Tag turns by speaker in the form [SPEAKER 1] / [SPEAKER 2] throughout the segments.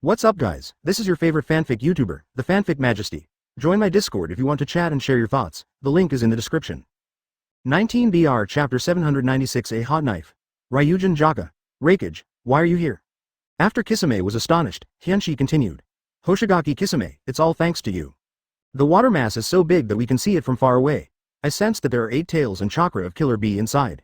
[SPEAKER 1] What's up guys, this is your favorite fanfic YouTuber, the Fanfic Majesty. Join my Discord if you want to chat and share your thoughts, the link is in the description. 19BR Chapter 796 A Hot Knife. Ryujin Jaka. Reikage, why are you here? After Kisame was astonished, Hyunshi continued. Hoshigaki Kisame, it's all thanks to you. The water mass is so big that we can see it from far away. I sense that there are 8 tails and chakra of Killer Bee inside.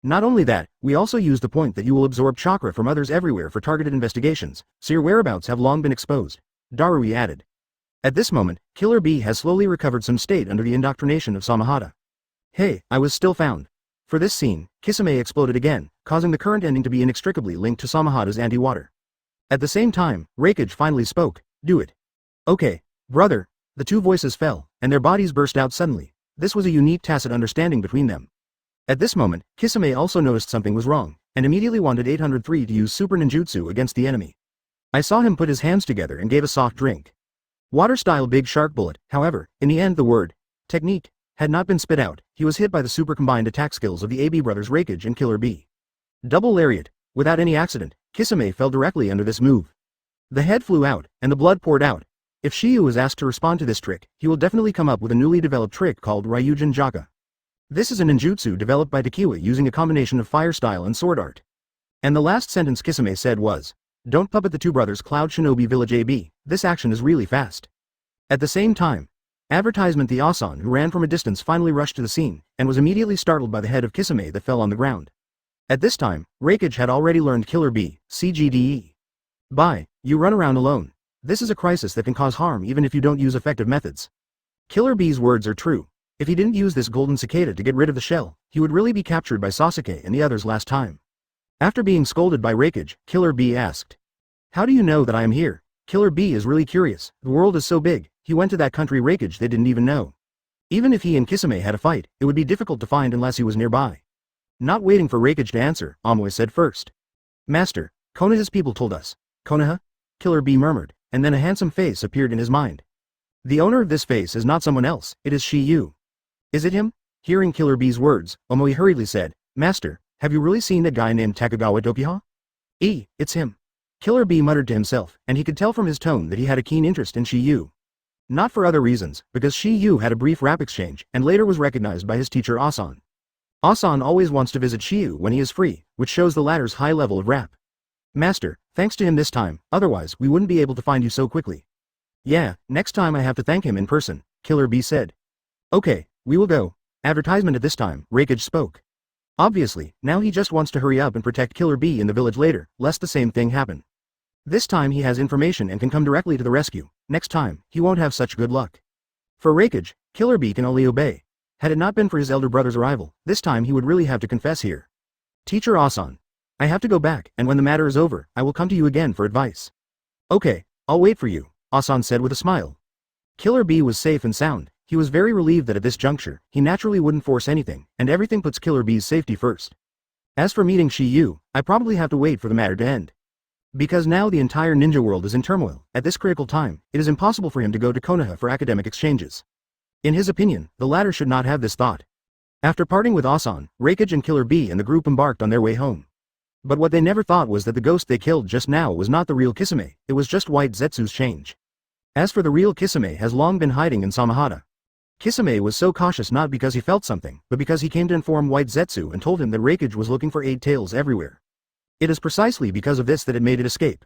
[SPEAKER 1] Not only that, we also use the point that you will absorb chakra from others everywhere for targeted investigations, so your whereabouts have long been exposed, Darui added. At this moment, Killer Bee has slowly recovered some state under the indoctrination of Samahata. Hey, I was still found. For this scene, Kisame exploded again, causing the current ending to be inextricably linked to Samahata's anti-water. At the same time, Reikage finally spoke, do it. Okay, brother. The two voices fell, and their bodies burst out suddenly. This was a unique tacit understanding between them. At this moment, Kisame also noticed something was wrong, and immediately wanted 803 to use super ninjutsu against the enemy. I saw him put his hands together and gave a soft drink. Water-style big shark bullet, however, in the end the word, technique, had not been spit out. He was hit by the super combined attack skills of the AB brothers Reikage and Killer Bee. Double lariat, without any accident, Kisame fell directly under this move. The head flew out, and the blood poured out. If Shiyu is asked to respond to this trick, he will definitely come up with a newly developed trick called Ryujin Jaka. This is a ninjutsu developed by Takiwa using a combination of fire style and sword art. And the last sentence Kisame said was, don't puppet the two brothers Cloud Shinobi Village AB, this action is really fast. At the same time, advertisement the Asan who ran from a distance finally rushed to the scene, and was immediately startled by the head of Kisame that fell on the ground. At this time, Reikage had already learned Killer Bee, CGDE. Bye, you run around alone. This is a crisis that can cause harm even if you don't use effective methods. Killer Bee's words are true. If he didn't use this golden cicada to get rid of the shell, he would really be captured by Sasuke and the others last time. After being scolded by Reikage, Killer Bee asked, how do you know that I am here? Killer Bee is really curious, the world is so big, he went to that country Reikage they didn't even know. Even if he and Kisame had a fight, it would be difficult to find unless he was nearby. Not waiting for Reikage to answer, Amoy said first. Master, Konoha's people told us. Konoha? Killer Bee murmured, and then a handsome face appeared in his mind. The owner of this face is not someone else, it is Shiyu. Is it him? Hearing Killer Bee's words, Omoi hurriedly said, Master, have you really seen that guy named Takagawa Dokiha? It's him. Killer Bee muttered to himself, and he could tell from his tone that he had a keen interest in Shiyu. Not for other reasons, because Shiyu had a brief rap exchange, and later was recognized by his teacher Asan. Asan always wants to visit Shiyu when he is free, which shows the latter's high level of rap. Master, thanks to him this time, otherwise we wouldn't be able to find you so quickly. Yeah, next time I have to thank him in person, Killer Bee said. Okay, we will go. Advertisement at this time, Reikage spoke. Obviously, now he just wants to hurry up and protect Killer Bee in the village later, lest the same thing happen. This time he has information and can come directly to the rescue. Next time, he won't have such good luck. For Reikage, Killer Bee can only obey. Had it not been for his elder brother's arrival, this time he would really have to confess here. Teacher Asan. I have to go back, and when the matter is over, I will come to you again for advice. Okay, I'll wait for you, Asan said with a smile. Killer Bee was safe and sound. He was very relieved that at this juncture, he naturally wouldn't force anything, and everything puts Killer Bee's safety first. As for meeting Shiyu, I probably have to wait for the matter to end. Because now the entire ninja world is in turmoil, at this critical time, it is impossible for him to go to Konoha for academic exchanges. In his opinion, the latter should not have this thought. After parting with Asan, Reikage and Killer Bee and the group embarked on their way home. But what they never thought was that the ghost they killed just now was not the real Kisame, it was just White Zetsu's change. As for the real Kisame has long been hiding in Samahata. Kisame was so cautious not because he felt something, but because he came to inform White Zetsu and told him that Reikage was looking for 8 tails everywhere. It is precisely because of this that it made it escape.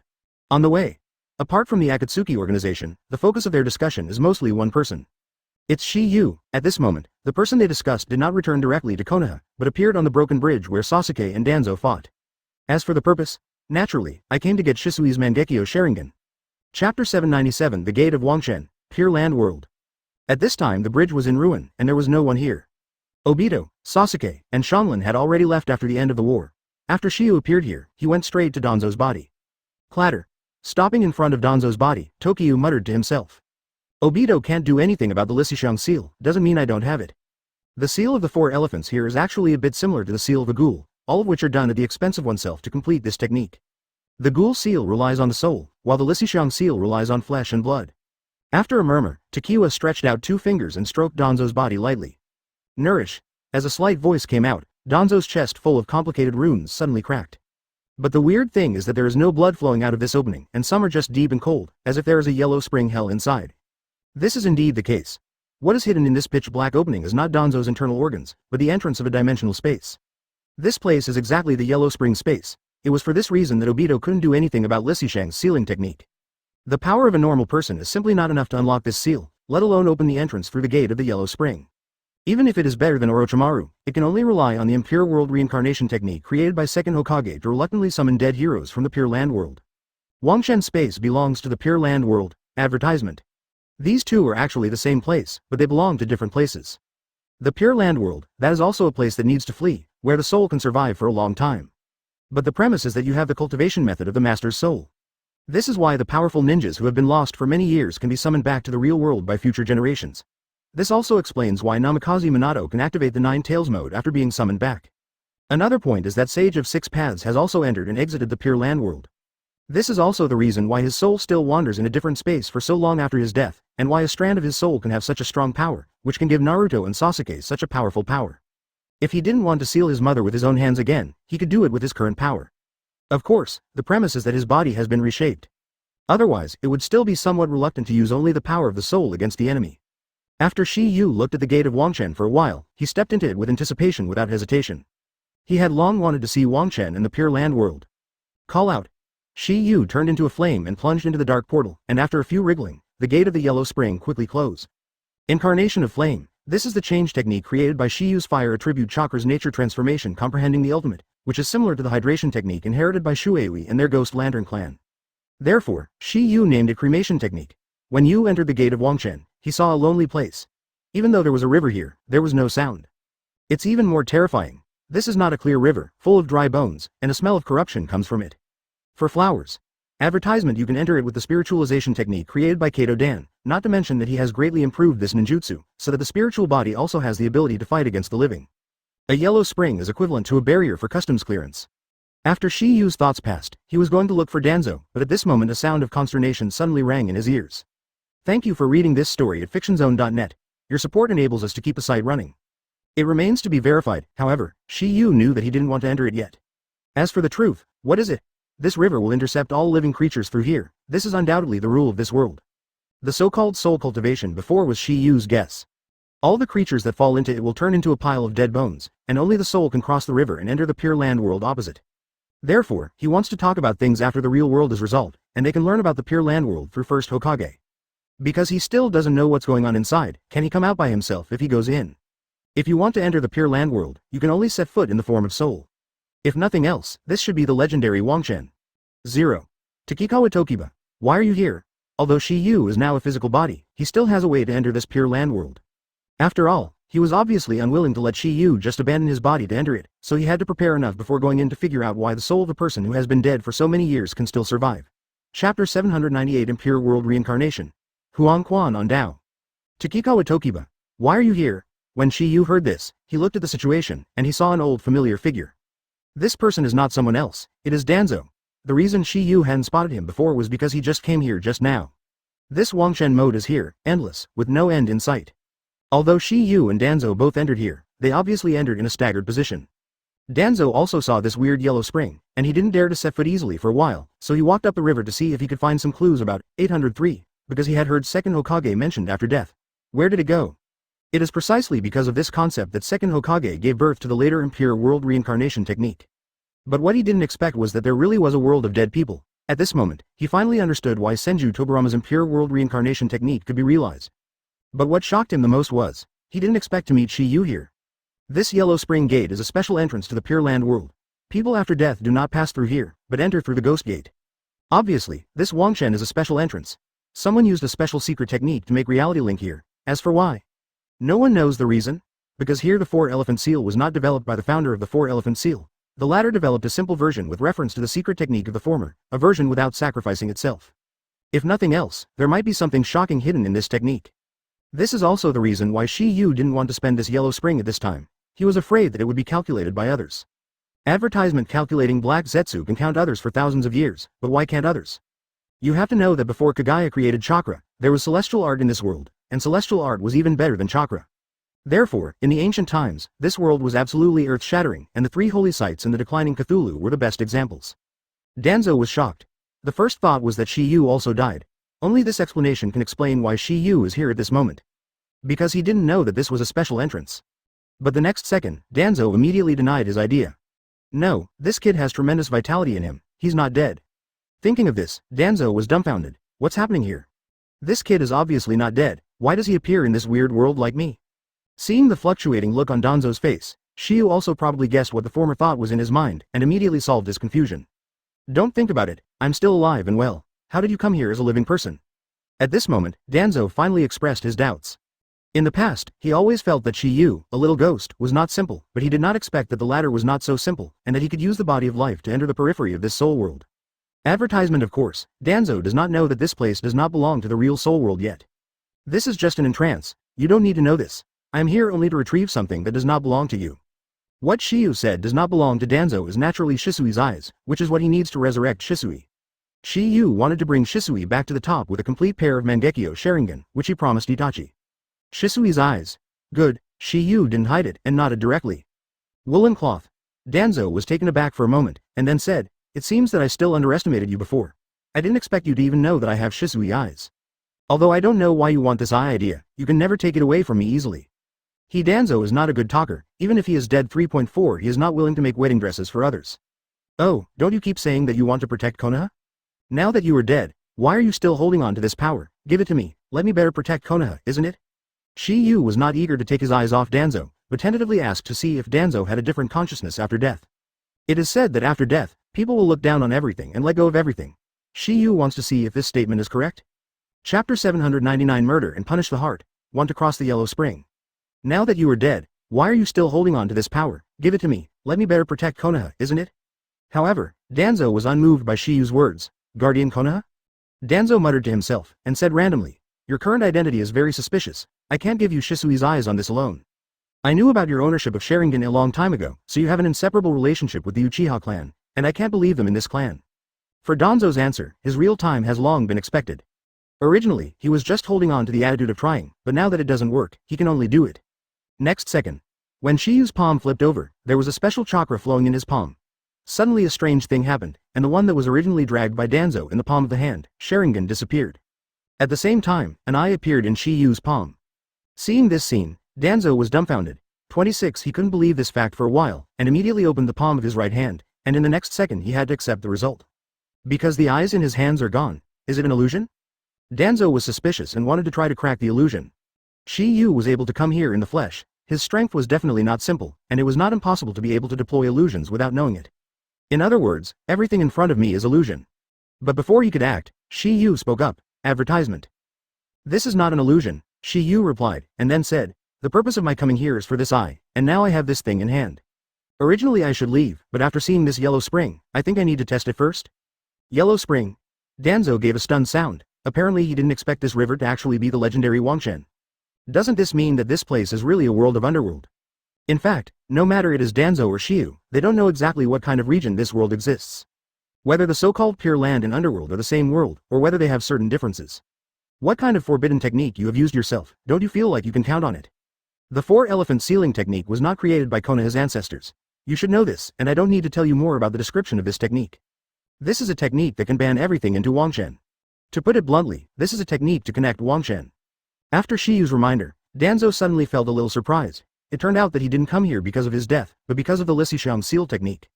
[SPEAKER 1] On the way. Apart from the Akatsuki organization, the focus of their discussion is mostly one person. It's Shiyu. At this moment, the person they discussed did not return directly to Konoha, but appeared on the broken bridge where Sasuke and Danzo fought. As for the purpose, naturally, I came to get Shisui's Mangekyo Sharingan. Chapter 797 The Gate of Wangshen, Pure Land World. At this time the bridge was in ruin, and there was no one here. Obito, Sasuke, and Shanlin had already left after the end of the war. After Shiyu appeared here, he went straight to Danzo's body. Clatter. Stopping in front of Danzo's body, Tokyu muttered to himself. Obito can't do anything about the Lisishang seal, doesn't mean I don't have it. The seal of the 4 elephants here is actually a bit similar to the seal of a ghoul, all of which are done at the expense of oneself to complete this technique. The ghoul seal relies on the soul, while the Lisishang seal relies on flesh and blood. After a murmur, Takiwa stretched out 2 fingers and stroked Danzo's body lightly. Nourish. As a slight voice came out, Danzo's chest full of complicated runes suddenly cracked. But the weird thing is that there is no blood flowing out of this opening, and some are just deep and cold, as if there is a yellow spring hell inside. This is indeed the case. What is hidden in this pitch-black opening is not Danzo's internal organs, but the entrance of a dimensional space. This place is exactly the yellow spring space. It was for this reason that Obito couldn't do anything about Lisishang's sealing technique. The power of a normal person is simply not enough to unlock this seal, let alone open the entrance through the gate of the yellow spring. Even if it is better than Orochimaru, it can only rely on the impure world reincarnation technique created by second Hokage to reluctantly summon dead heroes from the Pure Land world. Wangshen's space belongs to the Pure Land world. Advertisement. These two are actually the same place, but they belong to different places. The Pure Land world, that is also a place that needs to flee, where the soul can survive for a long time. But the premise is that you have the cultivation method of the master's soul. This is why the powerful ninjas who have been lost for many years can be summoned back to the real world by future generations. This also explains why Namikaze Minato can activate the Nine Tails mode after being summoned back. Another point is that Sage of Six Paths has also entered and exited the Pure Land world. This is also the reason why his soul still wanders in a different space for so long after his death, and why a strand of his soul can have such a strong power, which can give Naruto and Sasuke such a powerful power. If he didn't want to seal his mother with his own hands again, he could do it with his current power. Of course, the premise is that his body has been reshaped. Otherwise, it would still be somewhat reluctant to use only the power of the soul against the enemy. After Shi Yu looked at the gate of Wangshen for a while, he stepped into it with anticipation without hesitation. He had long wanted to see Wangshen in the Pure Land world. Call out. Shi Yu turned into a flame and plunged into the dark portal, and after a few wriggling, the gate of the yellow spring quickly closed. Incarnation of Flame. This is the change technique created by Shi Yu's fire attribute chakra's nature transformation comprehending the ultimate, which is similar to the hydration technique inherited by Shuei and their Ghost Lantern clan. Therefore, Shi Yu named it cremation technique. When Yu entered the gate of Wangshen, he saw a lonely place. Even though there was a river here, there was no sound. It's even more terrifying. This is not a clear river, full of dry bones, and a smell of corruption comes from it. For flowers. Advertisement. You can enter it with the spiritualization technique created by Kato Dan, not to mention that he has greatly improved this ninjutsu, so that the spiritual body also has the ability to fight against the living. A yellow spring is equivalent to a barrier for customs clearance. After Shi Yu's thoughts passed, he was going to look for Danzo, but at this moment a sound of consternation suddenly rang in his ears. Thank you for reading this story at fictionzone.net. Your support enables us to keep the site running. It remains to be verified, however, Shi Yu knew that he didn't want to enter it yet. As for the truth, what is it? This river will intercept all living creatures through here. This is undoubtedly the rule of this world. The so-called soul cultivation before was Shi Yu's guess. All the creatures that fall into it will turn into a pile of dead bones, and only the soul can cross the river and enter the Pure Land world opposite. Therefore, he wants to talk about things after the real world is resolved, and they can learn about the Pure Land world through first Hokage. Because he still doesn't know what's going on inside, can he come out by himself if he goes in? If you want to enter the Pure Land world, you can only set foot in the form of soul. If nothing else, this should be the legendary Wangshen. 0. Takikawa Tokiba. Why are you here? Although Shi Yu is now a physical body, he still has a way to enter this Pure Land world. After all, he was obviously unwilling to let Shi Yu just abandon his body to enter it, so he had to prepare enough before going in to figure out why the soul of a person who has been dead for so many years can still survive. Chapter 798 Impure World Reincarnation. Huang Quan on Dao. Takikawa Tokiba. Why are you here? When Shi Yu heard this, he looked at the situation, and he saw an old familiar figure. This person is not someone else, it is Danzo. The reason Shi Yu hadn't spotted him before was because he just came here just now. This Wangshen mode is here, endless, with no end in sight. Although Shi Yu and Danzo both entered here, they obviously entered in a staggered position. Danzo also saw this weird yellow spring, and he didn't dare to set foot easily for a while, so he walked up the river to see if he could find some clues about 803, because he had heard second Hokage mentioned after death. Where did it go? It is precisely because of this concept that second Hokage gave birth to the later impure world reincarnation technique. But what he didn't expect was that there really was a world of dead people. At this moment, he finally understood why Senju Tobarama's impure world reincarnation technique could be realized. But what shocked him the most was, he didn't expect to meet Shi Yu here. This yellow spring gate is a special entrance to the Pure Land world. People after death do not pass through here, but enter through the Ghost Gate. Obviously, this Wangshen is a special entrance. Someone used a special secret technique to make reality link here. As for why? No one knows the reason. Because here the Four-Elephant Seal was not developed by the founder of the Four-Elephant Seal. The latter developed a simple version with reference to the secret technique of the former, a version without sacrificing itself. If nothing else, there might be something shocking hidden in this technique. This is also the reason why Shi Yu didn't want to spend this yellow spring at this time. He was afraid that it would be calculated by others. Advertisement calculating Black Zetsu can count others for thousands of years, but why can't others? You have to know that before Kagaya created chakra, there was celestial art in this world, and celestial art was even better than chakra. Therefore, in the ancient times, this world was absolutely earth-shattering, and the three holy sites and the declining Cthulhu were the best examples. Danzo was shocked. The first thought was that Shi Yu also died. Only this explanation can explain why Shi Yu is here at this moment. Because he didn't know that this was a special entrance. But the next second, Danzo immediately denied his idea. No, this kid has tremendous vitality in him, he's not dead. Thinking of this, Danzo was dumbfounded. What's happening here? This kid is obviously not dead, why does he appear in this weird world like me? Seeing the fluctuating look on Danzo's face, Shi Yu also probably guessed what the former thought was in his mind, and immediately solved his confusion. Don't think about it, I'm still alive and well. How did you come here as a living person? At this moment, Danzo finally expressed his doubts. In the past, he always felt that Shi Yu, a little ghost, was not simple, but he did not expect that the latter was not so simple, and that he could use the body of life to enter the periphery of this soul world. Advertisement of course, Danzo does not know that this place does not belong to the real soul world yet. This is just an entrance, you don't need to know this. I am here only to retrieve something that does not belong to you. What Shi Yu said does not belong to Danzo is naturally Shisui's eyes, which is what he needs to resurrect Shisui. Shi Yu wanted to bring Shisui back to the top with a complete pair of Mangekyo Sharingan, which he promised Itachi. Shisui's eyes. Good, Shi Yu didn't hide it and nodded directly. Woolen cloth. Danzo was taken aback for a moment, and then said, it seems that I still underestimated you before. I didn't expect you to even know that I have Shisui eyes. Although I don't know why you want this eye idea, you can never take it away from me easily. Danzo is not a good talker, even if he is dead 3.4 he is not willing to make wedding dresses for others. Oh, don't you keep saying that you want to protect Konoha? Now that you are dead, why are you still holding on to this power? Give it to me, let me better protect Konoha, isn't it? Shi Yu was not eager to take his eyes off Danzo, but tentatively asked to see if Danzo had a different consciousness after death. It is said that after death, people will look down on everything and let go of everything. Shi Yu wants to see if this statement is correct. Chapter 799 Murder and Punish the Heart. Want to cross the Yellow Spring. Now that you are dead, why are you still holding on to this power? Give it to me, let me better protect Konoha, isn't it? However, Danzo was unmoved by Shi Yu's words. Guardian Konoha? Danzo muttered to himself, and said randomly, your current identity is very suspicious, I can't give you Shisui's eyes on this alone. I knew about your ownership of Sharingan a long time ago, so you have an inseparable relationship with the Uchiha clan, and I can't believe them in this clan. For Danzo's answer, his real time has long been expected. Originally, he was just holding on to the attitude of trying, but now that it doesn't work, he can only do it. Next second. When Shi Yu's palm flipped over, there was a special chakra flowing in his palm. Suddenly a strange thing happened, and the one that was originally dragged by Danzo in the palm of the hand, Sharingan, disappeared. At the same time, an eye appeared in Shi Yu's palm. Seeing this scene, Danzo was dumbfounded. 26 He couldn't believe this fact for a while, and immediately opened the palm of his right hand, and in the next second he had to accept the result. Because the eyes in his hands are gone, is it an illusion? Danzo was suspicious and wanted to try to crack the illusion. Shi Yu was able to come here in the flesh, his strength was definitely not simple, and it was not impossible to be able to deploy illusions without knowing it. In other words, everything in front of me is illusion. But before he could act, Shi Yu spoke up, advertisement. This is not an illusion, Shi Yu replied, and then said, the purpose of my coming here is for this eye, and now I have this thing in hand. Originally I should leave, but after seeing this yellow spring, I think I need to test it first. Yellow spring. Danzo gave a stunned sound, apparently he didn't expect this river to actually be the legendary Wangshen. Doesn't this mean that this place is really a world of underworld? In fact, no matter it is Danzo or Shi Yu, they don't know exactly what kind of region this world exists. Whether the so-called pure land and underworld are the same world, or whether they have certain differences. What kind of forbidden technique you have used yourself, don't you feel like you can count on it? The 4-elephant sealing technique was not created by Konoha's ancestors. You should know this, and I don't need to tell you more about the description of this technique. This is a technique that can ban everything into Wangshen. To put it bluntly, this is a technique to connect Wangshen. After Shi Yu's reminder, Danzo suddenly felt a little surprised. It turned out that he didn't come here because of his death, but because of the Lisishang seal technique.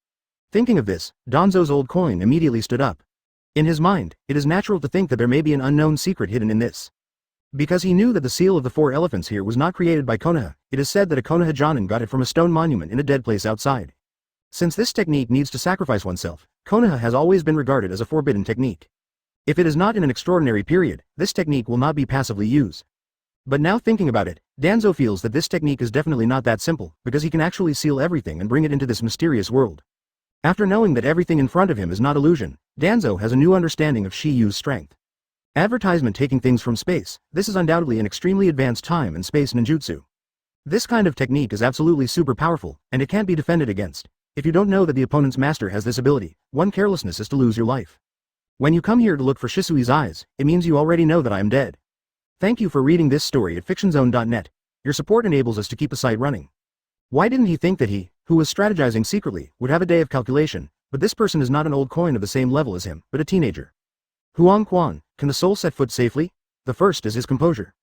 [SPEAKER 1] Thinking of this, Danzo's old coin immediately stood up. In his mind, it is natural to think that there may be an unknown secret hidden in this. Because he knew that the seal of the 4 elephants here was not created by Konoha, it is said that a Konoha Jonin got it from a stone monument in a dead place outside. Since this technique needs to sacrifice oneself, Konoha has always been regarded as a forbidden technique. If it is not in an extraordinary period, this technique will not be passively used. But now thinking about it, Danzo feels that this technique is definitely not that simple, because he can actually seal everything and bring it into this mysterious world. After knowing that everything in front of him is not illusion, Danzo has a new understanding of Shi Yu's strength. Advertisement taking things from space, this is undoubtedly an extremely advanced time and space ninjutsu. This kind of technique is absolutely super powerful, and it can't be defended against. If you don't know that the opponent's master has this ability, one carelessness is to lose your life. When you come here to look for Shisui's eyes, it means you already know that I am dead. Thank you for reading this story at fictionzone.net. Your support enables us to keep the site running. Why didn't he think that he, who was strategizing secretly, would have a day of calculation, but this person is not an old coin of the same level as him, but a teenager. Huang Quan, can the soul set foot safely? The first is his composure.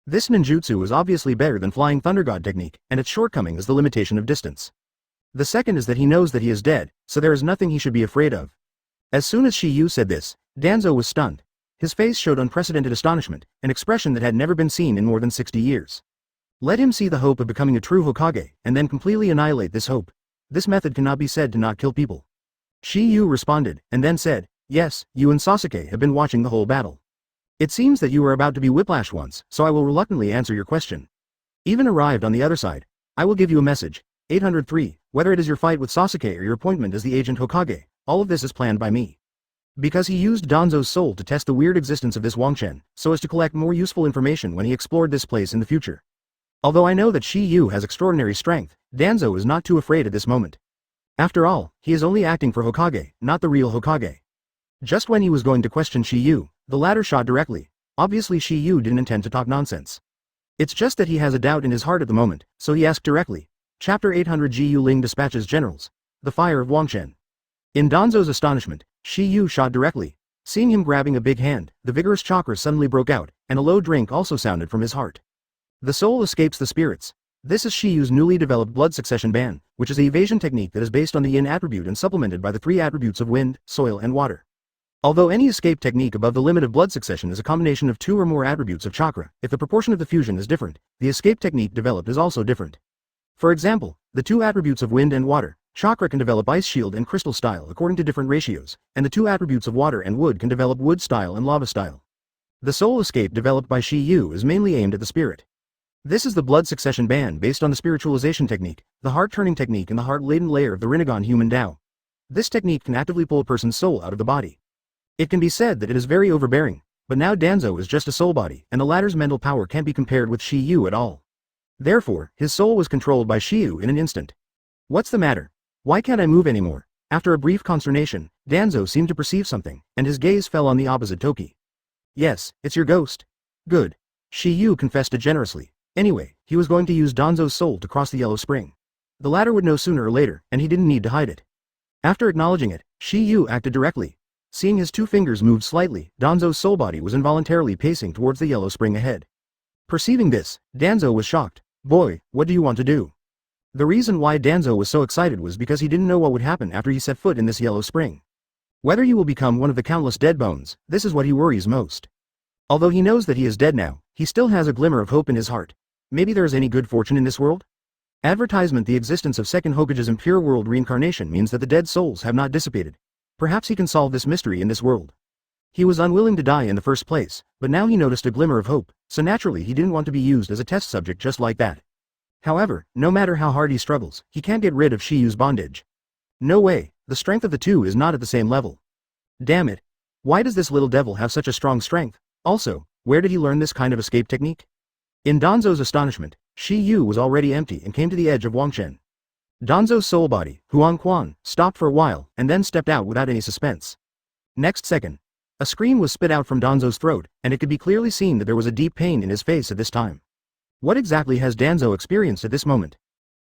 [SPEAKER 1] This ninjutsu is obviously better than Flying Thunder God technique, and its shortcoming is the limitation of distance. The second is that he knows that he is dead, so there is nothing he should be afraid of. As soon as Shi Yu said this, Danzo was stunned. His face showed unprecedented astonishment, an expression that had never been seen in more than 60 years. Let him see the hope of becoming a true Hokage, and then completely annihilate this hope. This method cannot be said to not kill people. Shi Yu responded, and then said, yes, you and Sasuke have been watching the whole battle. It seems that you were about to be whiplashed once, so I will reluctantly answer your question. Even arrived on the other side. I will give you a message. 803, whether it is your fight with Sasuke or your appointment as the agent Hokage, all of this is planned by me. Because he used Danzo's soul to test the weird existence of this Wangchen, so as to collect more useful information when he explored this place in the future. Although I know that Shi Yu has extraordinary strength, Danzo is not too afraid at this moment. After all, he is only acting for Hokage, not the real Hokage. Just when he was going to question Shi Yu, the latter shot directly. Obviously Shi Yu didn't intend to talk nonsense. It's just that he has a doubt in his heart at the moment, so he asked directly. Chapter 800 Ji Yu Ling dispatches generals. The fire of Wangchen. In Danzo's astonishment, Shi Yu shot directly. Seeing him grabbing a big hand, the vigorous chakra suddenly broke out, and a low drink also sounded from his heart. The soul escapes the spirits. This is Shi Yu's newly developed blood succession ban, which is an evasion technique that is based on the yin attribute and supplemented by the 3 attributes of wind, soil and water. Although any escape technique above the limit of blood succession is a combination of 2 or more attributes of chakra, if the proportion of the fusion is different, the escape technique developed is also different. For example, the 2 attributes of wind and water, chakra can develop ice shield and crystal style according to different ratios, and the 2 attributes of water and wood can develop wood style and lava style. The soul escape developed by Shi Yu is mainly aimed at the spirit. This is the blood succession ban based on the spiritualization technique, the heart-turning technique and the heart-laden layer of the Rinnegan human Tao. This technique can actively pull a person's soul out of the body. It can be said that it is very overbearing, but now Danzo is just a soul body, and the latter's mental power can't be compared with Shi Yu at all. Therefore, his soul was controlled by Shi Yu in an instant. What's the matter? Why can't I move anymore? After a brief consternation, Danzo seemed to perceive something, and his gaze fell on the opposite Toki. Yes, it's your ghost. Good. Shi Yu confessed it generously. Anyway, he was going to use Danzo's soul to cross the Yellow Spring. The latter would know sooner or later, and he didn't need to hide it. After acknowledging it, Shi Yu acted directly. Seeing his 2 fingers moved slightly, Danzo's soul body was involuntarily pacing towards the Yellow Spring ahead. Perceiving this, Danzo was shocked. Boy, what do you want to do? The reason why Danzo was so excited was because he didn't know what would happen after he set foot in this Yellow Spring. Whether he will become one of the countless dead bones, this is what he worries most. Although he knows that he is dead now, he still has a glimmer of hope in his heart. Maybe there is any good fortune in this world? Advertisement: the existence of second Hokage's impure world reincarnation means that the dead souls have not dissipated. Perhaps he can solve this mystery in this world. He was unwilling to die in the first place, but now he noticed a glimmer of hope, so naturally he didn't want to be used as a test subject just like that. However, no matter how hard he struggles, he can't get rid of Shi Yu's bondage. No way, the strength of the 2 is not at the same level. Damn it. Why does this little devil have such a strong strength? Also, where did he learn this kind of escape technique? In Danzo's astonishment, Shi Yu was already empty and came to the edge of Wangchen. Danzo's soul body, Huang Quan, stopped for a while, and then stepped out without any suspense. Next second, a scream was spit out from Danzo's throat, and it could be clearly seen that there was a deep pain in his face at this time. What exactly has Danzo experienced at this moment?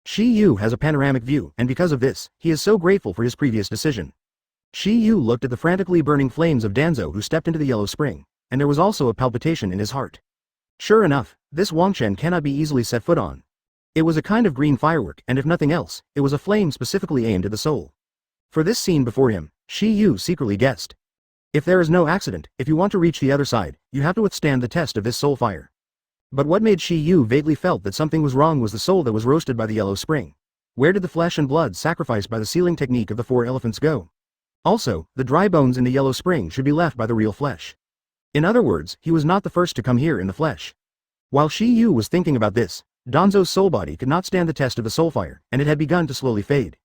[SPEAKER 1] Shi Yu has a panoramic view, and because of this, he is so grateful for his previous decision. Shi Yu looked at the frantically burning flames of Danzo who stepped into the Yellow Spring, and there was also a palpitation in his heart. Sure enough, this Wangchen cannot be easily set foot on. It was a kind of green firework, and if nothing else, it was a flame specifically aimed at the soul. For this scene before him, Shi Yu secretly guessed. If there is no accident, if you want to reach the other side, you have to withstand the test of this soul fire. But what made Shi Yu vaguely felt that something was wrong was the soul that was roasted by the Yellow Spring. Where did the flesh and blood sacrificed by the sealing technique of the 4 elephants go? Also, the dry bones in the Yellow Spring should be left by the real flesh. In other words, he was not the first to come here in the flesh. While Shi Yu was thinking about this, Danzo's soul body could not stand the test of the soul fire, and it had begun to slowly fade.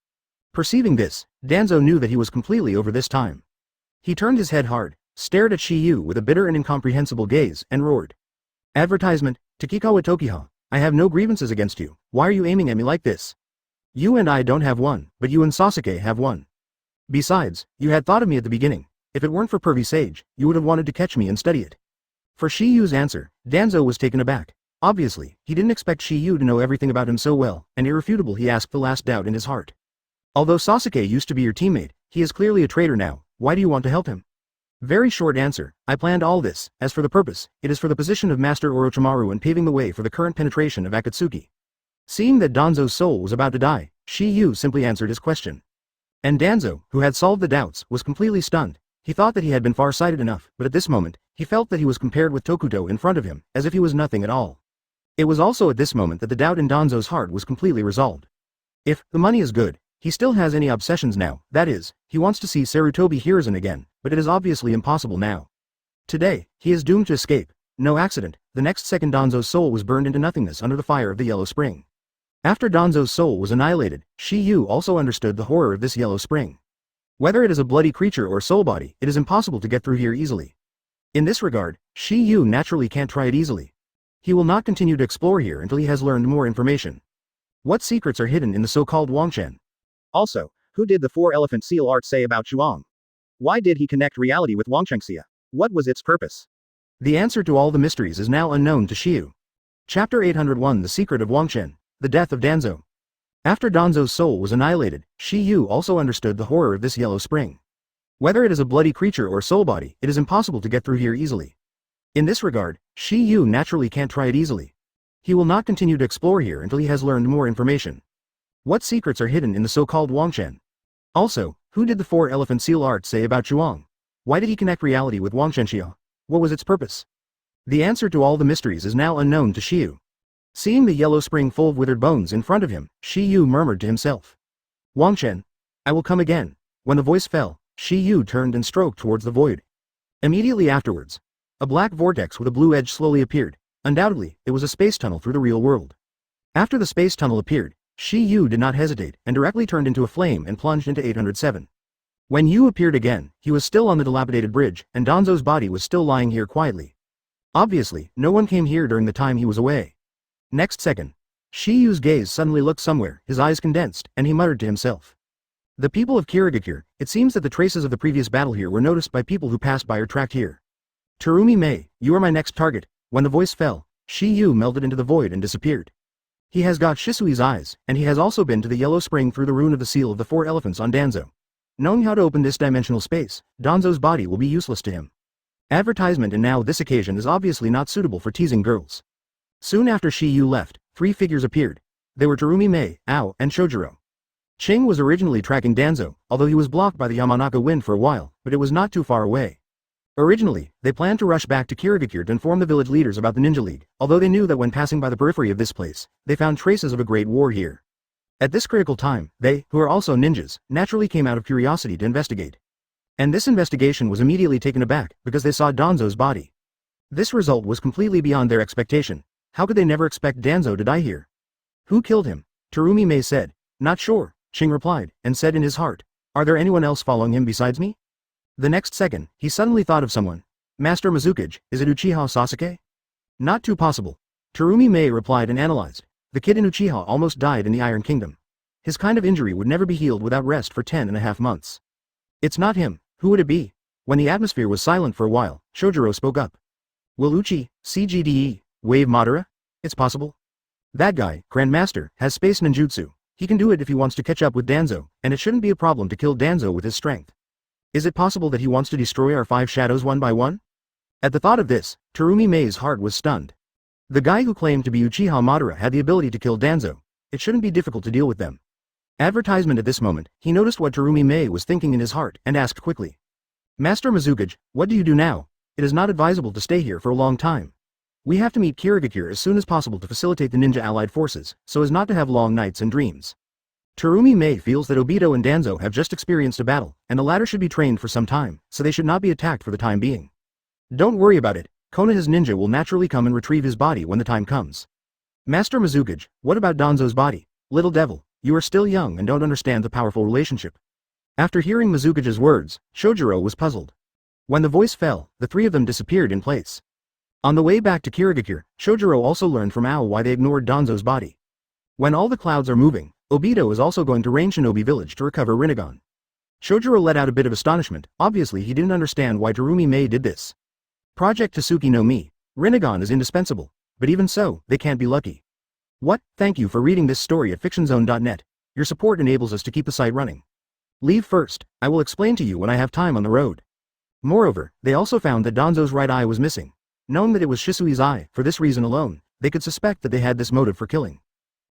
[SPEAKER 1] Perceiving this, Danzo knew that he was completely over this time. He turned his head hard, stared at Shi Yu with a bitter and incomprehensible gaze, and roared. Advertisement, Takikawa Tokiha, I have no grievances against you, why are you aiming at me like this? You and I don't have one, but you and Sasuke have one. Besides, you had thought of me at the beginning. If it weren't for Pervy Sage, you would have wanted to catch me and study it. For Shi Yu's answer, Danzo was taken aback. Obviously, he didn't expect Shi Yu to know everything about him so well, and irrefutable he asked the last doubt in his heart. Although Sasuke used to be your teammate, He is clearly a traitor now, why do you want to help him? Very short answer, I planned all this, as for the purpose, it is for the position of Master Orochimaru and paving the way for the current penetration of Akatsuki. Seeing that Danzo's soul was about to die, Shiyu simply answered his question. And Danzo, who had solved the doubts, was completely stunned. He thought that he had been far-sighted enough, but at this moment, he felt that he was compared with Tokuto in front of him, as if he was nothing at all. It was also at this moment that the doubt in Danzo's heart was completely resolved. If the money is good, he still has any obsessions now, that is, he wants to see Sarutobi Hiruzen again, but it is obviously impossible now. Today, he is doomed to escape. No accident, the next second Danzo's soul was burned into nothingness under the fire of the Yellow Spring. After Danzo's soul was annihilated, Shiyu also understood the horror of this Yellow Spring. Whether it is a bloody creature or soul body, it is impossible to get through here easily. In this regard, Shiyu naturally can't try it easily. He will not continue to explore here until he has learned more information. What secrets are hidden in the so-called Wangchen? Also, who did the four-elephant seal art say about Chuang? Why did he connect reality with Wangchengxia? What was its purpose? The answer to all the mysteries is now unknown to Shiyu. Chapter 801 The Secret of Wangchen, The Death of Danzo. After Danzo's soul was annihilated, Shiyu also understood the horror of this Yellow Spring. Whether it is a bloody creature or soul body, it is impossible to get through here easily. In this regard, Shiyu naturally can't try it easily. He will not continue to explore here until he has learned more information. What secrets are hidden in the so-called Wangchen? Also, who did the four-elephant seal art say about Chuang? Why did he connect reality with Wangchengxia? What was its purpose? The answer to all the mysteries is now unknown to Shiyu. Seeing the Yellow Spring full of withered bones in front of him, Shiyu murmured to himself. Wangchen, I will come again. When the voice fell, Shiyu turned and stroked towards the void. Immediately afterwards, a black vortex with a blue edge slowly appeared. Undoubtedly, it was a space tunnel through the real world. After the space tunnel appeared, Shiyu did not hesitate and directly turned into a flame and plunged into 807. When Yu appeared again, he was still on the dilapidated bridge, and Danzo's body was still lying here quietly. Obviously, no one came here during the time he was away. Next second, Shiyu's gaze suddenly looked somewhere, his eyes condensed, and he muttered to himself. The people of Kirigakure, it seems that the traces of the previous battle here were noticed by people who passed by or tracked here. Terumi Mei, you are my next target. When the voice fell, Shiyu melted into the void and disappeared. He has got Shisui's eyes, and he has also been to the Yellow Spring through the rune of the seal of the four elephants on Danzo. Knowing how to open this dimensional space, Danzo's body will be useless to him. Advertisement and now this occasion is obviously not suitable for teasing girls. Soon after Shiyu left, three figures appeared. They were Terumi Mei, Ao, and Shojiro. Ching was originally tracking Danzo, although he was blocked by the Yamanaka wind for a while, but it was not too far away. Originally, they planned to rush back to Kirigakure to inform the village leaders about the Ninja League, although they knew that when passing by the periphery of this place, they found traces of a great war here. At this critical time, they, who are also ninjas, naturally came out of curiosity to investigate. And this investigation was immediately taken aback, because they saw Danzo's body. This result was completely beyond their expectation. How could they never expect Danzo to die here? Who killed him? Terumi Mei said. Not sure, Ching replied, and said in his heart, are there anyone else following him besides me? The next second, he suddenly thought of someone. Master Mizukage, is it Uchiha Sasuke? Not too possible. Terumi Mei replied and analyzed. The kid in Uchiha almost died in the Iron Kingdom. His kind of injury would never be healed without rest for 10.5 months. It's not him. Who would it be? When the atmosphere was silent for a while, Shojiro spoke up. Will Uchi, CGDE, wave Madara? It's possible. That guy, Grandmaster, has space ninjutsu. He can do it if he wants to catch up with Danzo, and it shouldn't be a problem to kill Danzo with his strength. Is it possible that he wants to destroy our 5 shadows one by one? At the thought of this, Terumi Mei's heart was stunned. The guy who claimed to be Uchiha Madara had the ability to kill Danzo. It shouldn't be difficult to deal with them. Advertisement at this moment, he noticed what Terumi Mei was thinking in his heart and asked quickly. Master Mizukage, what do you do now? It is not advisable to stay here for a long time. We have to meet Kirigakure as soon as possible to facilitate the ninja allied forces, so as not to have long nights and dreams. Terumi Mei feels that Obito and Danzo have just experienced a battle, and the latter should be trained for some time, so they should not be attacked for the time being. Don't worry about it, Konoha's ninja will naturally come and retrieve his body when the time comes. Master Mizukage, what about Danzo's body? Little devil, you are still young and don't understand the powerful relationship. After hearing Mizukage's words, Shojiro was puzzled. When the voice fell, the three of them disappeared in place. On the way back to Kirigakure, Shojiro also learned from Ao why they ignored Danzo's body. When all the clouds are moving, Obito is also going to Rain Shinobi village to recover Rinnegan. Shojiro let out a bit of astonishment. Obviously he didn't understand why Terumi Mei did this. Project Tasuki no Mi, Rinnegan is indispensable, but even so, they can't be lucky. What? Thank you for reading this story at fictionzone.net. Your support enables us to keep the site running. Leave first, I will explain to you when I have time on the road. Moreover, they also found that Danzo's right eye was missing. Knowing that it was Shisui's eye, for this reason alone, they could suspect that they had this motive for killing.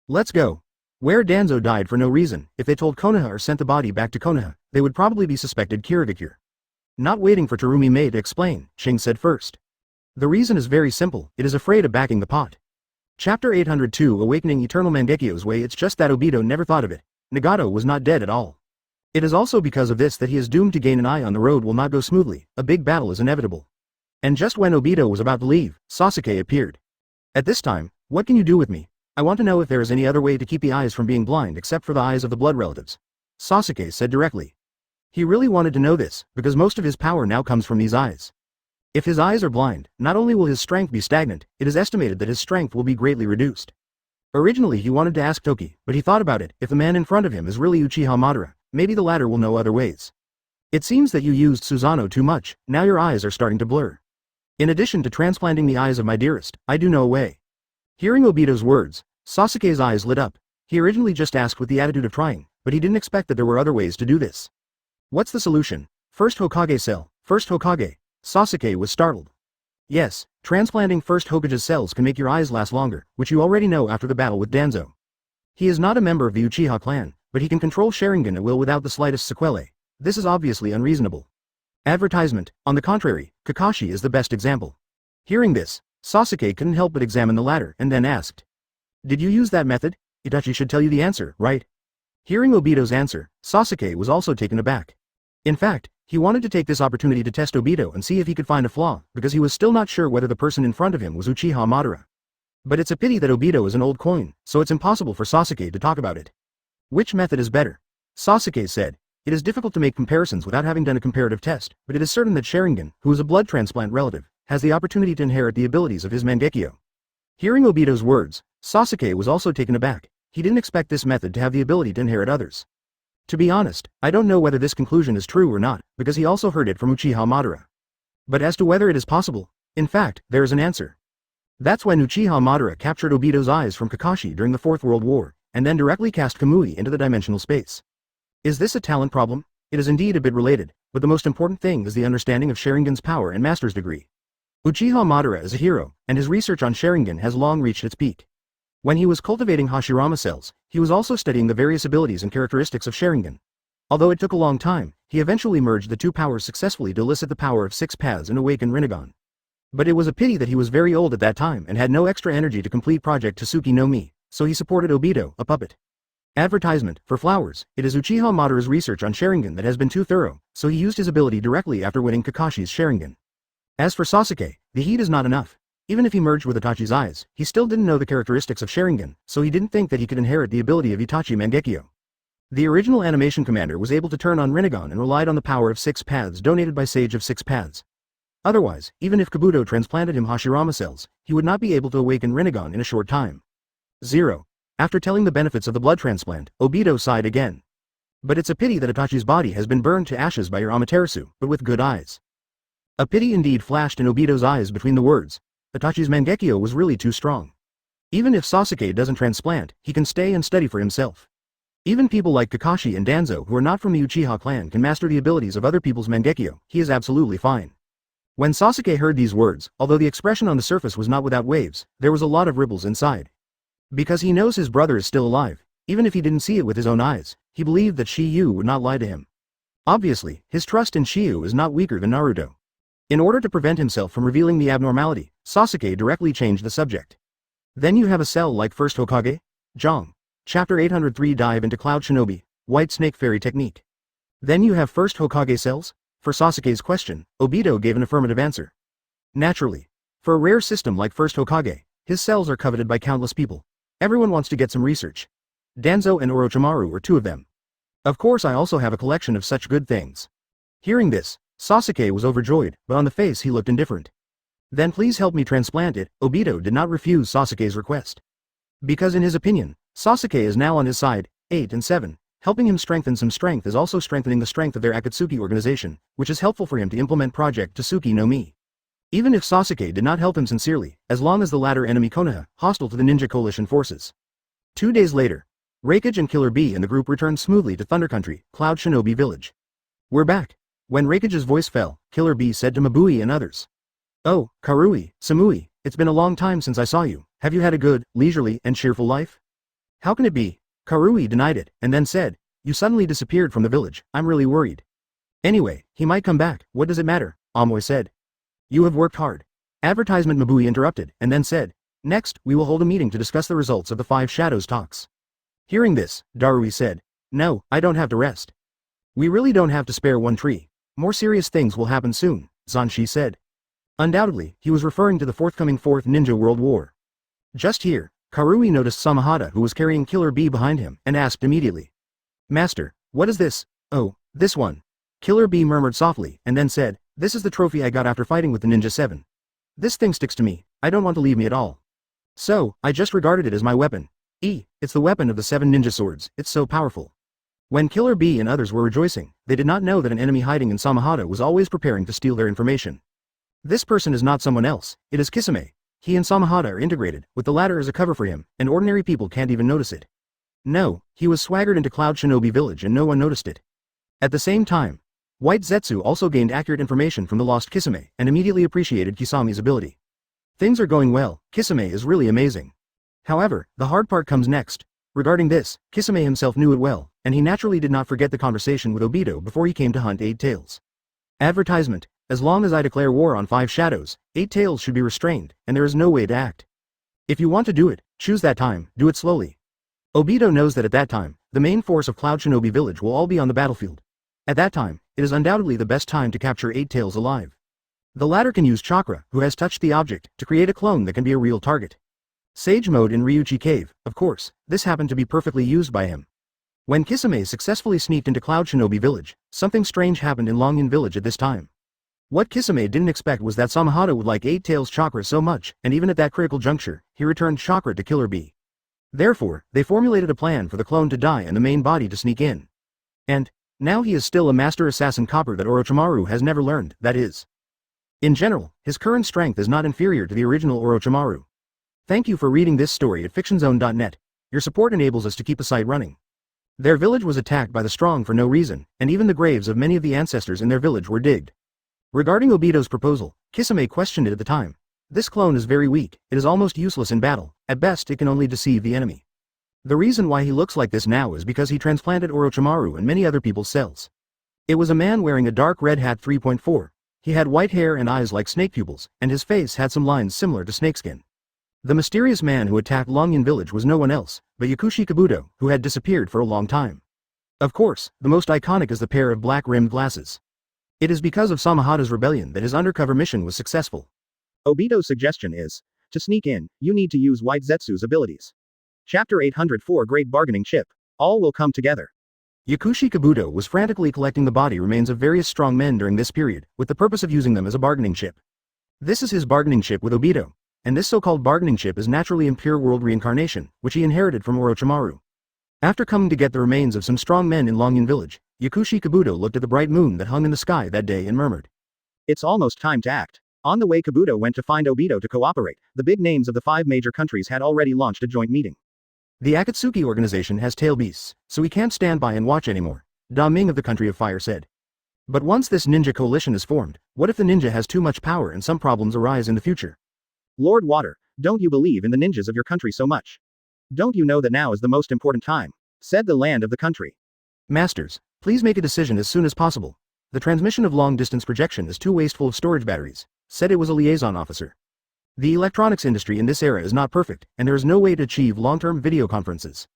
[SPEAKER 1] Let's go. Where Danzo died for no reason, if they told Konoha or sent the body back to Konoha, they would probably be suspected Kirigakure. Not waiting for Terumi Mei to explain, Shing said first. The reason is very simple, it is afraid of backing the pot. Chapter 802 Awakening Eternal Mangekyo's Way. It's just that Obito never thought of it. Nagato was not dead at all. It is also because of this that he is doomed to gain an eye on the road will not go smoothly, a big battle is inevitable. And just when Obito was about to leave, Sasuke appeared. At this time, what can you do with me? I want to know if there is any other way to keep the eyes from being blind except for the eyes of the blood relatives. Sasuke said directly. He really wanted to know this, because most of his power now comes from these eyes. If his eyes are blind, not only will his strength be stagnant, it is estimated that his strength will be greatly reduced. Originally he wanted to ask Toki, but he thought about it, if the man in front of him is really Uchiha Madara, maybe the latter will know other ways. It seems that you used Susanoo too much, now your eyes are starting to blur. In addition to transplanting the eyes of my dearest, I do know a way. Hearing Obito's words, Sasuke's eyes lit up. He originally just asked with the attitude of trying, but he didn't expect that there were other ways to do this. What's the solution? First Hokage cell, first Hokage. Sasuke was startled. Yes, transplanting first Hokage's cells can make your eyes last longer, which you already know after the battle with Danzo. He is not a member of the Uchiha clan, but he can control Sharingan at will without the slightest sequelae. This is obviously unreasonable. Advertisement, on the contrary, Kakashi is the best example. Hearing this, Sasuke couldn't help but examine the latter and then asked. Did you use that method? Itachi should tell you the answer, right? Hearing Obito's answer, Sasuke was also taken aback. In fact, he wanted to take this opportunity to test Obito and see if he could find a flaw, because he was still not sure whether the person in front of him was Uchiha Madara. But it's a pity that Obito is an old coin, so it's impossible for Sasuke to talk about it. Which method is better? Sasuke said. It is difficult to make comparisons without having done a comparative test, but it is certain that Sharingan, who is a blood transplant relative, has the opportunity to inherit the abilities of his Mangekyo. Hearing Obito's words, Sasuke was also taken aback. He didn't expect this method to have the ability to inherit others. To be honest, I don't know whether this conclusion is true or not, because he also heard it from Uchiha Madara. But as to whether it is possible, in fact, there is an answer. That's when Uchiha Madara captured Obito's eyes from Kakashi during the Fourth World War, and then directly cast Kamui into the dimensional space. Is this a talent problem? It is indeed a bit related, but the most important thing is the understanding of Sharingan's power and master's degree. Uchiha Madara is a hero, and his research on Sharingan has long reached its peak. When he was cultivating Hashirama cells, he was also studying the various abilities and characteristics of Sharingan. Although it took a long time, he eventually merged the two powers successfully to elicit the power of 6 paths and awaken Rinnegan. But it was a pity that he was very old at that time and had no extra energy to complete Project Tsuki no Mi, so he supported Obito, a puppet. Advertisement, for flowers, it is Uchiha Madara's research on Sharingan that has been too thorough, so he used his ability directly after winning Kakashi's Sharingan. As for Sasuke, the heat is not enough. Even if he merged with Itachi's eyes, he still didn't know the characteristics of Sharingan, so he didn't think that he could inherit the ability of Itachi Mangekyo. The original animation commander was able to turn on Rinnegan and relied on the power of 6 paths donated by Sage of 6 Paths. Otherwise, even if Kabuto transplanted him Hashirama cells, he would not be able to awaken Rinnegan in a short time. 0. After telling the benefits of the blood transplant, Obito sighed again. But it's a pity that Itachi's body has been burned to ashes by your Amaterasu, but with good eyes. A pity indeed flashed in Obito's eyes between the words. Itachi's Mangekyo was really too strong. Even if Sasuke doesn't transplant, he can stay and study for himself. Even people like Kakashi and Danzo who are not from the Uchiha clan can master the abilities of other people's Mangekyo, he is absolutely fine. When Sasuke heard these words, although the expression on the surface was not without waves, there was a lot of ripples inside. Because he knows his brother is still alive, even if he didn't see it with his own eyes, he believed that Shiyu would not lie to him. Obviously, his trust in Shiyu is not weaker than Naruto. In order to prevent himself from revealing the abnormality, Sasuke directly changed the subject. Then you have a cell like First Hokage? Jong. Chapter 803 Dive into Cloud Shinobi, White Snake Fairy Technique. Then you have First Hokage cells? For Sasuke's question, Obito gave an affirmative answer. Naturally. For a rare system like First Hokage, his cells are coveted by countless people. Everyone wants to get some research. Danzo and Orochimaru are 2 of them. Of course I also have a collection of such good things. Hearing this, Sasuke was overjoyed, but on the face he looked indifferent. Then please help me transplant it. Obito did not refuse Sasuke's request. Because in his opinion, Sasuke is now on his side. 8 and 7. Helping him strengthen some strength is also strengthening the strength of their Akatsuki organization, which is helpful for him to implement Project Tsuki no Mi. Even if Sasuke did not help him sincerely, as long as the latter enemy Konoha, hostile to the Ninja Coalition forces. 2 days later. Raikage and Killer Bee and the group returned smoothly to Thunder Country, Cloud Shinobi Village. We're back. When Raikage's voice fell, Killer Bee said to Mabui and others. Oh, Karui, Samui, it's been a long time since I saw you. Have you had a good, leisurely, and cheerful life? How can it be? Karui denied it, and then said, you suddenly disappeared from the village, I'm really worried. Anyway, he might come back, what does it matter? Amoy said. You have worked hard. Advertisement Mabui interrupted, and then said, next, we will hold a meeting to discuss the results of the Five Shadows talks. Hearing this, Darui said, no, I don't have to rest. We really don't have to spare one tree. More serious things will happen soon, Zanshi said. Undoubtedly, he was referring to the forthcoming Fourth Ninja World War. Just here, Karui noticed Samahata who was carrying Killer Bee behind him, and asked immediately. Master, what is this? Oh, this one. Killer Bee murmured softly, and then said, this is the trophy I got after fighting with the Ninja 7. This thing sticks to me, I don't want to leave me at all. So, I just regarded it as my weapon. It's the weapon of the 7 ninja swords, it's so powerful. When Killer Bee and others were rejoicing, they did not know that an enemy hiding in Samahata was always preparing to steal their information. This person is not someone else, it is Kisame. He and Samahata are integrated, with the latter as a cover for him, and ordinary people can't even notice it. No, he was swaggered into Cloud Shinobi Village and no one noticed it. At the same time, White Zetsu also gained accurate information from the lost Kisame, and immediately appreciated Kisami's ability. Things are going well, Kisame is really amazing. However, the hard part comes next. Regarding this, Kisame himself knew it well, and he naturally did not forget the conversation with Obito before he came to hunt 8 Tails. Advertisement, as long as I declare war on 5 Shadows, 8 Tails should be restrained, and there is no way to act. If you want to do it, choose that time, do it slowly. Obito knows that at that time, the main force of Cloud Shinobi Village will all be on the battlefield. At that time, it is undoubtedly the best time to capture 8 Tails alive. The latter can use Chakra, who has touched the object, to create a clone that can be a real target. Sage mode in Ryuchi Cave, of course, this happened to be perfectly used by him. When Kisame successfully sneaked into Cloud Shinobi Village, something strange happened in Longyan Village at this time. What Kisame didn't expect was that Samahata would like 8 Tails Chakra so much, and even at that critical juncture, he returned Chakra to Killer Bee. Therefore, they formulated a plan for the clone to die and the main body to sneak in. And, now he is still a master assassin copper that Orochimaru has never learned, that is. In general, his current strength is not inferior to the original Orochimaru. Thank you for reading this story at fictionzone.net. Your support enables us to keep the site running. Their village was attacked by the strong for no reason, and even the graves of many of the ancestors in their village were digged. Regarding Obito's proposal, Kisame questioned it at the time. This clone is very weak, it is almost useless in battle, at best it can only deceive the enemy. The reason why he looks like this now is because he transplanted Orochimaru and many other people's cells. It was a man wearing a dark red hat 3.4. He had white hair and eyes like snake pupils, and his face had some lines similar to snakeskin. The mysterious man who attacked Longyan Village was no one else, but Yakushi Kabuto, who had disappeared for a long time. Of course, the most iconic is the pair of black-rimmed glasses. It is because of Samahata's rebellion that his undercover mission was successful. Obito's suggestion is, to sneak in, you need to use White Zetsu's abilities. Chapter 804 Great Bargaining Chip. All will come together. Yakushi Kabuto was frantically collecting the body remains of various strong men during this period, with the purpose of using them as a bargaining chip. This is his bargaining chip with Obito. And this so-called bargaining chip is naturally in pure world reincarnation, which he inherited from Orochimaru. After coming to get the remains of some strong men in Longyan Village, Yakushi Kabuto looked at the bright moon that hung in the sky that day and murmured. It's almost time to act. On the way Kabuto went to find Obito to cooperate. The big names of the 5 major countries had already launched a joint meeting. The Akatsuki organization has tail beasts, so we can't stand by and watch anymore, Da Ming of the Country of Fire said. But once this ninja coalition is formed, what if the ninja has too much power and some problems arise in the future? Lord Water, don't you believe in the ninjas of your country so much? Don't you know that now is the most important time? Said the land of the country. Masters, please make a decision as soon as possible. The transmission of long-distance projection is too wasteful of storage batteries, said it was a liaison officer. The electronics industry in this era is not perfect, and there is no way to achieve long-term video conferences.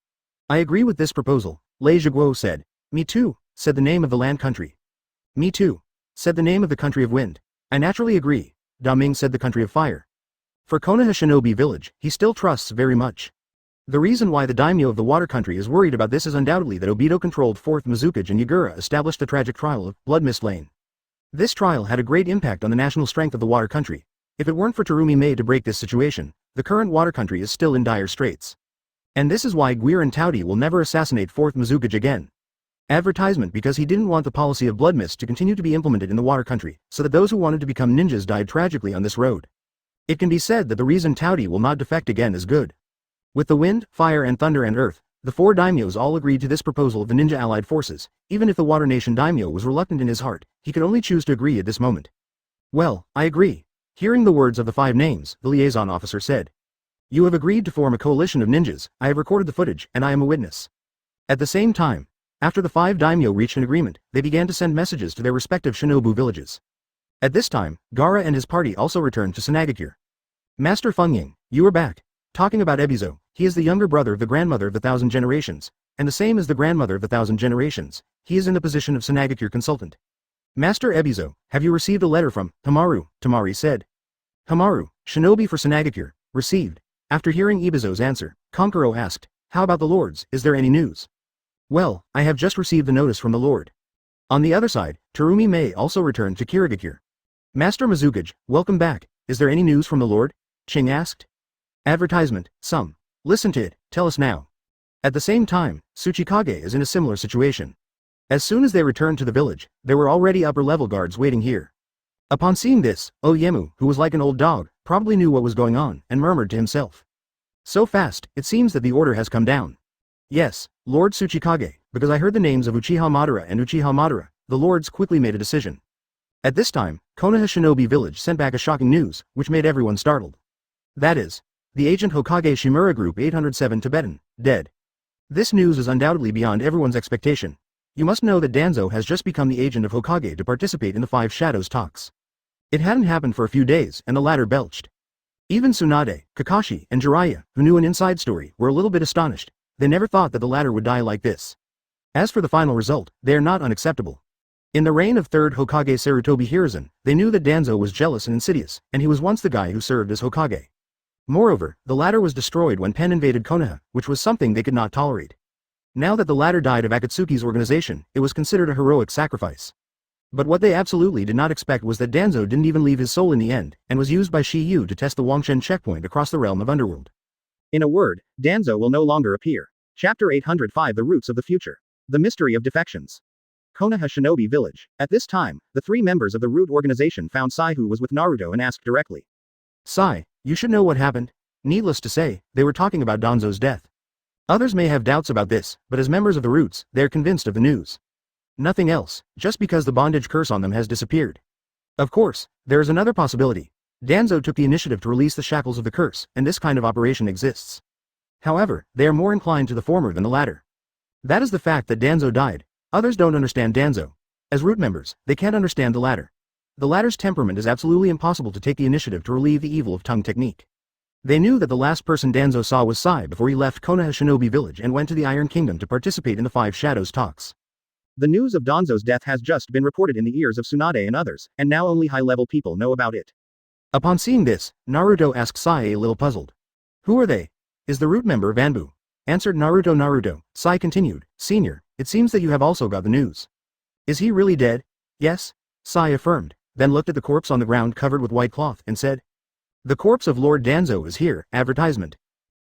[SPEAKER 1] I agree with this proposal, Lei Zhiguo said. Me too, said the name of the land country. Me too, said the name of the country of wind. I naturally agree, Da Ming said the country of fire. For Konoha Shinobi Village, he still trusts very much. The reason why the daimyo of the water country is worried about this is undoubtedly that Obito-controlled 4th Mizukage and Yagura established the tragic trial of Blood Mist Lane. This trial had a great impact on the national strength of the water country. If it weren't for Terumi Mei to break this situation, the current water country is still in dire straits. And this is why Guir and Taudi will never assassinate 4th Mizukage again. Advertisement because he didn't want the policy of blood mist to continue to be implemented in the water country, so that those who wanted to become ninjas died tragically on this road. It can be said that the reason Taudi will not defect again is good. With the wind, fire and thunder and earth, The four daimyos all agreed to this proposal of the ninja allied forces. Even if the Water Nation daimyo was reluctant in his heart, he could only choose to agree at this moment. Well, I agree. Hearing the words of the 5 names, the liaison officer said. You have agreed to form a coalition of ninjas. I have recorded the footage, and I am a witness. At the same time, after the 5 daimyo reached an agreement, they began to send messages to their respective shinobu villages. At this time, Gaara and his party also returned to Sunagakure. Master Fengying, you are back. Talking about Ebizo, he is the younger brother of the grandmother of the 1,000 generations, and the same as the grandmother of the 1,000 generations, he is in the position of Sunagakure consultant. Master Ebizo, have you received a letter from Hamaru? Tamari said. Hamaru, shinobi for Sunagakure, received. After hearing Ebizo's answer, Konkuro asked, how about the lords, is there any news? Well, I have just received the notice from the lord. On the other side, Terumi May also returned to Kirigakure. Master Mizukage, welcome back, is there any news from the lord? Ching asked. Advertisement, some. Listen to it, tell us now. At the same time, Tsuchikage is in a similar situation. As soon as they returned to the village, there were already upper-level guards waiting here. Upon seeing this, Oyemu, who was like an old dog, probably knew what was going on, and murmured to himself. So fast, it seems that the order has come down. Yes, Lord Tsuchikage, because I heard the names of Uchiha Madara and Uchiha Madara, the lords quickly made a decision. At this time, Konoha Shinobi Village sent back a shocking news, which made everyone startled. That is, the agent Hokage Shimura Group 807 Tibetan, dead. This news is undoubtedly beyond everyone's expectation. You must know that Danzo has just become the agent of Hokage to participate in the 5 Shadows talks. It hadn't happened for a few days and the latter belched. Even Tsunade, Kakashi, and Jiraiya, who knew an inside story, were a little bit astonished. They never thought that the latter would die like this. As for the final result, they are not unacceptable. In the reign of 3rd Hokage Sarutobi Hiruzen, they knew that Danzo was jealous and insidious, and he was once the guy who served as Hokage. Moreover, the latter was destroyed when Pen invaded Konoha, which was something they could not tolerate. Now that the latter died of Akatsuki's organization, it was considered a heroic sacrifice. But what they absolutely did not expect was that Danzo didn't even leave his soul in the end, and was used by Shiyu to test the Wangshen checkpoint across the realm of Underworld. In a word, Danzo will no longer appear. Chapter 805 The Roots of the Future. The Mystery of Defections. Konoha Shinobi Village. At this time, the 3 members of the Root organization found Sai, who was with Naruto, and asked directly. Sai, you should know what happened. Needless to say, they were talking about Danzo's death. Others may have doubts about this, but as members of the Roots, they are convinced of the news. Nothing else, just because the bondage curse on them has disappeared. Of course, there is another possibility. Danzo took the initiative to release the shackles of the curse, and this kind of operation exists. However, they are more inclined to the former than the latter. That is the fact that Danzo died. Others don't understand Danzo. As Root members, they can't understand the latter. The latter's temperament is absolutely impossible to take the initiative to relieve the evil of tongue technique. They knew that the last person Danzo saw was Sai before he left Konoha Shinobi Village and went to the Iron Kingdom to participate in the 5 Shadows talks. The news of Danzo's death has just been reported in the ears of Tsunade and others, and now only high-level people know about it. Upon seeing this, Naruto asked Sai, a little puzzled. Who are they? Is the Root member Vanbu? Answered Naruto. Sai continued, Senior, it seems that you have also got the news. Is he really dead? Yes, Sai affirmed, then looked at the corpse on the ground covered with white cloth and said. The corpse of Lord Danzo is here, advertisement.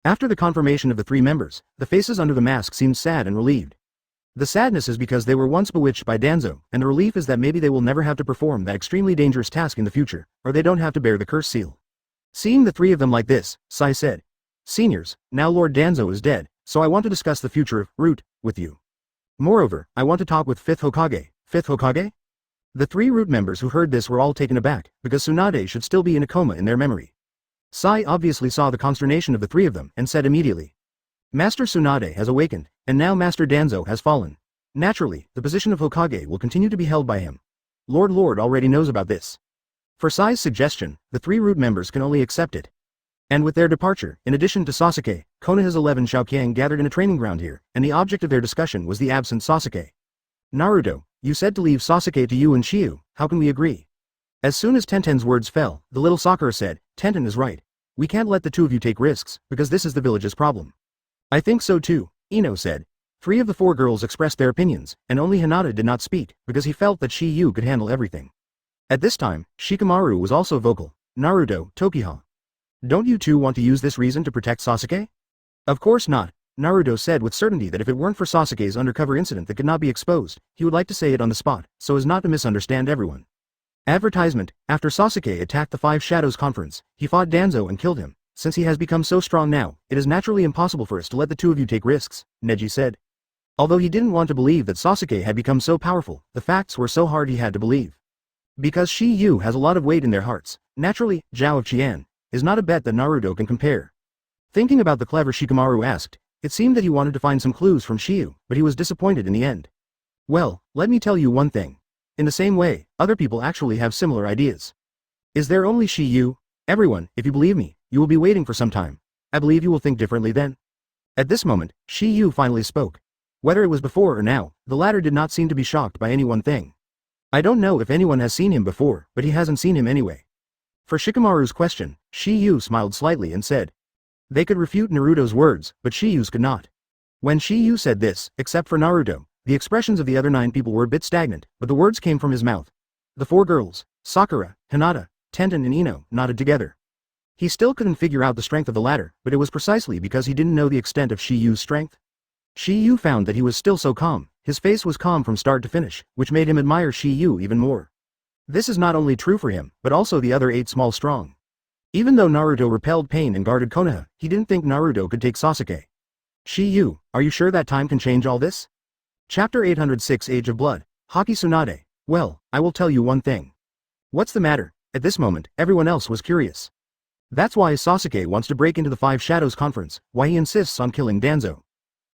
[SPEAKER 1] After the confirmation of the 3 members, the faces under the mask seemed sad and relieved. The sadness is because they were once bewitched by Danzo, and the relief is that maybe they will never have to perform that extremely dangerous task in the future, or they don't have to bear the curse seal. Seeing the 3 of them like this, Sai said. Seniors, now Lord Danzo is dead, so I want to discuss the future of Root with you. Moreover, I want to talk with 5th Hokage. 5th Hokage? The 3 Root members who heard this were all taken aback, because Tsunade should still be in a coma in their memory. Sai obviously saw the consternation of the 3 of them and said immediately. Master Tsunade has awakened, and now Master Danzo has fallen. Naturally, the position of Hokage will continue to be held by him. Lord already knows about this. For Sai's suggestion, the 3 Root members can only accept it. And with their departure, in addition to Sasuke, Konoha's 11 Shaokyang gathered in a training ground here, and the object of their discussion was the absent Sasuke. Naruto, you said to leave Sasuke to you and Shiyu, how can we agree? As soon as Tenten's words fell, the little Sakura said, Tenten is right. We can't let the 2 of you take risks, because this is the village's problem. I think so too, Ino said. 3 of the 4 girls expressed their opinions, and only Hinata did not speak, because he felt that Shiyu could handle everything. At this time, Shikamaru was also vocal. Naruto, Tokiha. Don't you 2 want to use this reason to protect Sasuke? Of course not. Naruto said with certainty that if it weren't for Sasuke's undercover incident that could not be exposed, he would like to say it on the spot, so as not to misunderstand everyone. Advertisement, after Sasuke attacked the 5 Shadows conference, he fought Danzo and killed him, Since he has become so strong now, it is naturally impossible for us to let the two of you take risks, Neji said. Although he didn't want to believe that Sasuke had become so powerful, the facts were so hard he had to believe. Because Shi Yu has a lot of weight in their hearts, naturally, Zhao of Qian is not a bet that Naruto can compare. Thinking about the clever Shikamaru asked, it seemed that he wanted to find some clues from Shiyu, but he was disappointed in the end. Well, let me tell you one thing. In the same way, other people actually have similar ideas. Is there only Shiyu? Everyone, if you believe me, you will be waiting for some time. I believe you will think differently then. At this moment, Shiyu finally spoke. Whether it was before or now, the latter did not seem to be shocked by any one thing. I don't know if anyone has seen him before, but he hasn't seen him anyway. For Shikamaru's question, Shiyu smiled slightly and said, they could refute Naruto's words, but Shiyu's could not. When Shiyu said this, except for Naruto, the expressions of the other 9 people were a bit stagnant, but the words came from his mouth. The 4 girls, Sakura, Hinata, Tenten and Ino, nodded together. He still couldn't figure out the strength of the latter, but it was precisely because he didn't know the extent of Shiyu's strength. Shiyu found that he was still so calm, his face was calm from start to finish, which made him admire Shiyu even more. This is not only true for him, but also the other 8 small strong. Even though Naruto repelled pain and guarded Konoha, he didn't think Naruto could take Sasuke. Shiyu, are you sure that time can change all this? Chapter 806 Age of Blood, Haki Tsunade. Well, I will tell you one thing. What's the matter? At this moment, everyone else was curious. That's why Sasuke wants to break into the 5 Shadows conference, why he insists on killing Danzo.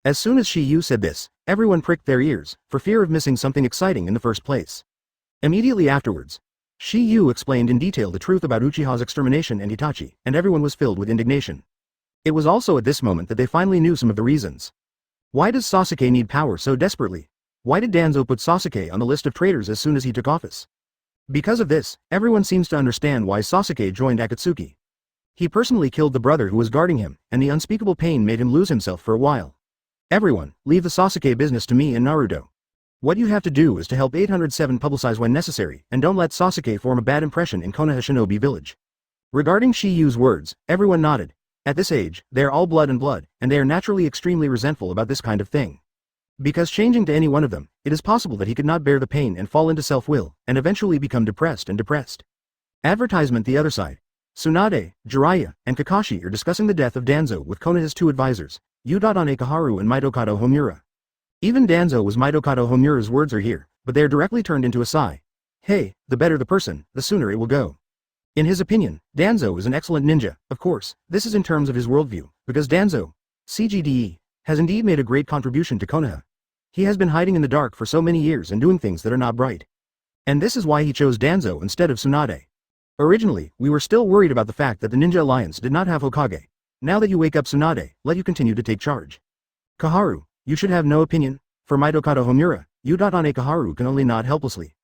[SPEAKER 1] As soon as Shiyu said this, everyone pricked their ears, for fear of missing something exciting in the first place. Immediately afterwards, Shiyu explained in detail the truth about Uchiha's extermination and Itachi, and everyone was filled with indignation. It was also at this moment that they finally knew some of the reasons. Why does Sasuke need power so desperately? Why did Danzo put Sasuke on the list of traitors as soon as he took office? Because of this, everyone seems to understand why Sasuke joined Akatsuki. He personally killed the brother who was guarding him, and the unspeakable pain made him lose himself for a while. Everyone, leave the Sasuke business to me and Naruto. What you have to do is to help 807 publicize when necessary, and don't let Sasuke form a bad impression in Konoha Shinobi Village. Regarding Shiyu's words, everyone nodded. At this age, they are all blood and blood, and they are naturally extremely resentful about this kind of thing. Because changing to any one of them, it is possible that he could not bear the pain and fall into self-will, and eventually become depressed. Advertisement the other side. Tsunade, Jiraiya, and Kakashi are discussing the death of Danzo with Konoha's 2 advisors, Udadane Kaharu and Mitokado Homura. Even Danzo was Mitokado Homura's words are here, but they are directly turned into a sigh. Hey, the better the person, the sooner it will go. In his opinion, Danzo is an excellent ninja, of course, this is in terms of his worldview, because Danzo, CGDE, has indeed made a great contribution to Konoha. He has been hiding in the dark for so many years and doing things that are not bright. And this is why he chose Danzo instead of Tsunade. Originally, we were still worried about the fact that the Ninja Alliance did not have Hokage. Now that you wake up Tsunade, let you continue to take charge. Kaharu, you should have no opinion. For Mitokado Homura, Udadane Kaharu can only nod helplessly.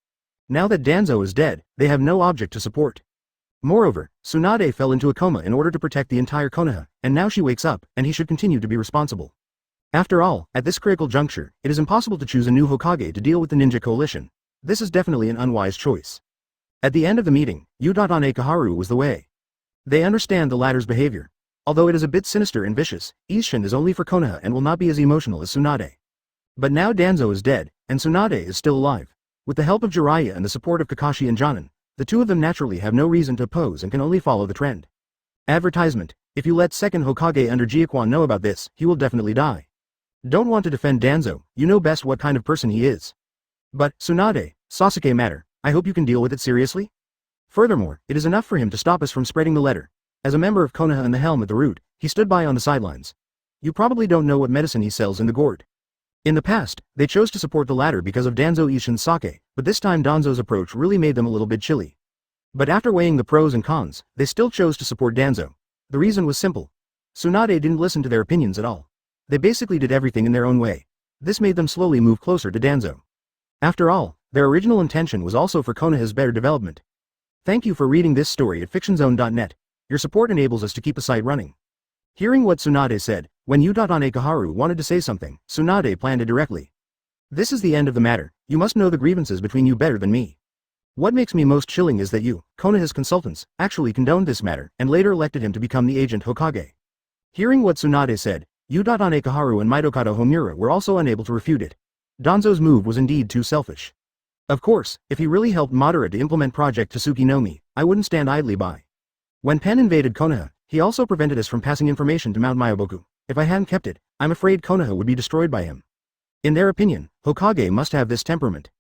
[SPEAKER 1] Now that Danzo is dead, they have no object to support. Moreover, Tsunade fell into a coma in order to protect the entire Konoha, and now she wakes up, and he should continue to be responsible. After all, at this critical juncture, it is impossible to choose a new Hokage to deal with the ninja coalition. This is definitely an unwise choice. At the end of the meeting, Udadane Kaharu was the way. They understand the latter's behavior. Although it is a bit sinister and vicious, Isshin is only for Konoha and will not be as emotional as Tsunade. But now Danzo is dead, and Tsunade is still alive. With the help of Jiraiya and the support of Kakashi and Jonin, the two of them naturally have no reason to oppose and can only follow the trend. Advertisement. If you let second Hokage under Jiaquan know about this, he will definitely die. Don't want to defend Danzo, you know best what kind of person he is. But, Tsunade, Sasuke matter, I hope you can deal with it seriously? Furthermore, it is enough for him to stop us from spreading the letter. As a member of Konoha and the Helm at the root, he stood by on the sidelines. You probably don't know what medicine he sells in the gourd. In the past, they chose to support the latter because of Danzo Isshin's sake, but this time Danzo's approach really made them a little bit chilly. But after weighing the pros and cons, they still chose to support Danzo. The reason was simple. Tsunade didn't listen to their opinions at all. They basically did everything in their own way. This made them slowly move closer to Danzo. After all, their original intention was also for Konoha's better development. Thank you for reading this story at fictionzone.net. Your support enables us to keep the site running. Hearing what Tsunade said, when Udadane Kaharu wanted to say something, Tsunade planned it directly. This is the end of the matter, you must know the grievances between you better than me. What makes me most chilling is that you, Konoha's consultants, actually condoned this matter and later elected him to become the agent Hokage. Hearing what Tsunade said, Udadane Kaharu and Mitokado Homura were also unable to refute it. Danzo's move was indeed too selfish. Of course, if he really helped Madara to implement Project Tsuki no Mi, I wouldn't stand idly by. When Pen invaded Konoha, He also prevented us from passing information to Mount Myoboku. If I hadn't kept it, I'm afraid Konoha would be destroyed by him. In their opinion, Hokage must have this temperament.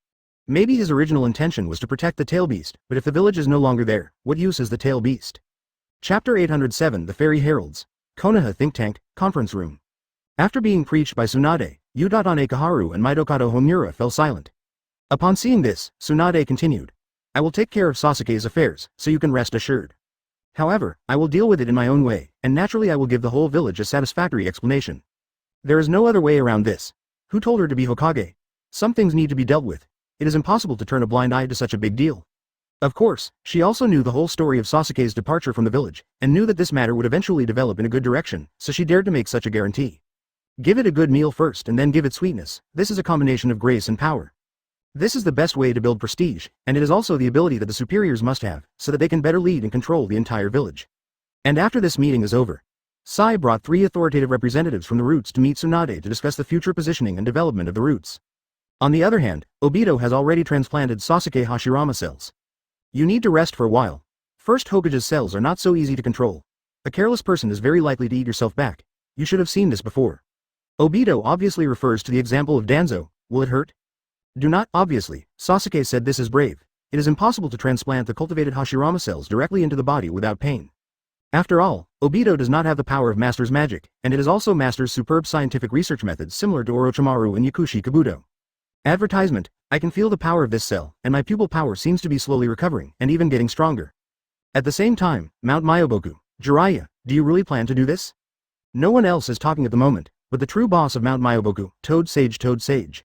[SPEAKER 1] Maybe his original intention was to protect the tail beast, but if the village is no longer there, what use is the tail beast? Chapter 807 The Fairy Heralds. Konoha Think Tank, Conference Room. After being preached by Tsunade, Udatane Kaharu and Midokado Homura fell silent. Upon seeing this, Tsunade continued. I will take care of Sasuke's affairs, so you can rest assured. However, I will deal with it in my own way, and naturally I will give the whole village a satisfactory explanation. There is no other way around this. Who told her to be Hokage? Some things need to be dealt with. It is impossible to turn a blind eye to such a big deal. Of course, she also knew the whole story of Sasuke's departure from the village, and knew that this matter would eventually develop in a good direction, so she dared to make such a guarantee. Give it a good meal first and then give it sweetness. This is a combination of grace and power. This is the best way to build prestige, and it is also the ability that the superiors must have, so that they can better lead and control the entire village. And after this meeting is over, Sai brought 3 authoritative representatives from the Roots to meet Tsunade to discuss the future positioning and development of the Roots. On the other hand, Obito has already transplanted Sasuke Hashirama cells. You need to rest for a while. First, Hokage's cells are not so easy to control. A careless person is very likely to eat yourself back. You should have seen this before. Obito obviously refers to the example of Danzo. Will it hurt? Do not. Obviously, Sasuke said this is brave. It is impossible to transplant the cultivated Hashirama cells directly into the body without pain. After all, Obito does not have the power of Master's magic, and it is also Master's superb scientific research methods similar to Orochimaru and Yakushi Kabuto. Advertisement, I can feel the power of this cell, and my pupil power seems to be slowly recovering, and even getting stronger. At the same time, Mount Myoboku, Jiraiya, do you really plan to do this? No one else is talking at the moment, but the true boss of Mount Myoboku, Toad Sage.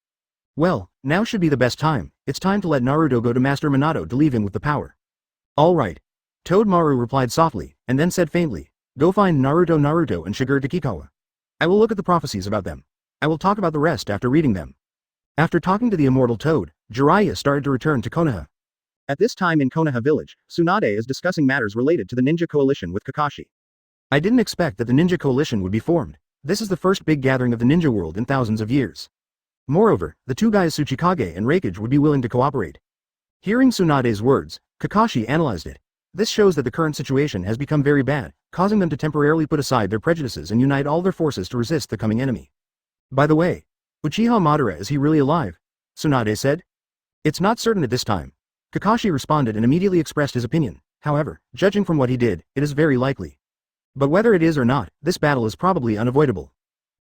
[SPEAKER 1] Well, now should be the best time. It's time to let Naruto go to Master Minato to leave him with the power. Alright. Toad Maru replied softly, and then said faintly, go find Naruto and Shigeru Kikawa. I will look at the prophecies about them. I will talk about the rest after reading them. After talking to the immortal Toad, Jiraiya started to return to Konoha. At this time in Konoha village, Tsunade is discussing matters related to the ninja coalition with Kakashi. I didn't expect that the ninja coalition would be formed. This is the first big gathering of the ninja world in thousands of years. Moreover, the 2 guys Tsuchikage and Raikage would be willing to cooperate. Hearing Tsunade's words, Kakashi analyzed it. This shows that the current situation has become very bad, causing them to temporarily put aside their prejudices and unite all their forces to resist the coming enemy. By the way, Uchiha Madara, is he really alive? Tsunade said. It's not certain at this time. Kakashi responded and immediately expressed his opinion. However, judging from what he did, it is very likely. But whether it is or not, this battle is probably unavoidable.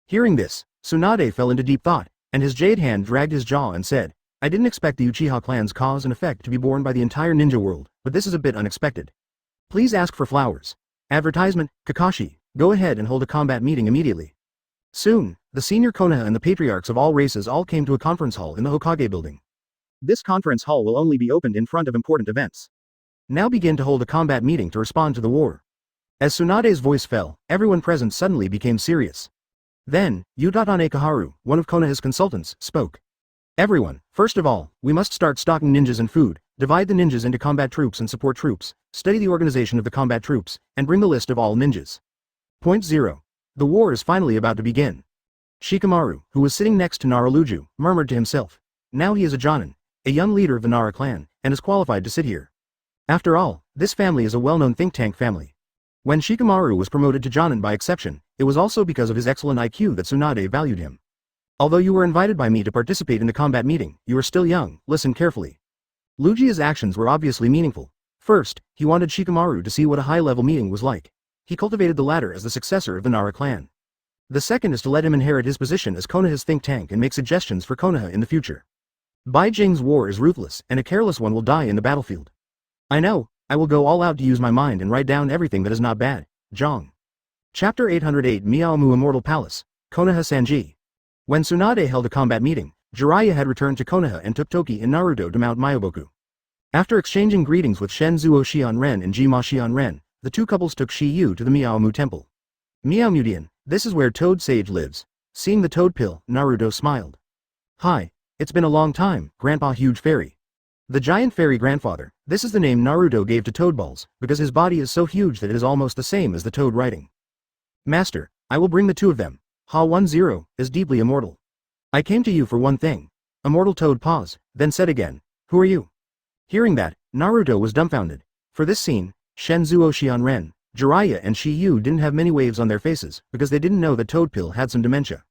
[SPEAKER 1] Hearing this, Tsunade fell into deep thought, and his jade hand dragged his jaw and said, I didn't expect the Uchiha clan's cause and effect to be borne by the entire ninja world, but this is a bit unexpected. Please ask for flowers. Advertisement, Kakashi, go ahead and hold a combat meeting immediately. Soon, the senior Konoha and the patriarchs of all races all came to a conference hall in the Hokage building. This conference hall will only be opened in front of important events. Now begin to hold a combat meeting to respond to the war. As Tsunade's voice fell, everyone present suddenly became serious. Then, Udatane Kaharu, one of Konoha's consultants, spoke. Everyone, first of all, we must start stocking ninjas and food, divide the ninjas into combat troops and support troops, study the organization of the combat troops, and bring the list of all ninjas. Point 0. The war is finally about to begin. Shikamaru, who was sitting next to Naruluju, murmured to himself. Now he is a Jonin, a young leader of the Nara clan, and is qualified to sit here. After all, this family is a well-known think tank family. When Shikamaru was promoted to Jonin by exception, it was also because of his excellent IQ that Tsunade valued him. Although you were invited by me to participate in the combat meeting, you are still young, listen carefully. Lugia's actions were obviously meaningful. First, he wanted Shikamaru to see what a high-level meeting was like. He cultivated the latter as the successor of the Nara clan. The second is to let him inherit his position as Konoha's think tank and make suggestions for Konoha in the future. Bai Jing's war is ruthless, and a careless one will die in the battlefield. I know, I will go all out to use my mind and write down everything that is not bad. Zhang. Chapter 808 Miaomu Immortal Palace, Konoha Sanji. When Tsunade held a combat meeting, Jiraiya had returned to Konoha and took Toki and Naruto to Mount Myoboku. After exchanging greetings with Shenzuo Xianren and Jima Xianren, the 2 couples took Shiyu to the Miaomu Temple. Miaomudian, this is where Toad Sage lives. Seeing the toad pill, Naruto smiled. Hi, it's been a long time, Grandpa Huge Fairy. The giant fairy grandfather, this is the name Naruto gave to Toad Balls, because his body is so huge that it is almost the same as the toad writing. Master, I will bring the 2 of them. Ha-10 is deeply immortal. I came to you for one thing. Immortal Toad paused, then said again, who are you? Hearing that, Naruto was dumbfounded. For this scene, Shenzuo Xianren, Jiraiya and Shiyu didn't have many waves on their faces, because they didn't know that Toadpill had some dementia.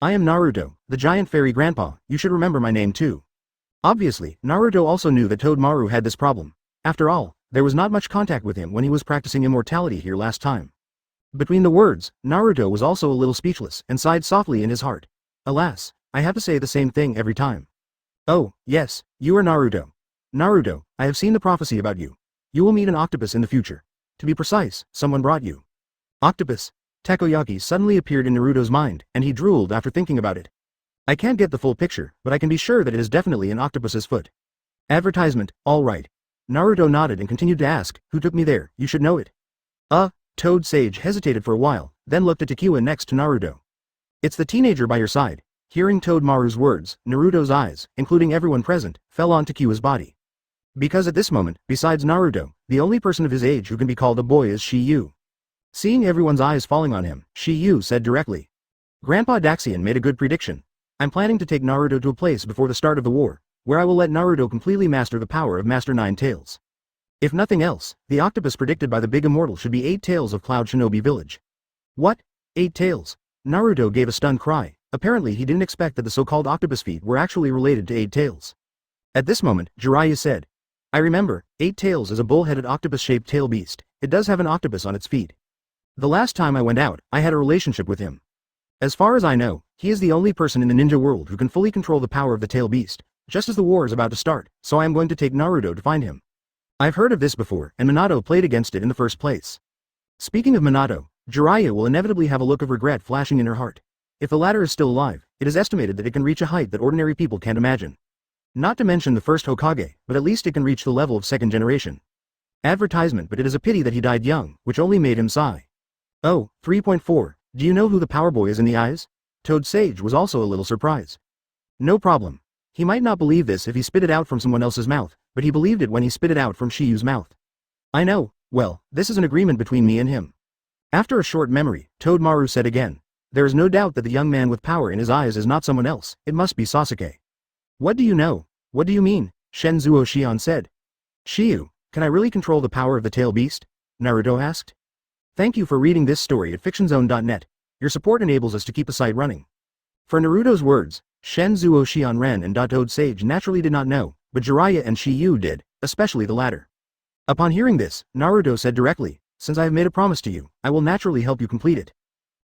[SPEAKER 1] I am Naruto, the giant fairy grandpa, you should remember my name too. Obviously, Naruto also knew that Toadmaru had this problem. After all, there was not much contact with him when he was practicing immortality here last time. Between the words, Naruto was also a little speechless and sighed softly in his heart. Alas, I have to say the same thing every time. Oh, yes, you are Naruto. Naruto, I have seen the prophecy about you. You will meet an octopus in the future. To be precise, someone brought you. Octopus. Takoyaki suddenly appeared in Naruto's mind, and he drooled after thinking about it. I can't get the full picture, but I can be sure that it is definitely an octopus's foot. Advertisement, all right. Naruto nodded and continued to ask, who took me there, you should know it. Toad Sage hesitated for a while, then looked at Takiwa next to Naruto. It's the teenager by your side. Hearing Toadmaru's words, Naruto's eyes, including everyone present, fell on Takiwa's body. Because at this moment, besides Naruto, the only person of his age who can be called a boy is Shiyu. Seeing everyone's eyes falling on him, Shiyu said directly. Grandpa Daxian made a good prediction. I'm planning to take Naruto to a place before the start of the war, where I will let Naruto completely master the power of Master Nine Tails. If nothing else, the octopus predicted by the big immortal should be 8 tails of Cloud Shinobi Village. What? 8 tails? Naruto gave a stunned cry. Apparently he didn't expect that the so-called octopus feet were actually related to 8 tails. At this moment, Jiraiya said, I remember, 8 tails is a bull-headed octopus-shaped tail beast. It does have an octopus on its feet. The last time I went out, I had a relationship with him. As far as I know, he is the only person in the ninja world who can fully control the power of the tail beast, just as the war is about to start, so I am going to take Naruto to find him. I've heard of this before, and Minato played against it in the first place. Speaking of Minato, Jiraiya will inevitably have a look of regret flashing in her heart. If the latter is still alive, it is estimated that it can reach a height that ordinary people can't imagine. Not to mention the first Hokage, but at least it can reach the level of second generation. Advertisement, but it is a pity that he died young, which only made him sigh. Oh, 3.4. Do you know who the power boy is in the eyes? Toad Sage was also a little surprised. No problem. He might not believe this if he spit it out from someone else's mouth, but he believed it when he spit it out from Shiyu's mouth. I know, well, this is an agreement between me and him. After a short memory, Toadmaru said again. There is no doubt that the young man with power in his eyes is not someone else, it must be Sasuke. What do you know? What do you mean? Shenzuo Shion said. Shiyu, can I really control the power of the tail beast? Naruto asked. Thank you for reading this story at fictionzone.net. Your support enables us to keep the site running. For Naruto's words, Shenzuo Shion Ren and Toad Sage naturally did not know, but Jiraiya and Shiyu did, especially the latter. Upon hearing this, Naruto said directly, since I have made a promise to you, I will naturally help you complete it.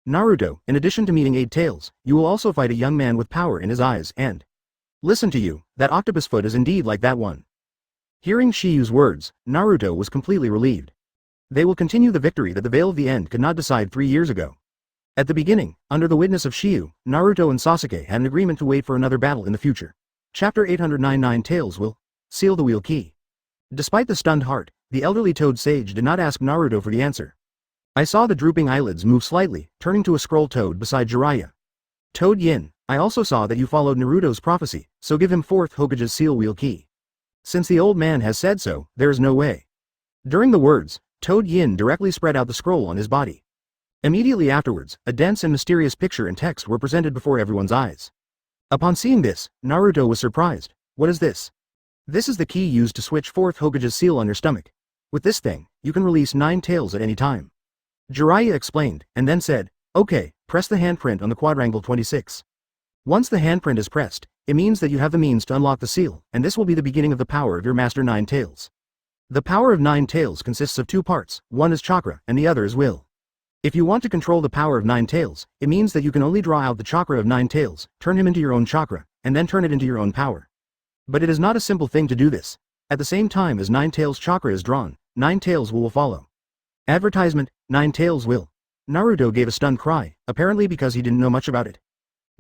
[SPEAKER 1] Naruto, in addition to meeting 8 tails, you will also fight a young man with power in his eyes and... Listen to you, that octopus foot is indeed like that one. Hearing Shiyu's words, Naruto was completely relieved. They will continue the victory that the Veil of the End could not decide 3 years ago. At the beginning, under the witness of Shiyu, Naruto and Sasuke had an agreement to wait for another battle in the future. Chapter 899 Tails will seal the wheel key. Despite the stunned heart, the elderly Toad Sage did not ask Naruto for the answer. I saw the drooping eyelids move slightly, turning to a scroll toad beside Jiraiya. Toad Yin, I also saw that you followed Naruto's prophecy, so give him 4th Hokage's seal wheel key. Since the old man has said so, there is no way. During the words, Toad Yin directly spread out the scroll on his body. Immediately afterwards, a dense and mysterious picture and text were presented before everyone's eyes. Upon seeing this, Naruto was surprised. What is this? This is the key used to switch 4th Hokage's seal on your stomach. With this thing, you can release 9 tails at any time. Jiraiya explained, and then said, okay, press the handprint on the quadrangle 26. Once the handprint is pressed, it means that you have the means to unlock the seal, and this will be the beginning of the power of your Master Nine Tails. The power of 9 tails consists of 2 parts, one is chakra, and the other is will. If you want to control the power of 9 tails, it means that you can only draw out the chakra of 9 tails, turn him into your own chakra, and then turn it into your own power. But it is not a simple thing to do this. At the same time as 9 tails chakra is drawn, 9 tails will follow. Advertisement, 9 tails will. Naruto gave a stunned cry, apparently because he didn't know much about it.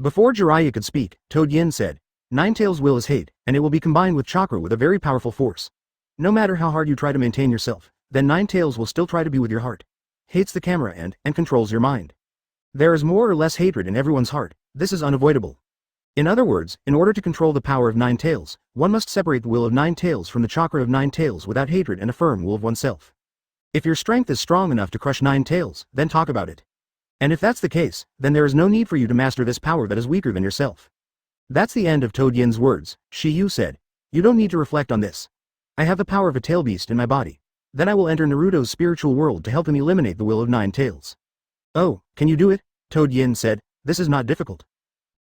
[SPEAKER 1] Before Jiraiya could speak, Toad Yin said, 9 tails will is hate, and it will be combined with chakra with a very powerful force. No matter how hard you try to maintain yourself, then 9 tails will still try to be with your heart. Hates the camera and controls your mind. There is more or less hatred in everyone's heart, this is unavoidable. In other words, in order to control the power of 9 tails, one must separate the will of 9 tails from the chakra of 9 tails without hatred and a firm will of oneself. If your strength is strong enough to crush 9 tails, then talk about it. And if that's the case, then there is no need for you to master this power that is weaker than yourself. That's the end of Toad Yin's words. Shiyu said, you don't need to reflect on this. I have the power of a tail beast in my body. Then I will enter Naruto's spiritual world to help him eliminate the Will of Nine Tails. Oh, can you do it? Toad Yin said, this is not difficult.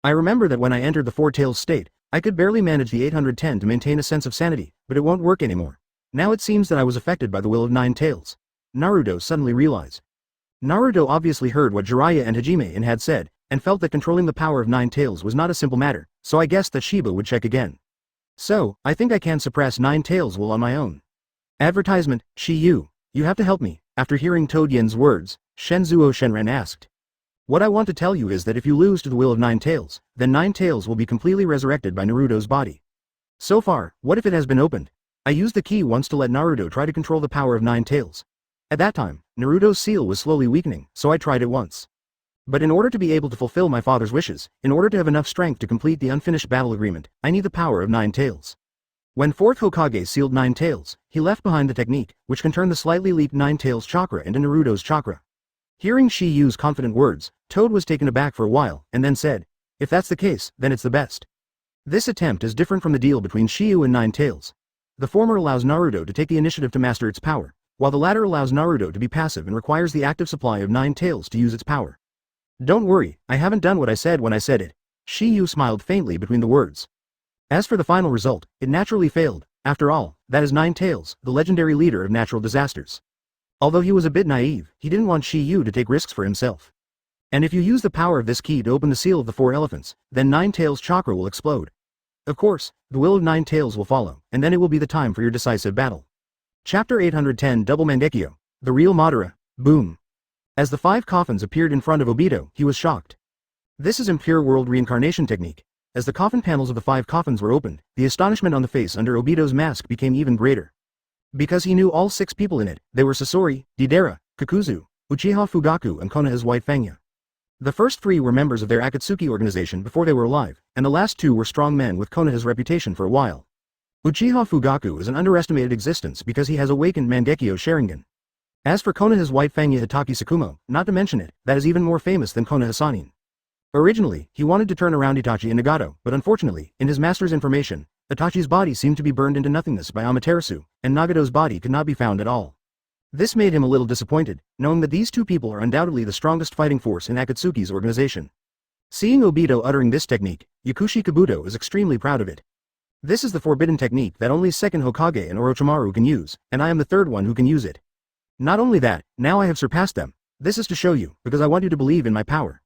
[SPEAKER 1] I remember that when I entered the Four Tails state, I could barely manage the 810 to maintain a sense of sanity, but it won't work anymore. Now it seems that I was affected by the Will of Nine Tails. Naruto suddenly realized. Naruto obviously heard what Jiraiya and Hajime had said, and felt that controlling the power of Nine Tails was not a simple matter, so I guessed that Shiba would check again. So, I think I can suppress Nine Tails Will on my own. Advertisement, Shiyu, you have to help me. After hearing Toad Yin's words, Shenzuo Shenren asked. What I want to tell you is that if you lose to the Will of Nine Tails, then Nine Tails will be completely resurrected by Naruto's body. So far, what if it has been opened? I used the key once to let Naruto try to control the power of Nine Tails. At that time, Naruto's seal was slowly weakening, so I tried it once. But in order to be able to fulfill my father's wishes, in order to have enough strength to complete the unfinished battle agreement, I need the power of Nine Tails. When fourth Hokage sealed Nine Tails, he left behind the technique, which can turn the slightly leaked Nine Tails chakra into Naruto's chakra. Hearing Shiyu's confident words, Toad was taken aback for a while, and then said, if that's the case, then it's the best. This attempt is different from the deal between Shiyu and Nine Tails. The former allows Naruto to take the initiative to master its power, while the latter allows Naruto to be passive and requires the active supply of Nine Tails to use its power. Don't worry, I haven't done what I said when I said it. Shiyu smiled faintly between the words. As for the final result, it naturally failed. After all, that is Nine Tails, the legendary leader of natural disasters. Although he was a bit naive, he didn't want Shiyu to take risks for himself. And if you use the power of this key to open the seal of the Four Elephants, then Nine Tails chakra will explode. Of course, the Will of Nine Tails will follow, and then it will be the time for your decisive battle. Chapter 810 Double Mangekyo, The Real Madara, Boom. As the 5 coffins appeared in front of Obito, he was shocked. This is Impure World reincarnation technique. As the coffin panels of the 5 coffins were opened, the astonishment on the face under Obito's mask became even greater. Because he knew all 6 people in it, they were Sasori, Deidara, Kakuzu, Uchiha Fugaku and Konoha's White Fangya. The first 3 were members of their Akatsuki organization before they were alive, and the last 2 were strong men with Konoha's reputation for a while. Uchiha Fugaku is an underestimated existence because he has awakened Mangekyo Sharingan. As for Konoha's White Fangya Hitaki Sakumo, not to mention it, that is even more famous than Konoha Sanin. Originally, he wanted to turn around Itachi and Nagato, but unfortunately, in his master's information, Itachi's body seemed to be burned into nothingness by Amaterasu, and Nagato's body could not be found at all. This made him a little disappointed, knowing that these 2 people are undoubtedly the strongest fighting force in Akatsuki's organization. Seeing Obito uttering this technique, Yakushi Kabuto is extremely proud of it. This is the forbidden technique that only second Hokage and Orochimaru can use, and I am the third one who can use it. Not only that, now I have surpassed them. This is to show you, because I want you to believe in my power.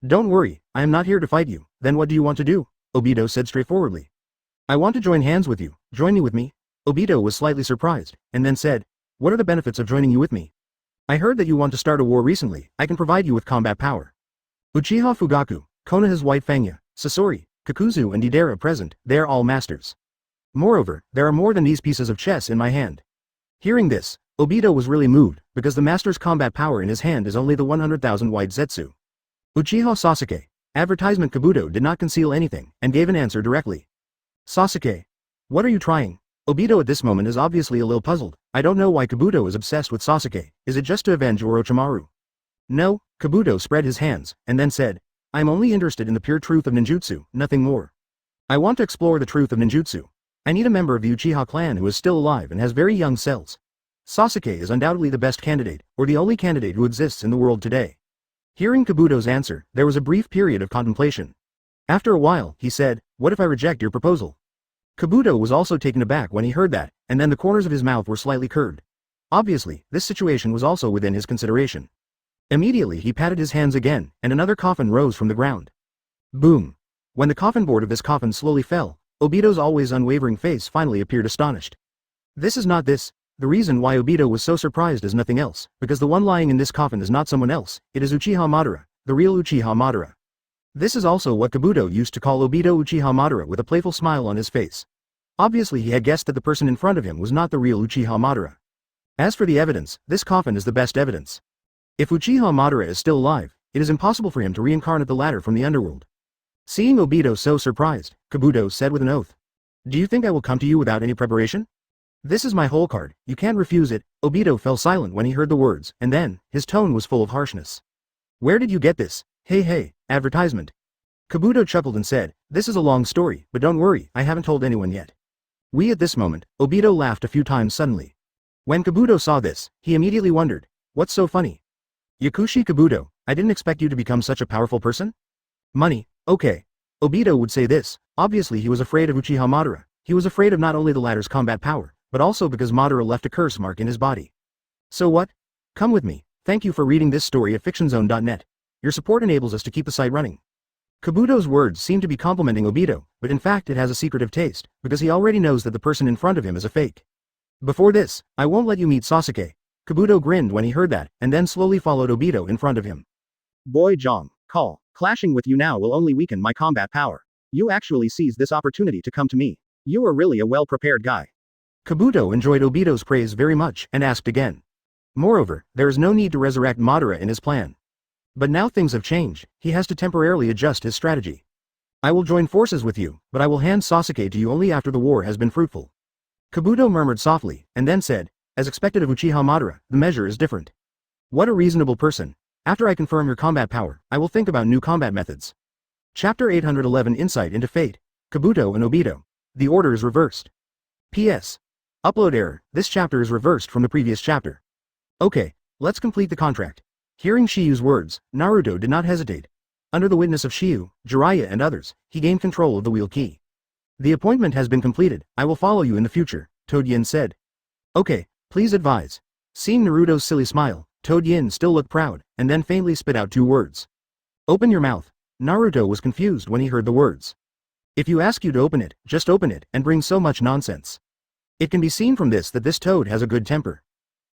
[SPEAKER 1] Don't worry, I am not here to fight you. Then what do you want to do? Obito said straightforwardly. I want to join hands with you. Join me with me? Obito was slightly surprised, and then said, what are the benefits of joining you with me? I heard that you want to start a war recently. I can provide you with combat power. Uchiha Fugaku, Konoha's White Fangya, Sasori, Kakuzu and Deidara present, they are all masters. Moreover, there are more than these pieces of chess in my hand. Hearing this, Obito was really moved, because the master's combat power in his hand is only the 100,000 white Zetsu. Uchiha Sasuke, advertisement Kabuto did not conceal anything, and gave an answer directly. Sasuke. What are you trying? Obito at this moment is obviously a little puzzled. I don't know why Kabuto is obsessed with Sasuke. Is it just to avenge Orochimaru? No, Kabuto spread his hands, and then said, I am only interested in the pure truth of ninjutsu, nothing more. I want to explore the truth of ninjutsu. I need a member of the Uchiha clan who is still alive and has very young cells. Sasuke is undoubtedly the best candidate, or the only candidate who exists in the world today. Hearing Kabuto's answer, there was a brief period of contemplation. After a while, he said, what if I reject your proposal? Kabuto was also taken aback when he heard that, and then the corners of his mouth were slightly curved. Obviously, this situation was also within his consideration. Immediately he patted his hands again, and another coffin rose from the ground. Boom. When the coffin board of this coffin slowly fell, Obito's always unwavering face finally appeared astonished. This is not this. The reason why Obito was so surprised is nothing else, because the one lying in this coffin is not someone else, it is Uchiha Madara, the real Uchiha Madara. This is also what Kabuto used to call Obito Uchiha Madara with a playful smile on his face. Obviously he had guessed that the person in front of him was not the real Uchiha Madara. As for the evidence, this coffin is the best evidence. If Uchiha Madara is still alive, it is impossible for him to reincarnate the latter from the underworld. Seeing Obito so surprised, Kabuto said with an oath. Do you think I will come to you without any preparation? This is my whole card, you can't refuse it. Obito fell silent when he heard the words, and then, his tone was full of harshness. Where did you get this? Hey, advertisement. Kabuto chuckled and said, this is a long story, but don't worry, I haven't told anyone yet. At this moment, Obito laughed a few times suddenly. When Kabuto saw this, he immediately wondered, what's so funny? Yakushi Kabuto, I didn't expect you to become such a powerful person? Money, okay. Obito would say this, obviously he was afraid of Uchiha Madara. He was afraid of not only the latter's combat power, but also because Madara left a curse mark in his body. So what? Come with me. Thank you for reading this story at fictionzone.net. Your support enables us to keep the site running. Kabuto's words seem to be complimenting Obito, but in fact it has a secretive taste, because he already knows that the person in front of him is a fake. Before this, I won't let you meet Sasuke. Kabuto grinned when he heard that, and then slowly followed Obito in front of him. Boy Jong, call. Clashing with you now will only weaken my combat power. You actually seized this opportunity to come to me. You are really a well-prepared guy. Kabuto enjoyed Obito's praise very much and asked again. Moreover, there is no need to resurrect Madara in his plan. But now things have changed, he has to temporarily adjust his strategy. I will join forces with you, but I will hand Sasuke to you only after the war has been fruitful. Kabuto murmured softly, and then said, as expected of Uchiha Madara, the measure is different. What a reasonable person. After I confirm your combat power, I will think about new combat methods. Chapter 811 Insight into Fate. Kabuto and Obito. The order is reversed. P.S. Upload error, this chapter is reversed from the previous chapter. Okay, let's complete the contract. Hearing Shiyu's words, Naruto did not hesitate. Under the witness of Shiyu, Jiraiya and others, he gained control of the wheel key. The appointment has been completed, I will follow you in the future, Toad Yin said. Okay, please advise. Seeing Naruto's silly smile, Toad Yin still looked proud, and then faintly spit out two words. Open your mouth. Naruto was confused when he heard the words. If you ask you to open it, just open it, and bring so much nonsense. It can be seen from this that this toad has a good temper.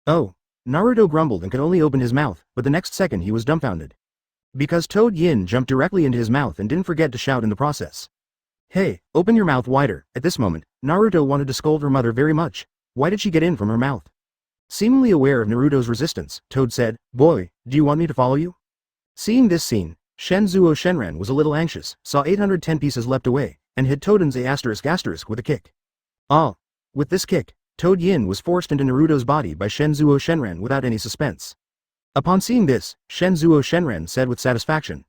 [SPEAKER 1] Oh. Naruto grumbled and could only open his mouth, but the next second he was dumbfounded. Because Toad Yin jumped directly into his mouth and didn't forget to shout in the process. Hey, open your mouth wider. At this moment, Naruto wanted to scold her mother very much. Why did she get in from her mouth? Seemingly aware of Naruto's resistance, Toad said, Boy, do you want me to follow you? Seeing this scene, Shenzuo Shenran was a little anxious, saw 810 pieces leapt away, and hit Toden's A*** with a kick. Ah! With this kick, Toad Yin was forced into Naruto's body by Shenzuo Shenran without any suspense. Upon seeing this, Shenzuo Shenran said with satisfaction.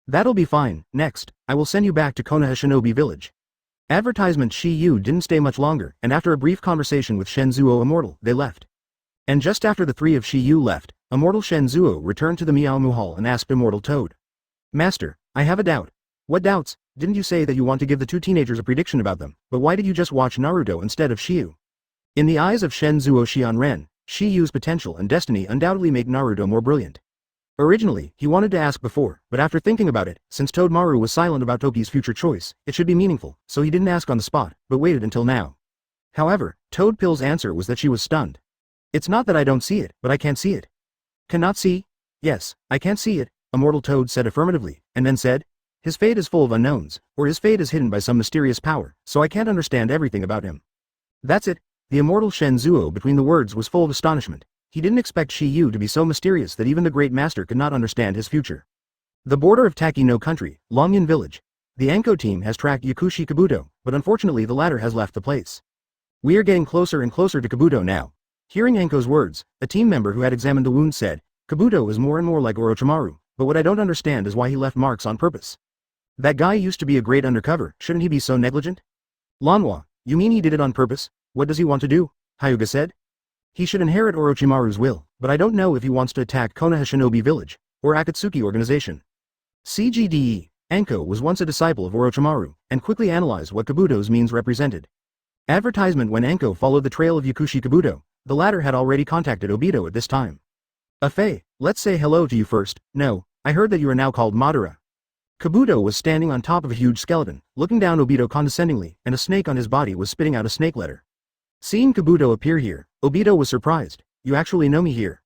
[SPEAKER 1] That'll be fine, next, I will send you back to Konoha Shinobi Village. Advertisement Shiyu didn't stay much longer, and after a brief conversation with Shenzuo Immortal, they left. And just after the three of Shiyu left, Immortal Shenzuo returned to the Miaomu Hall and asked Immortal Toad. Master, I have a doubt. What doubts? Didn't you say that you want to give the two teenagers a prediction about them, but why did you just watch Naruto instead of Shiyu? In the eyes of Shenzuo Xianren, Shiyu's potential and destiny undoubtedly make Naruto more brilliant. Originally, he wanted to ask before, but after thinking about it, since Toadmaru was silent about Toki's future choice, it should be meaningful, so he didn't ask on the spot, but waited until now. However, Toadpill's answer was that she was stunned. It's not that I don't see it, but I can't see it. Cannot see? Yes, I can't see it, Immortal Toad said affirmatively, and then said, his fate is full of unknowns, or his fate is hidden by some mysterious power, so I can't understand everything about him. That's it. The immortal Shenzuo between the words was full of astonishment. He didn't expect Shiyu to be so mysterious that even the great master could not understand his future. The border of Taki no country, Longyan village. The Anko team has tracked Yakushi Kabuto, but unfortunately the latter has left the place. We are getting closer and closer to Kabuto now. Hearing Anko's words, a team member who had examined the wound said, Kabuto is more and more like Orochimaru, but what I don't understand is why he left marks on purpose. That guy used to be a great undercover, shouldn't he be so negligent? Lanwa, you mean he did it on purpose? What does he want to do? Hyuga said. He should inherit Orochimaru's will, but I don't know if he wants to attack Konoha Shinobi Village, or Akatsuki Organization. CGDE, Anko was once a disciple of Orochimaru, and quickly analyzed what Kabuto's means represented. Advertisement when Anko followed the trail of Yakushi Kabuto, the latter had already contacted Obito at this time. Afei, let's say hello to you first. No, I heard that you are now called Madara. Kabuto was standing on top of a huge skeleton, looking down Obito condescendingly, and a snake on his body was spitting out a snake letter. Seeing Kabuto appear here, Obito was surprised. You actually know me here.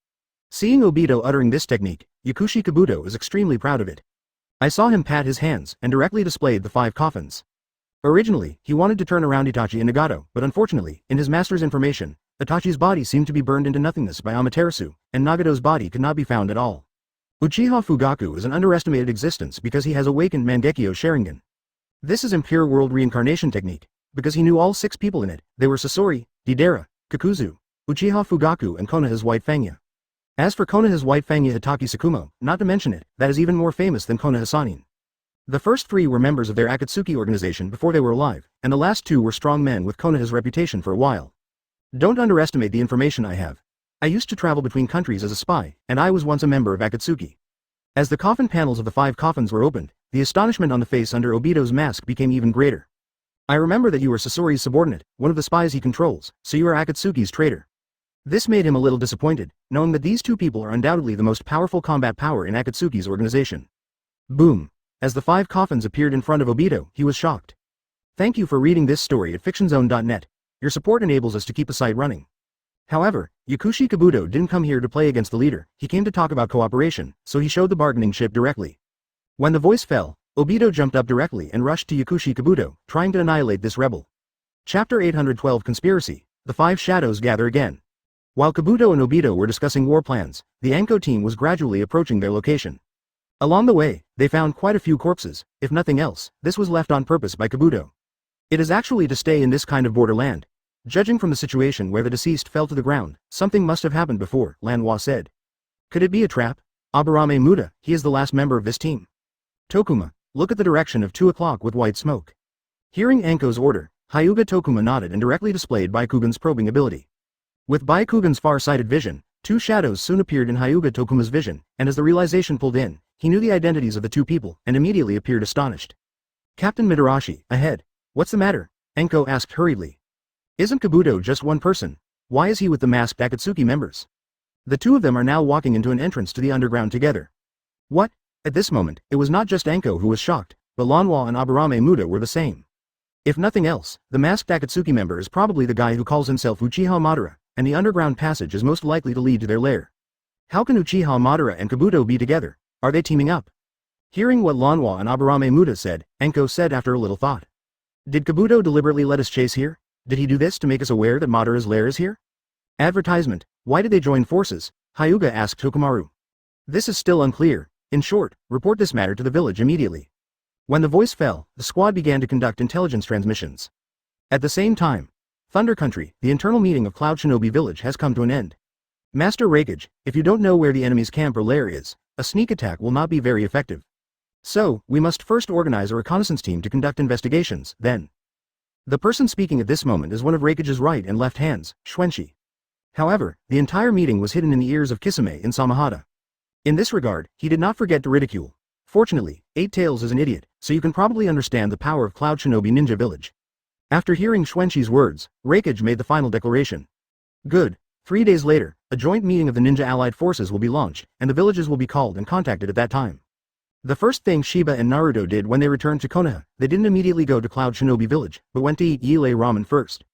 [SPEAKER 1] Seeing Obito uttering this technique, Yakushi Kabuto is extremely proud of it. I saw him pat his hands and directly displayed the 5 coffins. Originally, he wanted to turn around Itachi and Nagato, but unfortunately, in his master's information, Itachi's body seemed to be burned into nothingness by Amaterasu, and Nagato's body could not be found at all. Uchiha Fugaku is an underestimated existence because he has awakened Mangekyo Sharingan. This is impure world reincarnation technique, because he knew all 6 people in it. They were Sasori, Deidara, Kakuzu, Uchiha Fugaku and Konoha's White Fangya. As for Konoha's White Fangya Hitaki Sakumo, not to mention it, that is even more famous than Konoha Sannin. The first 3 were members of their Akatsuki organization before they were alive, and the last 2 were strong men with Konoha's reputation for a while. Don't underestimate the information I have. I used to travel between countries as a spy, and I was once a member of Akatsuki. As the coffin panels of the 5 coffins were opened, the astonishment on the face under Obito's mask became even greater. I remember that you are Sasori's subordinate, one of the spies he controls, so you are Akatsuki's traitor. This made him a little disappointed, knowing that these two people are undoubtedly the most powerful combat power in Akatsuki's organization. Boom. As the 5 coffins appeared in front of Obito, he was shocked. Thank you for reading this story at fictionzone.net. Your support enables us to keep the site running. However, Yakushi Kabuto didn't come here to play against the leader, he came to talk about cooperation, so he showed the bargaining chip directly. When the voice fell, Obito jumped up directly and rushed to Yakushi Kabuto, trying to annihilate this rebel. Chapter 812 Conspiracy. The 5 Shadows Gather Again. While Kabuto and Obito were discussing war plans, the Anko team was gradually approaching their location. Along the way, they found quite a few corpses. If nothing else, this was left on purpose by Kabuto. It is actually to stay in this kind of borderland. Judging from the situation where the deceased fell to the ground, something must have happened before, Lanwa said. Could it be a trap? Aburame Muda, he is the last member of this team. Tokuma, look at the direction of 2 o'clock with white smoke. Hearing Anko's order, Hyuga Tokuma nodded and directly displayed Baikugan's probing ability. With Baikugan's far-sighted vision, 2 shadows soon appeared in Hyuga Tokuma's vision, and as the realization pulled in, he knew the identities of the 2 people and immediately appeared astonished. Captain Mitarashi, ahead. What's the matter? Anko asked hurriedly. Isn't Kabuto just one person? Why is he with the masked Akatsuki members? The 2 of them are now walking into an entrance to the underground together. What? At this moment, it was not just Anko who was shocked, but Lanwa and Aburame Muda were the same. If nothing else, the masked Akatsuki member is probably the guy who calls himself Uchiha Madara, and the underground passage is most likely to lead to their lair. How can Uchiha Madara and Kabuto be together? Are they teaming up? Hearing what Lanwa and Aburame Muda said, Anko said after a little thought. Did Kabuto deliberately let us chase here? Did he do this to make us aware that Madara's lair is here? Advertisement. Why did they join forces? Hyuga asked Tokumaru. This is still unclear. In short, report this matter to the village immediately. When the voice fell, the squad began to conduct intelligence transmissions. At the same time, Thunder Country, the internal meeting of Cloud Shinobi Village has come to an end. Master Raikage, if you don't know where the enemy's camp or lair is, a sneak attack will not be very effective. So, we must first organize a reconnaissance team to conduct investigations, then. The person speaking at this moment is one of Raikage's right and left hands, Shuenshi. However, the entire meeting was hidden in the ears of Kisame in Samahata. In this regard, he did not forget to ridicule. Fortunately, 8 Tails is an idiot, so you can probably understand the power of Cloud Shinobi Ninja Village. After hearing Shuenshi's words, Raikage made the final declaration. Good. 3 days later, a joint meeting of the ninja allied forces will be launched, and the villages will be called and contacted at that time. The first thing Shiba and Naruto did when they returned to Konoha, they didn't immediately go to Cloud Shinobi Village, but went to eat Yilei ramen first.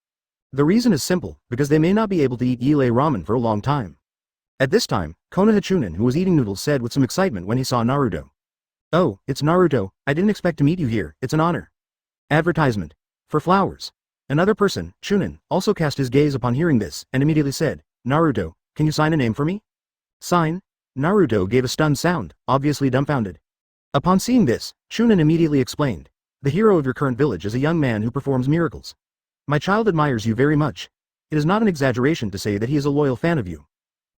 [SPEAKER 1] The reason is simple, because they may not be able to eat Yilei ramen for a long time. At this time, Konoha Chunin, who was eating noodles, said with some excitement when he saw Naruto. Oh, it's Naruto, I didn't expect to meet you here, it's an honor. Advertisement. For flowers. Another person, Chunin, also cast his gaze upon hearing this, and immediately said, Naruto, can you sign a name for me? Sign? Naruto gave a stunned sound, obviously dumbfounded. Upon seeing this, Chunin immediately explained. The hero of your current village is a young man who performs miracles. My child admires you very much. It is not an exaggeration to say that he is a loyal fan of you.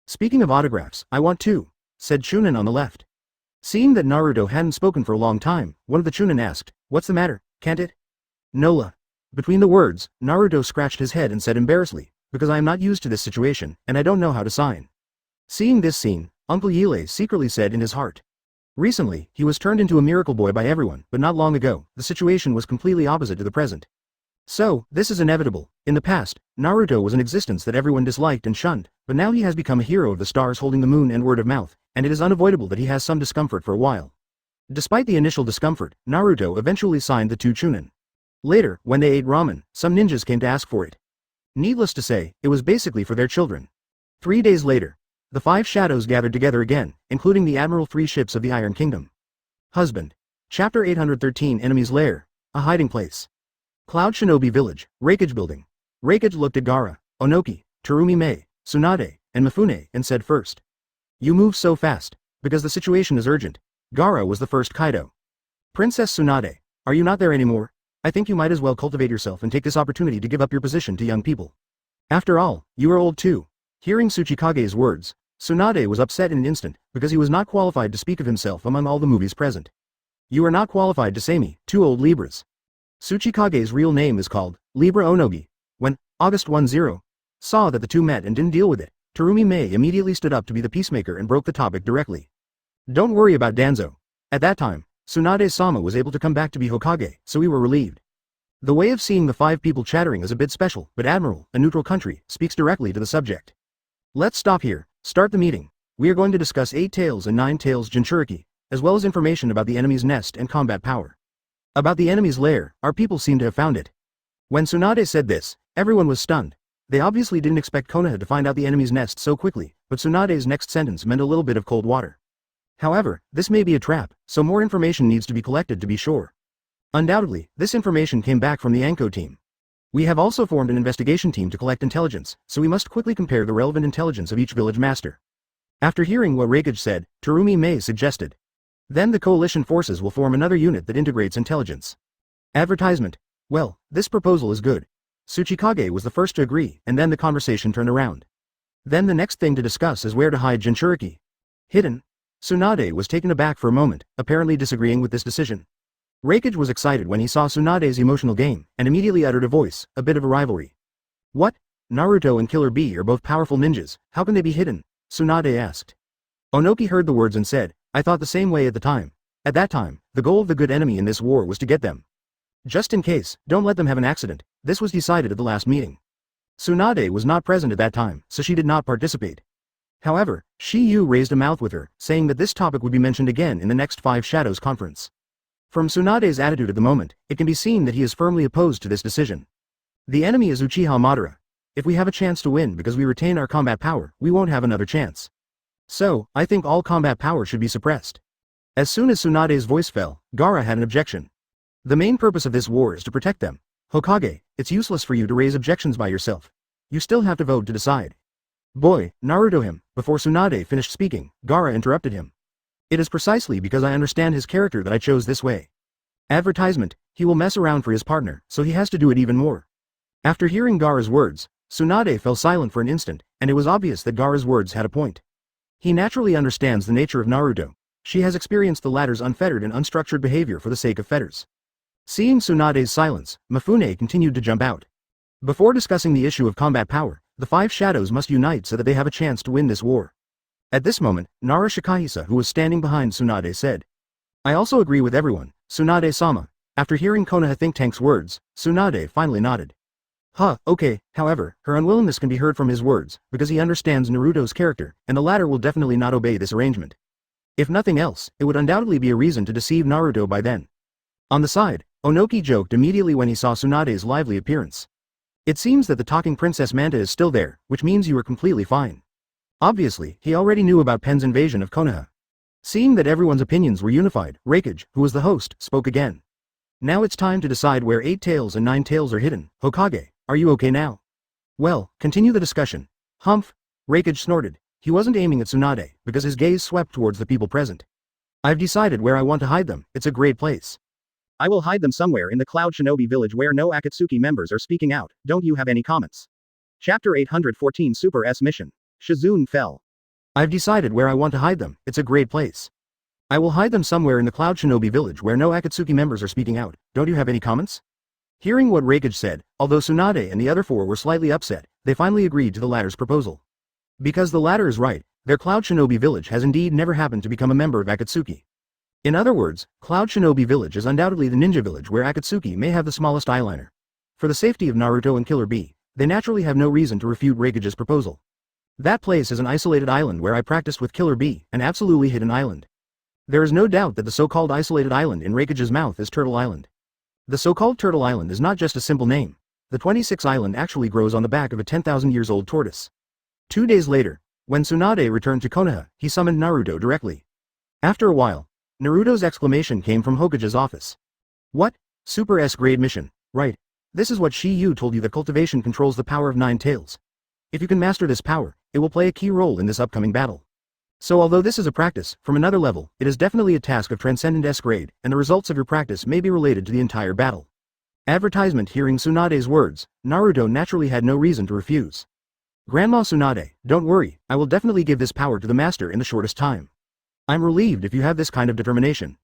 [SPEAKER 1] Speaking of autographs, I want 2, said Chunin on the left. Seeing that Naruto hadn't spoken for a long time, one of the Chunin asked, what's the matter, can't it? Nola. Between the words, Naruto scratched his head and said embarrassedly, because I am not used to this situation, and I don't know how to sign. Seeing this scene, Uncle Yilei secretly said in his heart. Recently, he was turned into a miracle boy by everyone, but not long ago, the situation was completely opposite to the present. So, this is inevitable. In the past, Naruto was an existence that everyone disliked and shunned, but now he has become a hero of the stars holding the moon and word of mouth, and it is unavoidable that he has some discomfort for a while. Despite the initial discomfort, Naruto eventually signed the 2 Chunin. Later, when they ate ramen, some ninjas came to ask for it. Needless to say, it was basically for their children. 3 days later, the 5 shadows gathered together again, including the Admiral 3 ships of the Iron Kingdom. Husband. Chapter 813 Enemy's Lair, a hiding place. Cloud Shinobi Village, Raikage Building. Raikage looked at Gaara, Onoki, Terumi Mei, Tsunade, and Mifune and said first. You move so fast, because the situation is urgent. Gaara was the first Kaido. Princess Tsunade, are you not there anymore? I think you might as well cultivate yourself and take this opportunity to give up your position to young people. After all, you are old too. Hearing Tsuchikage's words, Tsunade was upset in an instant, because he was not qualified to speak of himself among all the movies present. You are not qualified to say me, 2 old Libras. Tsuchikage's real name is called Libra Onogi. When, August 10, saw that the two met and didn't deal with it, Terumi Mei immediately stood up to be the peacemaker and broke the topic directly. Don't worry about Danzo. At that time, Tsunade-sama was able to come back to be Hokage, so we were relieved. The way of seeing the 5 people chattering is a bit special, but Admiral, a neutral country, speaks directly to the subject. Let's stop here, start the meeting. We are going to discuss 8 tails and 9 tails Jinchuriki, as well as information about the enemy's nest and combat power. About the enemy's lair, our people seem to have found it. When Tsunade said this, everyone was stunned. They obviously didn't expect Konoha to find out the enemy's nest so quickly, but Tsunade's next sentence meant a little bit of cold water. However, this may be a trap, so more information needs to be collected to be sure. Undoubtedly, this information came back from the Anko team. We have also formed an investigation team to collect intelligence, so we must quickly compare the relevant intelligence of each village master. After hearing what Hokage said, Terumi Mei suggested. Then the coalition forces will form another unit that integrates intelligence. Advertisement. Well, this proposal is good. Tsuchikage was the first to agree, and then the conversation turned around. Then the next thing to discuss is where to hide Jinchuriki. Hidden? Tsunade was taken aback for a moment, apparently disagreeing with this decision. Hokage was excited when he saw Tsunade's emotional game, and immediately uttered a voice, a bit of a rivalry. What? Naruto and Killer Bee are both powerful ninjas, how can they be hidden? Tsunade asked. Onoki heard the words and said, I thought the same way at the time. At that time, the goal of the good enemy in this war was to get them. Just in case, don't let them have an accident, this was decided at the last meeting. Tsunade was not present at that time, so she did not participate. However, Shiyu raised a mouth with her, saying that this topic would be mentioned again in the next 5 Shadows conference. From Tsunade's attitude at the moment, it can be seen that he is firmly opposed to this decision. The enemy is Uchiha Madara. If we have a chance to win because we retain our combat power, we won't have another chance. So, I think all combat power should be suppressed. As soon as Tsunade's voice fell, Gaara had an objection. The main purpose of this war is to protect them. Hokage, it's useless for you to raise objections by yourself. You still have to vote to decide. Boy, Naruto him. Before Tsunade finished speaking, Gaara interrupted him. It is precisely because I understand his character that I chose this way. Advertisement, he will mess around for his partner, so he has to do it even more. After hearing Gaara's words, Tsunade fell silent for an instant, and it was obvious that Gaara's words had a point. He naturally understands the nature of Naruto. She has experienced the latter's unfettered and unstructured behavior for the sake of fetters. Seeing Tsunade's silence, Mifune continued to jump out. Before discussing the issue of combat power, the 5 shadows must unite so that they have a chance to win this war. At this moment, Nara Shikahisa, who was standing behind Tsunade, said, I also agree with everyone, Tsunade-sama. After hearing Konoha think tank's words, Tsunade finally nodded. Okay, however, her unwillingness can be heard from his words, because he understands Naruto's character, and the latter will definitely not obey this arrangement. If nothing else, it would undoubtedly be a reason to deceive Naruto by then. On the side, Onoki joked immediately when he saw Tsunade's lively appearance. It seems that the talking Princess Manta is still there, which means you are completely fine. Obviously, he already knew about Pen's invasion of Konoha. Seeing that everyone's opinions were unified, Hokage, who was the host, spoke again. Now it's time to decide where 8 tails and 9 tails are hidden. Hokage, are you okay now? Well, continue the discussion. Humph. Hokage snorted. He wasn't aiming at Tsunade, because his gaze swept towards the people present. I've decided where I want to hide them, it's a great place. I will hide them somewhere in the Cloud Shinobi village where no Akatsuki members are speaking out. Don't you have any comments? Chapter 814 Super S Mission. Shizune fell. I've decided where I want to hide them, it's a great place. I will hide them somewhere in the Cloud Shinobi village where no Akatsuki members are speaking out. Don't you have any comments? Hearing what Hokage said, although Tsunade and the other 4 were slightly upset, they finally agreed to the latter's proposal. Because the latter is right, their Cloud Shinobi village has indeed never happened to become a member of Akatsuki. In other words, Cloud Shinobi village is undoubtedly the ninja village where Akatsuki may have the smallest eyeliner. For the safety of Naruto and Killer Bee, they naturally have no reason to refute Hokage's proposal. That place is an isolated island where I practiced with Killer Bee, an absolutely hidden island. There is no doubt that the so-called isolated island in Hokage's mouth is Turtle Island. The so-called Turtle Island is not just a simple name. The 26th island actually grows on the back of a 10,000 years old tortoise. 2 days later, when Tsunade returned to Konoha, he summoned Naruto directly. After a while, Naruto's exclamation came from Hokage's office. What? Super S-grade mission, right. This is what Shiyu told you that cultivation controls the power of 9 tails. If you can master this power, it will play a key role in this upcoming battle. So although this is a practice, from another level, it is definitely a task of transcendent S-grade, and the results of your practice may be related to the entire battle. Advertisement. Hearing Tsunade's words, Naruto naturally had no reason to refuse. Grandma Tsunade, don't worry, I will definitely give this power to the master in the shortest time. I'm relieved if you have this kind of determination.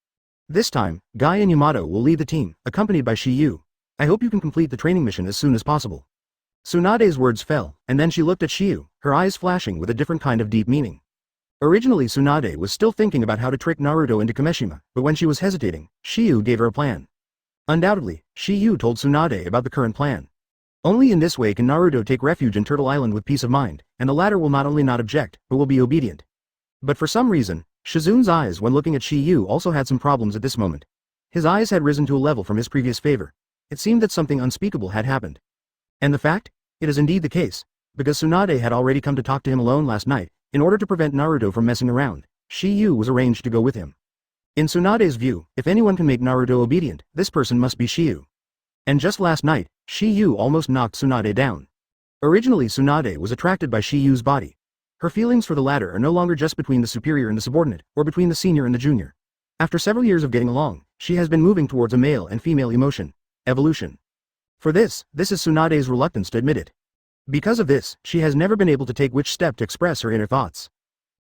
[SPEAKER 1] This time, Guy and Yamato will lead the team, accompanied by Shiyu. I hope you can complete the training mission as soon as possible. Tsunade's words fell, and then she looked at Shiyu, her eyes flashing with a different kind of deep meaning. Originally Tsunade was still thinking about how to trick Naruto into Kameshima, but when she was hesitating, Shiyu gave her a plan. Undoubtedly, Shiyu told Tsunade about the current plan. Only in this way can Naruto take refuge in Turtle Island with peace of mind, and the latter will not only not object, but will be obedient. But for some reason, Shizun's eyes when looking at Shiyu also had some problems at this moment. His eyes had risen to a level from his previous favor. It seemed that something unspeakable had happened. And the fact? It is indeed the case, because Tsunade had already come to talk to him alone last night. In order to prevent Naruto from messing around, Shiyu was arranged to go with him. In Tsunade's view, if anyone can make Naruto obedient, this person must be Shiyu. And just last night, Shiyu almost knocked Tsunade down. Originally Tsunade was attracted by Shiyu's body. Her feelings for the latter are no longer just between the superior and the subordinate, or between the senior and the junior. After several years of getting along, she has been moving towards a male and female emotion, evolution. For this is Tsunade's reluctance to admit it. Because of this, she has never been able to take which step to express her inner thoughts.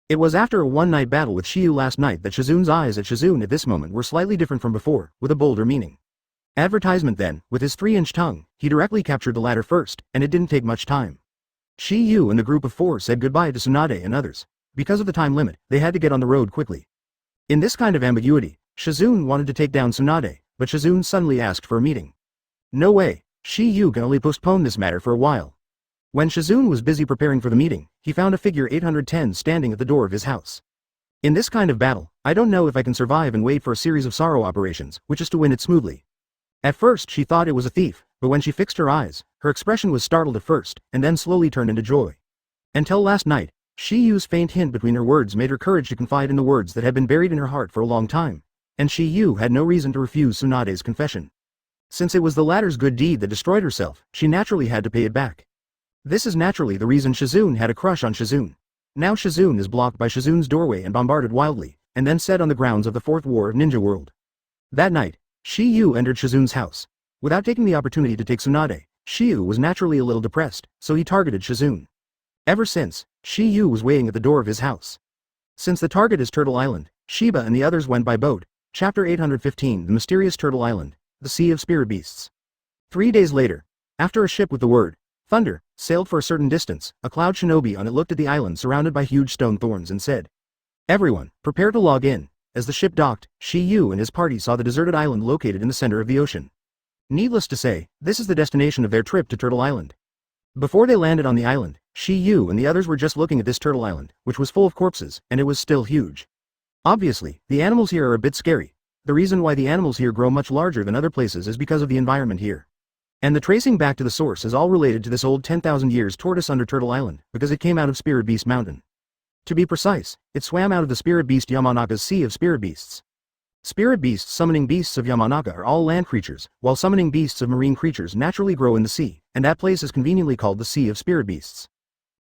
[SPEAKER 1] It was after a one-night battle with Shiyu last night that Shizun's eyes at Shizun at this moment were slightly different from before, with a bolder meaning. Advertisement then, with his 3-inch tongue, he directly captured the latter first, and it didn't take much time. Shiyu and the group of 4 said goodbye to Tsunade and others. Because of the time limit, they had to get on the road quickly. In this kind of ambiguity, Shizun wanted to take down Tsunade, but Shizun suddenly asked for a meeting. No way, Shiyu can only postpone this matter for a while. When Shizun was busy preparing for the meeting, he found a figure 810 standing at the door of his house. In this kind of battle, I don't know if I can survive and wait for a series of sorrow operations, which is to win it smoothly. At first she thought it was a thief, but when she fixed her eyes, her expression was startled at first, and then slowly turned into joy. Until last night, Shiyu's faint hint between her words made her courage to confide in the words that had been buried in her heart for a long time, and Shiyu had no reason to refuse Tsunade's confession. Since it was the latter's good deed that destroyed herself, she naturally had to pay it back. This is naturally the reason Shizun had a crush on Shizun. Now Shizun is blocked by Shizun's doorway and bombarded wildly, and then set on the grounds of the 4th War of Ninja World. That night, Shiyu entered Shizun's house. Without taking the opportunity to take Tsunade, Shiyu was naturally a little depressed, so he targeted Shizun. Ever since, Shiyu was waiting at the door of his house. Since the target is Turtle Island, Shiba and the others went by boat. Chapter 815 The Mysterious Turtle Island, the Sea of Spirit Beasts. 3 days later, after a ship with the word Thunder sailed for a certain distance, a cloud shinobi on it looked at the island surrounded by huge stone thorns and said, "Everyone, prepare to log in." As the ship docked, Shiyu and his party saw the deserted island located in the center of the ocean. Needless to say, this is the destination of their trip to Turtle Island. Before they landed on the island, Shiyu and the others were just looking at this Turtle Island, which was full of corpses, and it was still huge. Obviously, the animals here are a bit scary. The reason why the animals here grow much larger than other places is because of the environment here. And the tracing back to the source is all related to this old 10,000 years tortoise under Turtle Island, because it came out of Spirit Beast Mountain. To be precise, it swam out of the Spirit Beast Yamanaka's Sea of Spirit Beasts. Spirit beasts summoning beasts of Yamanaka are all land creatures, while summoning beasts of marine creatures naturally grow in the sea, and that place is conveniently called the Sea of Spirit Beasts.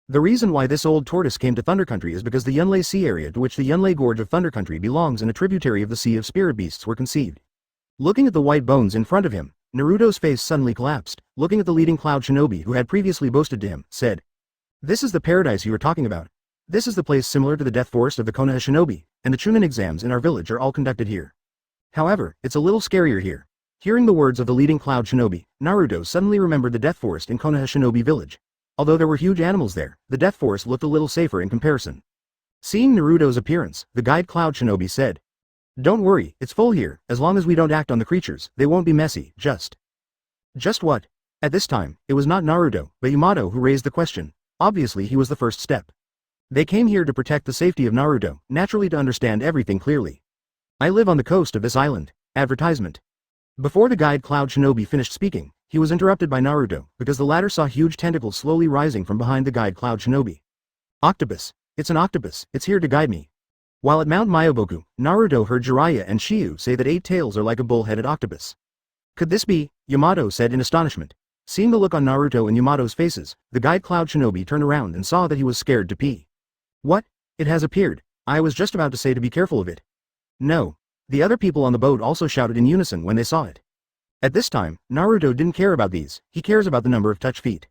[SPEAKER 1] The reason why this old tortoise came to Thunder Country is because the Yunlei Sea area to which the Yunlei Gorge of Thunder Country belongs and a tributary of the Sea of Spirit Beasts were conceived. Looking at the white bones in front of him, Naruto's face suddenly collapsed. Looking at the leading cloud shinobi who had previously boasted to him, said, "This is the paradise you were talking about. This is the place similar to the death forest of the Konoha shinobi, and the Chunin exams in our village are all conducted here. However, it's a little scarier here." Hearing the words of the leading cloud shinobi, Naruto suddenly remembered the death forest in Konoha shinobi village. Although there were huge animals there, the death forest looked a little safer in comparison. Seeing Naruto's appearance, the guide cloud shinobi said, "Don't worry, it's full here. As long as we don't act on the creatures, they won't be messy. Just what?" At this time, it was not Naruto, but Yamato who raised the question. Obviously he was the first step. They came here to protect the safety of Naruto, naturally to understand everything clearly. "I live on the coast of this island." Advertisement. Before the guide cloud shinobi finished speaking, he was interrupted by Naruto, because the latter saw huge tentacles slowly rising from behind the guide cloud shinobi. "Octopus. It's an octopus, it's here to guide me." While at Mount Myoboku, Naruto heard Jiraiya and Shiyu say that 8 tails are like a bull-headed octopus. "Could this be?" Yamato said in astonishment. Seeing the look on Naruto and Yamato's faces, the guide cloud shinobi turned around and saw that he was scared to pee. "What? It has appeared. I was just about to say to be careful of it." "No." The other people on the boat also shouted in unison when they saw it. At this time, Naruto didn't care about these, he cares about the number of touch feet.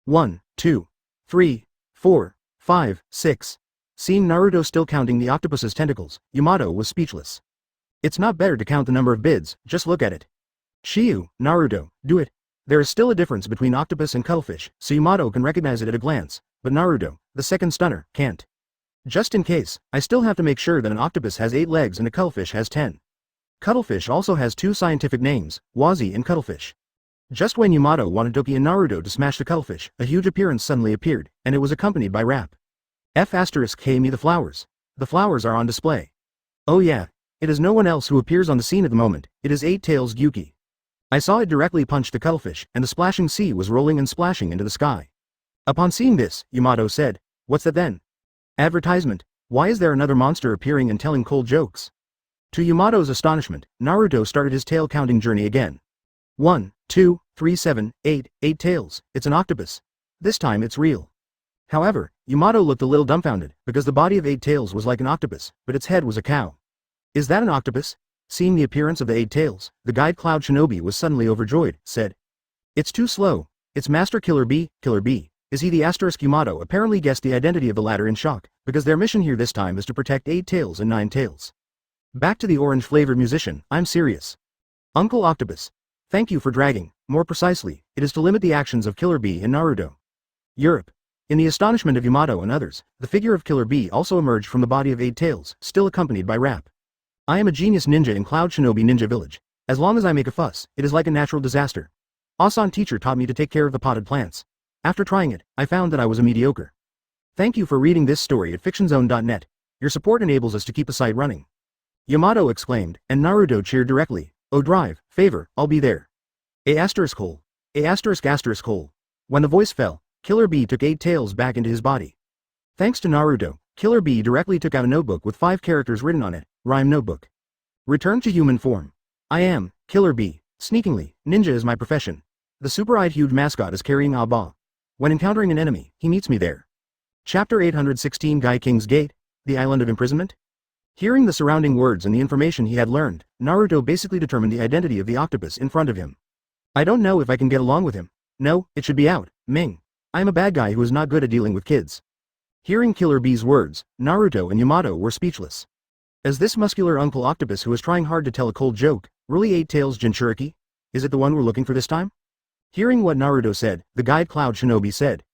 [SPEAKER 1] 1, 2, 3, 4, 5, 6. Seeing Naruto still counting the octopus's tentacles, Yamato was speechless. "It's not better to count the number of bids, just look at it." "Shiyu, Naruto, do it." There is still a difference between octopus and cuttlefish, so Yamato can recognize it at a glance, but Naruto, the second stunner, can't. Just in case, I still have to make sure that an octopus has 8 legs and a cuttlefish has 10. Cuttlefish also has 2 scientific names, Wazi and cuttlefish. Just when Yamato wanted Doki and Naruto to smash the cuttlefish, a huge appearance suddenly appeared, and it was accompanied by rap. F*K me the flowers. The flowers are on display. Oh yeah, it is no one else who appears on the scene at the moment, it is 8-Tails Gyuki. I saw it directly punch the cuttlefish, and the splashing sea was rolling and splashing into the sky. Upon seeing this, Yamato said, "What's that then? Advertisement, why is there another monster appearing and telling cold jokes?" To Yamato's astonishment, Naruto started his tail counting journey again. 1, 2, 3, 7, 8, 8 tails, it's an octopus. This time it's real. However, Yamato looked a little dumbfounded, because the body of 8 tails was like an octopus, but its head was a cow. Is that an octopus? Seeing the appearance of the 8 tails, the guide Cloud Shinobi was suddenly overjoyed, said. It's too slow. It's Master Killer B. Is he the asterisk? Yamato apparently guessed the identity of the latter in shock, because their mission here this time is to protect 8 tails and 9 tails. Back to the orange-flavored musician, I'm serious. Uncle Octopus. Thank you for dragging, more precisely, it is to limit the actions of Killer B and Naruto. Europe. In the astonishment of Yamato and others, the figure of Killer B also emerged from the body of 8 tails, still accompanied by rap. I am a genius ninja in Cloud Shinobi Ninja Village. As long as I make a fuss, it is like a natural disaster. Asan teacher taught me to take care of the potted plants. After trying it, I found that I was a mediocre. Thank you for reading this story at fictionzone.net. Your support enables us to keep the site running. Yamato exclaimed, and Naruto cheered directly. Oh drive, favor, I'll be there. A asterisk hole. A asterisk hole. When the voice fell, Killer B took 8 tails back into his body. Thanks to Naruto, Killer B directly took out a notebook with 5 characters written on it, rhyme notebook. Return to human form. I am, Killer B, sneakingly, ninja is my profession. The super-eyed huge mascot is carrying a ba. When encountering an enemy, he meets me there. Chapter 816 Guy King's Gate, the Island of Imprisonment? Hearing the surrounding words and the information he had learned, Naruto basically determined the identity of the octopus in front of him. I don't know if I can get along with him. No, it should be out, Ming. I am a bad guy who is not good at dealing with kids. Hearing Killer B's words, Naruto and Yamato were speechless. As this muscular Uncle Octopus who is trying hard to tell a cold joke, really 8 tails Jinchuriki? Is it the one we're looking for this time? Hearing what Naruto said, the guide Cloud Shinobi said.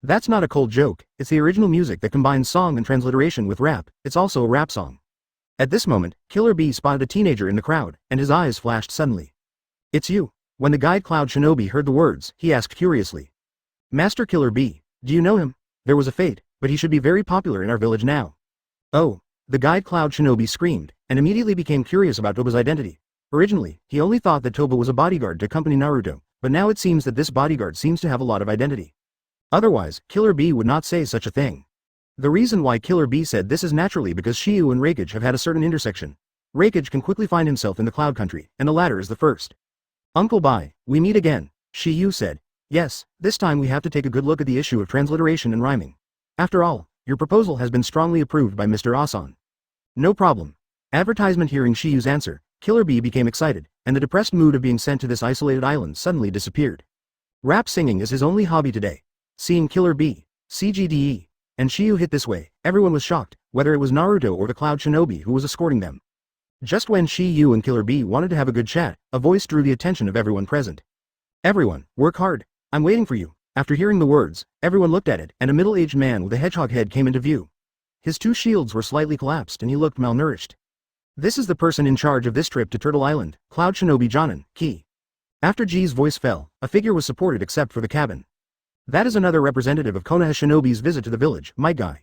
[SPEAKER 1] That's not a cold joke, it's the original music that combines song and transliteration with rap, it's also a rap song. At this moment, Killer B spotted a teenager in the crowd, and his eyes flashed suddenly. It's you. When the guide Cloud Shinobi heard the words, he asked curiously. Master Killer B, do you know him? There was a fate, but he should be very popular in our village now. Oh, the guide Cloud Shinobi screamed, and immediately became curious about Toba's identity. Originally, he only thought that Toba was a bodyguard to accompany Naruto, but now it seems that this bodyguard seems to have a lot of identity. Otherwise, Killer B would not say such a thing. The reason why Killer B said this is naturally because Shiyu and Reikage have had a certain intersection. Reikage can quickly find himself in the Cloud Country, and the latter is the first. Uncle Bai, we meet again, Shiyu said. Yes, this time we have to take a good look at the issue of transliteration and rhyming. After all, your proposal has been strongly approved by Mr. Asan. No problem. Advertisement. Hearing Shiyu's answer, Killer B became excited, and the depressed mood of being sent to this isolated island suddenly disappeared. Rap singing is his only hobby today. Seeing Killer B, CGDE, and Shiyu hit this way, everyone was shocked, whether it was Naruto or the Cloud Shinobi who was escorting them. Just when Shiyu and Killer B wanted to have a good chat, a voice drew the attention of everyone present. Everyone, work hard. I'm waiting for you. After hearing the words, everyone looked at it, and a middle-aged man with a hedgehog head came into view. His 2 shields were slightly collapsed and he looked malnourished. This is the person in charge of this trip to Turtle Island, Cloud Shinobi Jonin, Ki. After G's voice fell, a figure was supported except for the cabin. That is another representative of Konoha Shinobi's visit to the village, Might Guy.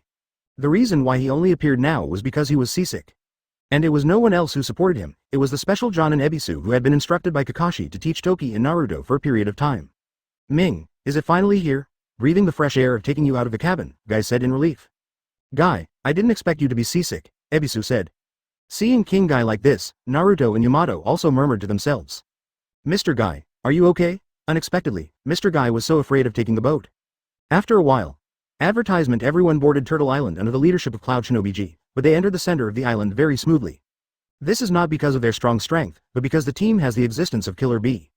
[SPEAKER 1] The reason why he only appeared now was because he was seasick. And it was no one else who supported him, it was the special Jonin Ebisu who had been instructed by Kakashi to teach Toki and Naruto for a period of time. Ming, is it finally here? Breathing the fresh air of taking you out of the cabin, Guy said in relief. Guy, I didn't expect you to be seasick, Ebisu said. Seeing King Guy like this, Naruto and Yamato also murmured to themselves. Mr. Guy, are you okay? Unexpectedly, Mr. Guy was so afraid of taking the boat. After a while. Advertisement. Everyone boarded Turtle Island under the leadership of Cloud Shinobi G, but they entered the center of the island very smoothly. This is not because of their strong strength, but because the team has the existence of Killer B.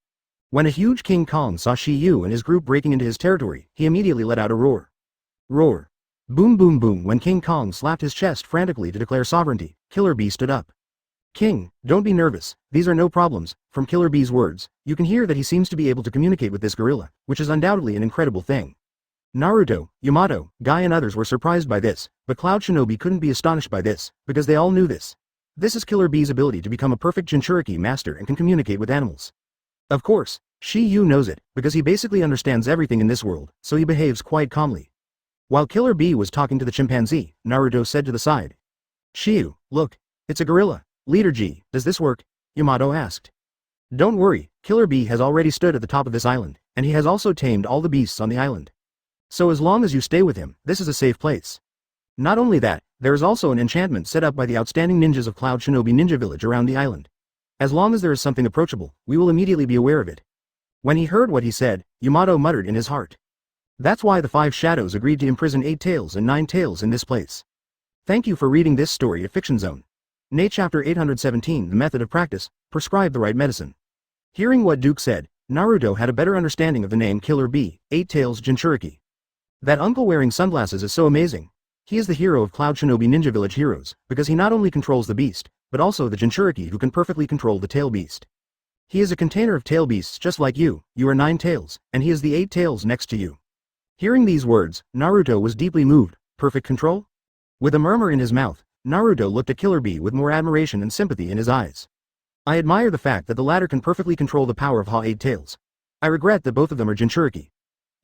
[SPEAKER 1] When a huge King Kong saw Shiyu and his group breaking into his territory, he immediately let out a roar. Roar. Boom boom boom. When King Kong slapped his chest frantically to declare sovereignty, Killer B stood up. King, don't be nervous, these are no problems. From Killer Bee's words, you can hear that he seems to be able to communicate with this gorilla, which is undoubtedly an incredible thing. Naruto, Yamato, Guy and others were surprised by this, but Cloud Shinobi couldn't be astonished by this, because they all knew this. This is Killer Bee's ability to become a perfect Jinchuriki master and can communicate with animals. Of course, Shiyu knows it, because he basically understands everything in this world, so he behaves quite calmly. While Killer Bee was talking to the chimpanzee, Naruto said to the side. Shiyu, look, it's a gorilla. Leader G, does this work? Yamato asked. Don't worry, Killer Bee has already stood at the top of this island, and he has also tamed all the beasts on the island. So as long as you stay with him, this is a safe place. Not only that, there is also an enchantment set up by the outstanding ninjas of Cloud Shinobi Ninja Village around the island. As long as there is something approachable, we will immediately be aware of it. When he heard what he said, Yamato muttered in his heart. That's why the 5 shadows agreed to imprison 8 tails and 9 tails in this place. Thank you for reading this story at Fiction Zone. Nay Chapter 817 The Method of Practice, Prescribe the Right Medicine. Hearing what Duke said, Naruto had a better understanding of the name Killer Bee, 8 Tails Jinchuriki. That uncle wearing sunglasses is so amazing. He is the hero of Cloud Shinobi Ninja Village heroes, because he not only controls the beast, but also the Jinchuriki who can perfectly control the tail beast. He is a container of tail beasts just like you are 9 tails, and he is the 8 tails next to you. Hearing these words, Naruto was deeply moved. Perfect control? With a murmur in his mouth, Naruto looked at Killer Bee with more admiration and sympathy in his eyes. I admire the fact that the latter can perfectly control the power of Ha 8 tails. I regret that both of them are Jinchuriki.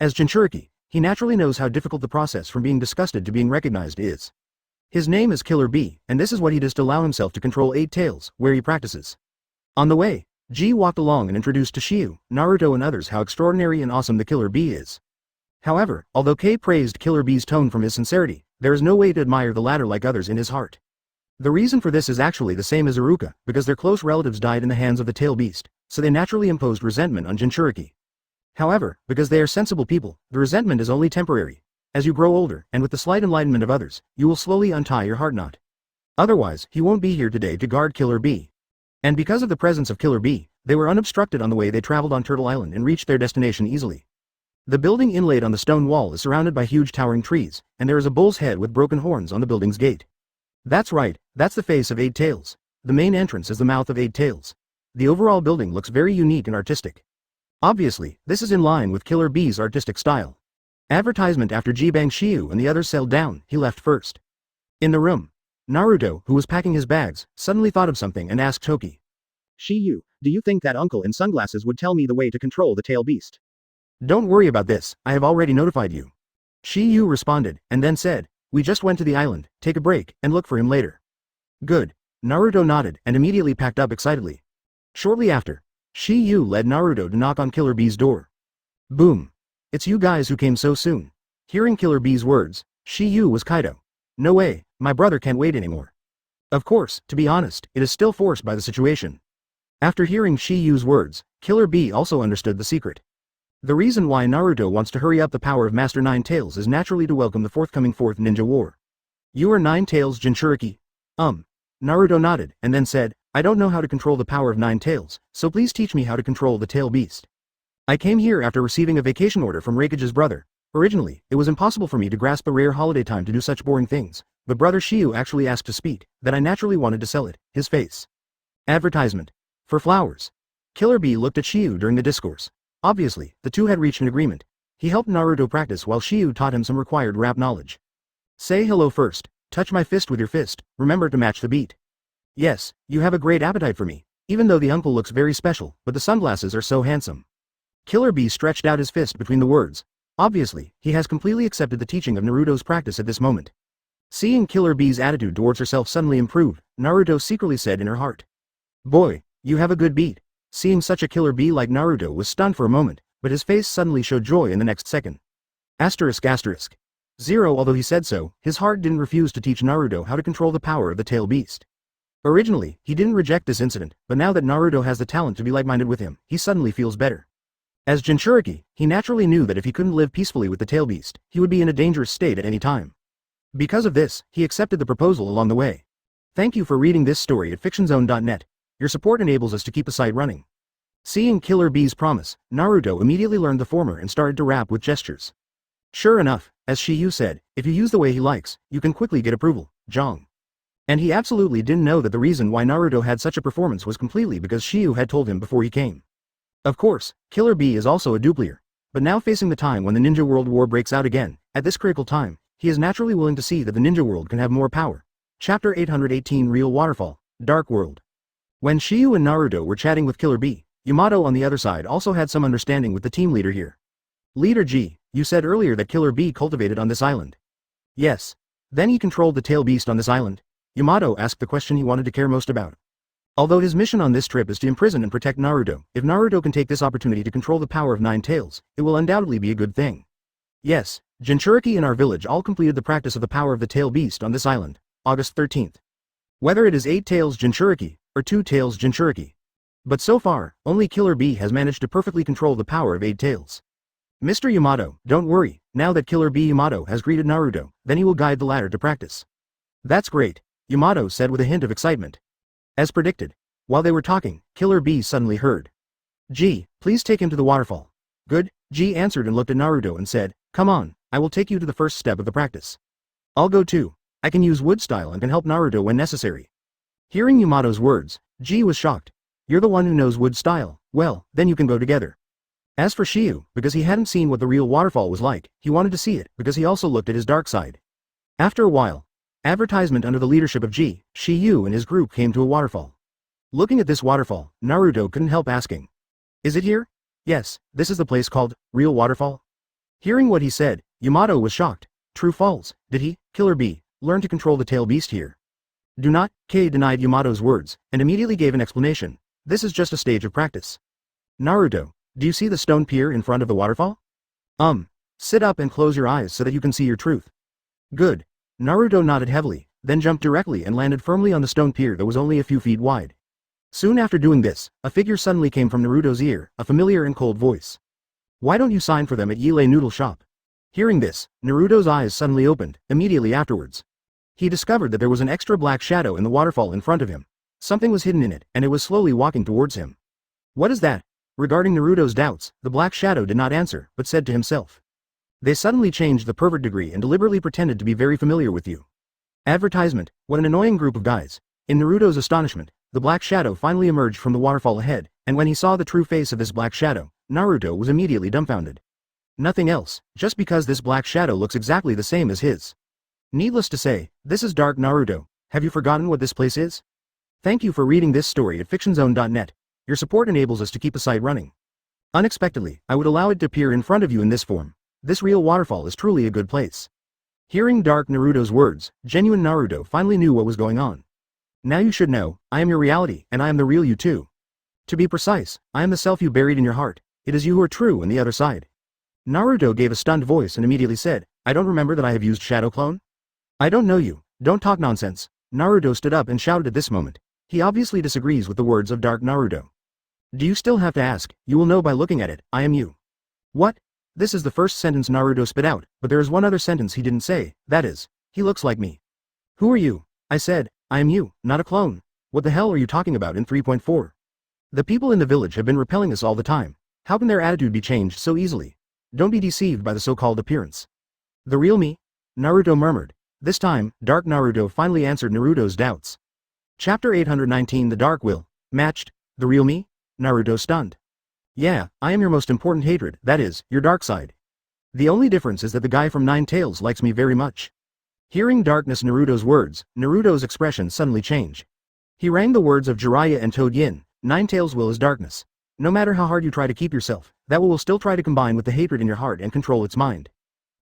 [SPEAKER 1] As Jinchuriki, he naturally knows how difficult the process from being disgusted to being recognized is. His name is Killer Bee, and this is what he does to allow himself to control 8 tails, where he practices. On the way, G walked along and introduced to Shiyu, Naruto and others how extraordinary and awesome the Killer Bee is. However, although K praised Killer Bee's tone from his sincerity, there is no way to admire the latter like others in his heart. The reason for this is actually the same as Iruka, because their close relatives died in the hands of the tail beast, so they naturally imposed resentment on Jinchuriki. However, because they are sensible people, the resentment is only temporary. As you grow older, and with the slight enlightenment of others, you will slowly untie your heart knot. Otherwise, he won't be here today to guard Killer Bee. And because of the presence of Killer Bee, they were unobstructed on the way they traveled on Turtle Island and reached their destination easily. The building inlaid on the stone wall is surrounded by huge towering trees, and there is a bull's head with broken horns on the building's gate. That's right, that's the face of 8 tails. The main entrance is the mouth of 8 tails. The overall building looks very unique and artistic. Obviously, this is in line with Killer Bee's artistic style. Advertisement after Jibang Shiyu and the others settled down, he left first. In the room, Naruto, who was packing his bags, suddenly thought of something and asked Toki. Shiyu, do you think that uncle in sunglasses would tell me the way to control the tail beast? Don't worry about this, I have already notified you. Shiyu responded, and then said, we just went to the island, take a break, and look for him later. Good. Naruto nodded and immediately packed up excitedly. Shortly after, Shiyu led Naruto to knock on Killer Bee's door. Boom. It's you guys who came so soon. Hearing Killer Bee's words, Shiyu was Kaido. No way, my brother can't wait anymore. Of course, to be honest, it is still forced by the situation. After hearing Shiyu's words, Killer Bee also understood the secret. The reason why Naruto wants to hurry up the power of Master Nine Tails is naturally to welcome the forthcoming 4th Ninja War. You are 9 Tails Jinchuriki? Naruto nodded, and then said, I don't know how to control the power of 9 tails, so please teach me how to control the tail beast. I came here after receiving a vacation order from Raikage's brother. Originally, it was impossible for me to grasp a rare holiday time to do such boring things, but brother Shiyu actually asked to speak, that I naturally wanted to sell it, his face. Advertisement. For flowers. Killer Bee looked at Shiyu during the discourse. Obviously, the two had reached an agreement. He helped Naruto practice while Shiyu taught him some required rap knowledge. Say hello first, touch my fist with your fist, remember to match the beat. Yes, you have a great appetite for me, even though the uncle looks very special, but the sunglasses are so handsome. Killer Bee stretched out his fist between the words. Obviously, he has completely accepted the teaching of Naruto's practice at this moment. Seeing Killer Bee's attitude towards herself suddenly improve, Naruto secretly said in her heart. Boy, you have a good beat. Seeing such a Killer Bee like Naruto was stunned for a moment, but his face suddenly showed joy in the next second. Asterisk asterisk. 0 Although he said so, his heart didn't refuse to teach Naruto how to control the power of the tail beast. Originally, he didn't reject this incident, but now that Naruto has the talent to be like-minded with him, he suddenly feels better. As Jinchuriki, he naturally knew that if he couldn't live peacefully with the tail beast, he would be in a dangerous state at any time. Because of this, he accepted the proposal along the way. Thank you for reading this story at fictionzone.net. Your support enables us to keep the site running. Seeing Killer Bee's promise, Naruto immediately learned the former and started to rap with gestures. Sure enough, as Shiyu said, if you use the way he likes, you can quickly get approval, Jong. And he absolutely didn't know that the reason why Naruto had such a performance was completely because Shiyu had told him before he came. Of course, Killer Bee is also a duplier. But now facing the time when the Ninja World War breaks out again, at this critical time, he is naturally willing to see that the Ninja World can have more power. Chapter 818 Real Waterfall, Dark World. When Shiyu and Naruto were chatting with Killer Bee, Yamato on the other side also had some understanding with the team leader here. Leader G, you said earlier that Killer Bee cultivated on this island. Yes. Then he controlled the tail beast on this island? Yamato asked the question he wanted to care most about. Although his mission on this trip is to imprison and protect Naruto, if Naruto can take this opportunity to control the power of Nine Tails, it will undoubtedly be a good thing. Yes, Jinchuriki in our village all completed the practice of the power of the tail beast on this island, August 13th. Whether it is 8 Tails Jinchuriki, or 2 Tails Jinchuriki. But so far, only Killer Bee has managed to perfectly control the power of 8 Tails. Mr. Yamato, don't worry, now that Killer Bee Yamato has greeted Naruto, then he will guide the latter to practice. That's great, Yamato said with a hint of excitement. As predicted, while they were talking, Killer Bee suddenly heard. G, please take him to the waterfall. Good, G answered and looked at Naruto and said, come on, I will take you to the first step of the practice. I'll go too. I can use wood style and can help Naruto when necessary. Hearing Yamato's words, G was shocked. You're the one who knows wood style, well, then you can go together. As for Shiyu, because he hadn't seen what the real waterfall was like, he wanted to see it because he also looked at his dark side. After a while, advertisement under the leadership of G, Shiyu and his group came to a waterfall. Looking at this waterfall, Naruto couldn't help asking. Is it here? Yes, this is the place called Real Waterfall. Hearing what he said, Yamato was shocked. True false, did he, Killer Bee, learn to control the tail beast here? Do not, K denied Yamato's words, and immediately gave an explanation. This is just a stage of practice. Naruto, do you see the stone pier in front of the waterfall? Sit up and close your eyes so that you can see your truth. Good. Naruto nodded heavily, then jumped directly and landed firmly on the stone pier that was only a few feet wide. Soon after doing this, a figure suddenly came from Naruto's ear, a familiar and cold voice. Why don't you sign for them at Yile Noodle Shop? Hearing this, Naruto's eyes suddenly opened, immediately afterwards. He discovered that there was an extra black shadow in the waterfall in front of him. Something was hidden in it, and it was slowly walking towards him. What is that? Regarding Naruto's doubts, the black shadow did not answer, but said to himself. They suddenly changed the pervert degree and deliberately pretended to be very familiar with you. Advertisement, what an annoying group of guys. In Naruto's astonishment, the black shadow finally emerged from the waterfall ahead, and when he saw the true face of this black shadow, Naruto was immediately dumbfounded. Nothing else, just because this black shadow looks exactly the same as his. Needless to say, this is Dark Naruto. Have you forgotten what this place is? Thank you for reading this story at fictionzone.net. Your support enables us to keep the site running. Unexpectedly, I would allow it to appear in front of you in this form. This real waterfall is truly a good place. Hearing Dark Naruto's words, genuine Naruto finally knew what was going on. Now you should know, I am your reality, and I am the real you too. To be precise, I am the self you buried in your heart. It is you who are true on the other side. Naruto gave a stunned voice and immediately said, I don't remember that I have used Shadow Clone. I don't know you, don't talk nonsense. Naruto stood up and shouted at this moment. He obviously disagrees with the words of Dark Naruto. Do you still have to ask? You will know by looking at it, I am you. What? This is the first sentence Naruto spit out, but there is one other sentence he didn't say, that is, he looks like me. Who are you? I said, I am you, not a clone. What the hell are you talking about in 3.4? The people in the village have been repelling us all the time. How can their attitude be changed so easily? Don't be deceived by the so-called appearance. The real me? Naruto murmured. This time, Dark Naruto finally answered Naruto's doubts. Chapter 819 The Dark Will, matched, the real me? Naruto stunned. Yeah, I am your most important hatred, that is, your dark side. The only difference is that the guy from Nine Tails likes me very much. Hearing Darkness Naruto's words, Naruto's expression suddenly changed. He rang the words of Jiraiya and Toad Yin, Nine Tails' will is darkness. No matter how hard you try to keep yourself, that will still try to combine with the hatred in your heart and control its mind.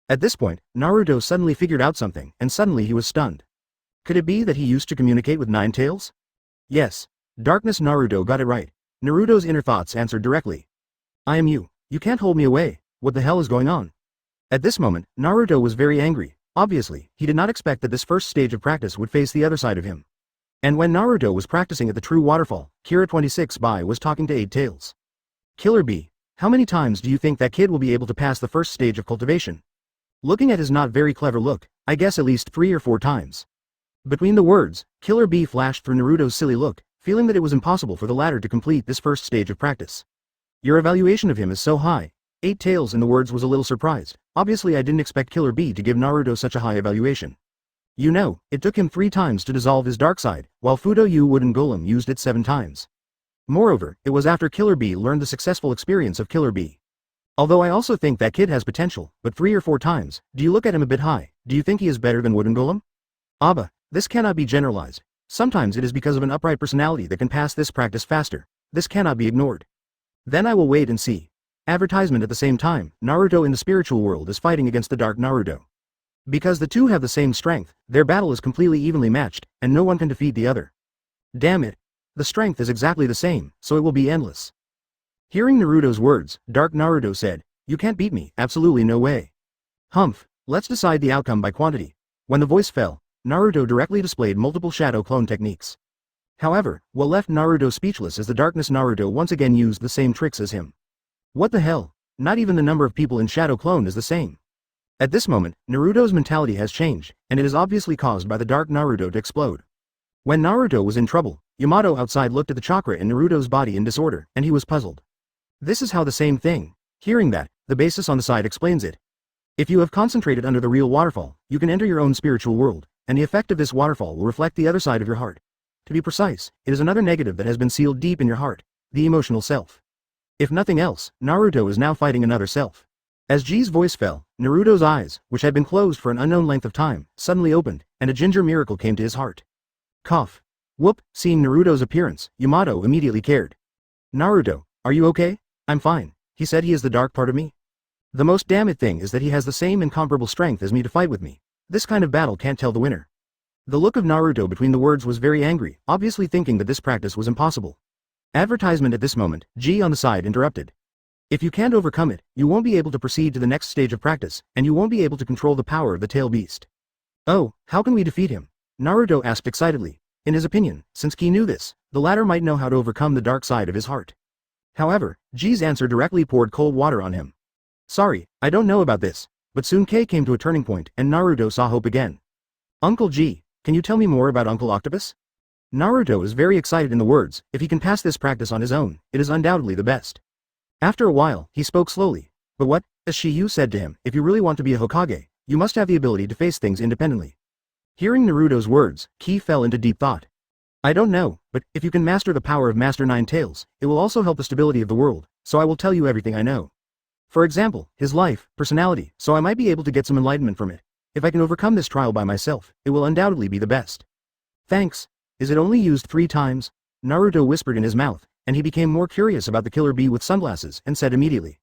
[SPEAKER 1] At this point, Naruto suddenly figured out something, and suddenly he was stunned. Could it be that he used to communicate with Nine Tails? Yes. Darkness Naruto got it right. Naruto's inner thoughts answered directly. I am you. You can't hold me away. What the hell is going on? At this moment, Naruto was very angry. Obviously, he did not expect that this first stage of practice would face the other side of him. And when Naruto was practicing at the true waterfall, Kira 26 by was talking to 8 Tails. Killer Bee, how many times do you think that kid will be able to pass the first stage of cultivation? Looking at his not very clever look, I guess at least 3 or 4 times. Between the words, Killer Bee flashed through Naruto's silly look, feeling that it was impossible for the latter to complete this first stage of practice. Your evaluation of him is so high. 8 Tails in the words was a little surprised. Obviously I didn't expect Killer Bee to give Naruto such a high evaluation. You know, it took him 3 times to dissolve his dark side, while Fudo Yu Wooden Golem used it 7 times. Moreover, it was after Killer Bee learned the successful experience of Killer Bee. Although I also think that kid has potential, but 3 or 4 times, do you look at him a bit high? Do you think he is better than Wooden Golem? Abba, this cannot be generalized. Sometimes it is because of an upright personality that can pass this practice faster. This cannot be ignored. Then I will wait and see. Advertisement at the same time, Naruto in the spiritual world is fighting against the Dark Naruto. Because the two have the same strength, their battle is completely evenly matched, and no one can defeat the other. Damn it. The strength is exactly the same, so it will be endless. Hearing Naruto's words, Dark Naruto said, "You can't beat me, absolutely no way. Humph, let's decide the outcome by quantity." When the voice fell, Naruto directly displayed multiple shadow clone techniques. However, what left Naruto speechless is the Darkness Naruto once again used the same tricks as him. What the hell? Not even the number of people in Shadow Clone is the same. At this moment, Naruto's mentality has changed, and it is obviously caused by the Dark Naruto to explode. When Naruto was in trouble, Yamato outside looked at the chakra in Naruto's body in disorder, and he was puzzled. This is how the same thing. Hearing that, the basis on the side explains it. If you have concentrated under the real waterfall, you can enter your own spiritual world, and the effect of this waterfall will reflect the other side of your heart. To be precise, it is another negative that has been sealed deep in your heart, the emotional self. If nothing else, Naruto is now fighting another self. As G's voice fell, Naruto's eyes, which had been closed for an unknown length of time, suddenly opened, and a ginger miracle came to his heart. Cough. Whoop, seeing Naruto's appearance, Yamato immediately cared. Naruto, are you okay? I'm fine. He said he is the dark part of me. The most damn it thing is that he has the same incomparable strength as me to fight with me. This kind of battle can't tell the winner. The look of Naruto between the words was very angry, obviously thinking that this practice was impossible. Advertisement at this moment, G on the side interrupted. If you can't overcome it, you won't be able to proceed to the next stage of practice, and you won't be able to control the power of the tail beast. Oh, how can we defeat him? Naruto asked excitedly. In his opinion, since Ki knew this, the latter might know how to overcome the dark side of his heart. However, G's answer directly poured cold water on him. Sorry, I don't know about this. But soon K came to a turning point, and Naruto saw hope again. Uncle G, can you tell me more about Uncle Octopus? Naruto is very excited in the words, if he can pass this practice on his own, it is undoubtedly the best. After a while, he spoke slowly. But what, as Shiyu said to him, if you really want to be a Hokage, you must have the ability to face things independently. Hearing Naruto's words, Ki fell into deep thought. I don't know, but if you can master the power of Master Nine Tails, it will also help the stability of the world, so I will tell you everything I know. For example, his life, personality, so I might be able to get some enlightenment from it. If I can overcome this trial by myself, it will undoubtedly be the best. Thanks. Is it only used 3 times? Naruto whispered in his mouth, and he became more curious about the killer bee with sunglasses, and said immediately.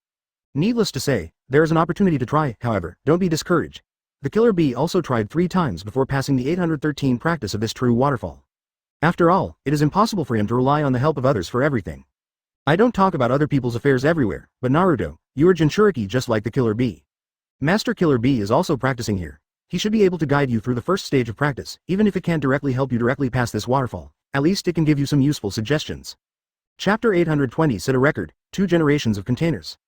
[SPEAKER 1] Needless to say, there is an opportunity to try, however, don't be discouraged. The killer bee also tried 3 times before passing the 813 practice of this true waterfall. After all, it is impossible for him to rely on the help of others for everything. I don't talk about other people's affairs everywhere, but Naruto, you are Jinchuriki just like the killer bee. Master Killer Bee is also practicing here. He should be able to guide you through the first stage of practice, even if it can't directly help you directly pass this waterfall. At least it can give you some useful suggestions. Chapter 820 set a record, 2 generations of containers.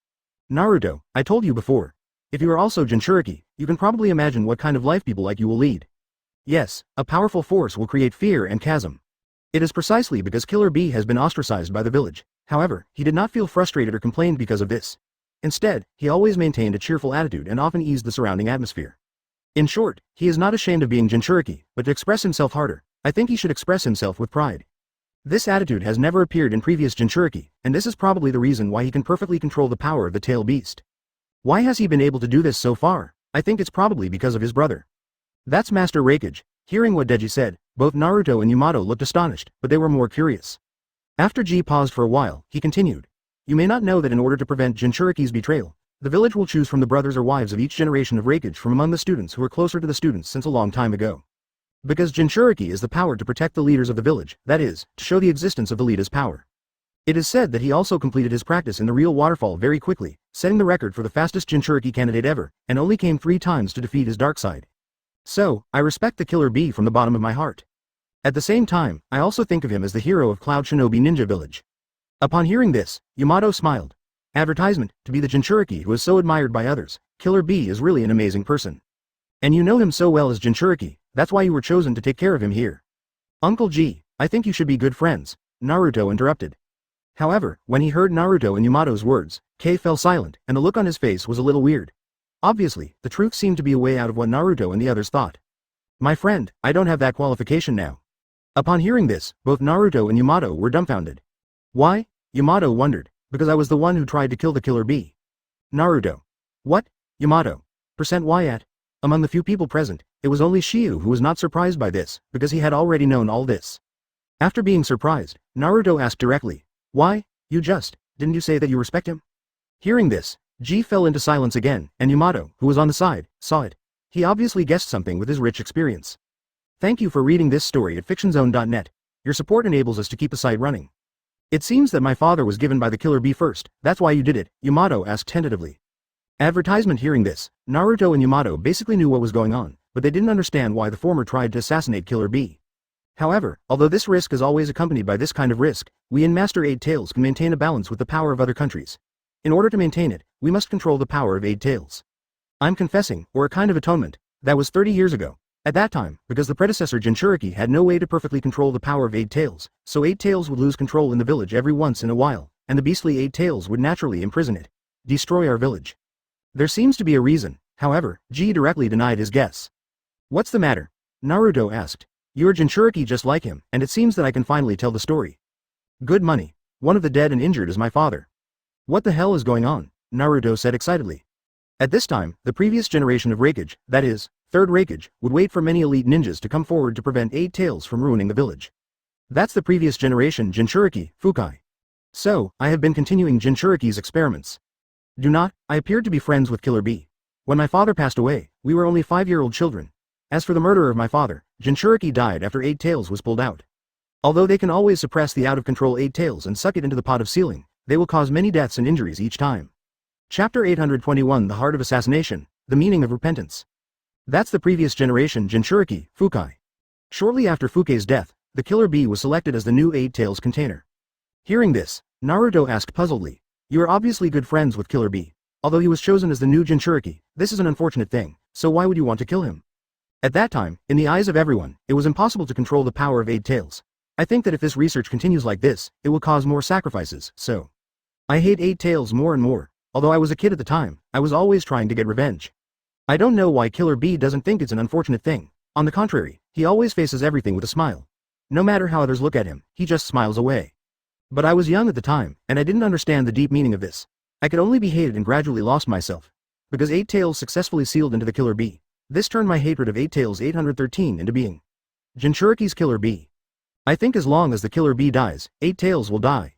[SPEAKER 1] Naruto, I told you before. If you are also Jinchuriki, you can probably imagine what kind of life people like you will lead. Yes, a powerful force will create fear and chasm. It is precisely because Killer Bee has been ostracized by the village. However, he did not feel frustrated or complained because of this. Instead, he always maintained a cheerful attitude and often eased the surrounding atmosphere. In short, he is not ashamed of being Jinchuriki, but to express himself harder, I think he should express himself with pride. This attitude has never appeared in previous Jinchuriki, and this is probably the reason why he can perfectly control the power of the tail beast. Why has he been able to do this so far? I think it's probably because of his brother. That's Master Hokage. Hearing what Deji said, both Naruto and Yamato looked astonished, but they were more curious. After G paused for a while, he continued. You may not know that in order to prevent Jinchuriki's betrayal, the village will choose from the brothers or wives of each generation of Hokage from among the students who are closer to the students since a long time ago. Because Jinchuriki is the power to protect the leaders of the village, that is, to show the existence of the leader's power. It is said that he also completed his practice in the real waterfall very quickly, setting the record for the fastest Jinchuriki candidate ever, and only came 3 times to defeat his dark side. So, I respect the Killer Bee from the bottom of my heart. At the same time, I also think of him as the hero of Cloud Shinobi Ninja Village. Upon hearing this, Yamato smiled. Advertisement, to be the Jinchuriki who is so admired by others, Killer Bee is really an amazing person. And you know him so well as Jinchuriki, that's why you were chosen to take care of him here. Uncle G, I think you should be good friends, Naruto interrupted. However, when he heard Naruto and Yamato's words, Kei fell silent, and the look on his face was a little weird. Obviously, the truth seemed to be a way out of what Naruto and the others thought. My friend, I don't have that qualification now. Upon hearing this, both Naruto and Yamato were dumbfounded. Why? Yamato wondered. Because I was the one who tried to kill the killer bee. Naruto. What? Yamato. Why at? Among the few people present, it was only Shiyu who was not surprised by this, because he had already known all this. After being surprised, Naruto asked directly, why, didn't you say that you respect him? Hearing this, Ji fell into silence again, and Yamato, who was on the side, saw it. He obviously guessed something with his rich experience. Thank you for reading this story at fictionzone.net. Your support enables us to keep the site running. It seems that my father was given by the killer bee first, that's why you did it, Yamato asked tentatively. Advertisement. Hearing this, Naruto and Yamato basically knew what was going on, but they didn't understand why the former tried to assassinate Killer Bee. However, although this risk is always accompanied by this kind of risk, we in Master Eight Tails can maintain a balance with the power of other countries. In order to maintain it, we must control the power of Eight Tails. I'm confessing, or a kind of atonement, that was 30 years ago. At that time, because the predecessor Jinchuriki had no way to perfectly control the power of Eight Tails, so Eight Tails would lose control in the village every once in a while, and the beastly Eight Tails would naturally imprison it. Destroy our village. There seems to be a reason, however, Ji directly denied his guess. What's the matter? Naruto asked. You're Jinchuriki just like him, and it seems that I can finally tell the story. Good money. One of the dead and injured is my father. What the hell is going on? Naruto said excitedly. At this time, the previous generation of Raikage, that is, Third Raikage, would wait for many elite ninjas to come forward to prevent Eight Tails from ruining the village. That's the previous generation Jinchuriki, Fukai. So, I have been continuing Jinchuriki's experiments. I appeared to be friends with Killer Bee. When my father passed away, we were only 5-year-old children. As for the murder of my father, Jinchuriki died after Eight Tails was pulled out. Although they can always suppress the out-of-control Eight Tails and suck it into the pot of sealing, they will cause many deaths and injuries each time. Chapter 821. The Heart of Assassination, the Meaning of Repentance. That's the previous generation Jinchuriki, Fukai. Shortly after Fukai's death, the Killer Bee was selected as the new Eight Tails container. Hearing this, Naruto asked puzzledly, you are obviously good friends with Killer Bee. Although he was chosen as the new Jinchuriki, this is an unfortunate thing, so why would you want to kill him? At that time, in the eyes of everyone, it was impossible to control the power of Eight Tails. I think that if this research continues like this, it will cause more sacrifices, so. I hate Eight Tails more and more. Although I was a kid at the time, I was always trying to get revenge. I don't know why Killer Bee doesn't think it's an unfortunate thing. On the contrary, he always faces everything with a smile. No matter how others look at him, he just smiles away. But I was young at the time, and I didn't understand the deep meaning of this. I could only be hated and gradually lost myself. Because Eight Tails successfully sealed into the Killer Bee. This turned my hatred of Eight Tails 813 into being. Jinchuriki's Killer Bee. I think as long as the Killer Bee dies, Eight Tails will die.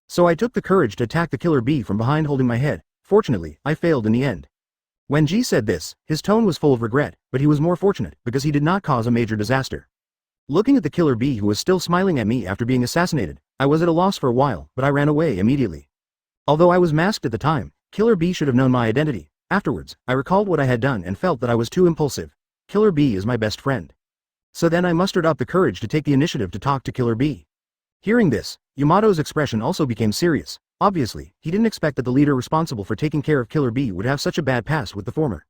[SPEAKER 1] So I took the courage to attack the Killer Bee from behind holding my head. Fortunately, I failed in the end. When Ji said this, his tone was full of regret, but he was more fortunate because he did not cause a major disaster. Looking at the Killer Bee who was still smiling at me after being assassinated, I was at a loss for a while, but I ran away immediately. Although I was masked at the time, Killer Bee should have known my identity. Afterwards, I recalled what I had done and felt that I was too impulsive. Killer Bee is my best friend. So then I mustered up the courage to take the initiative to talk to Killer Bee. Hearing this, Yamato's expression also became serious. Obviously, he didn't expect that the leader responsible for taking care of Killer Bee would have such a bad past with the former.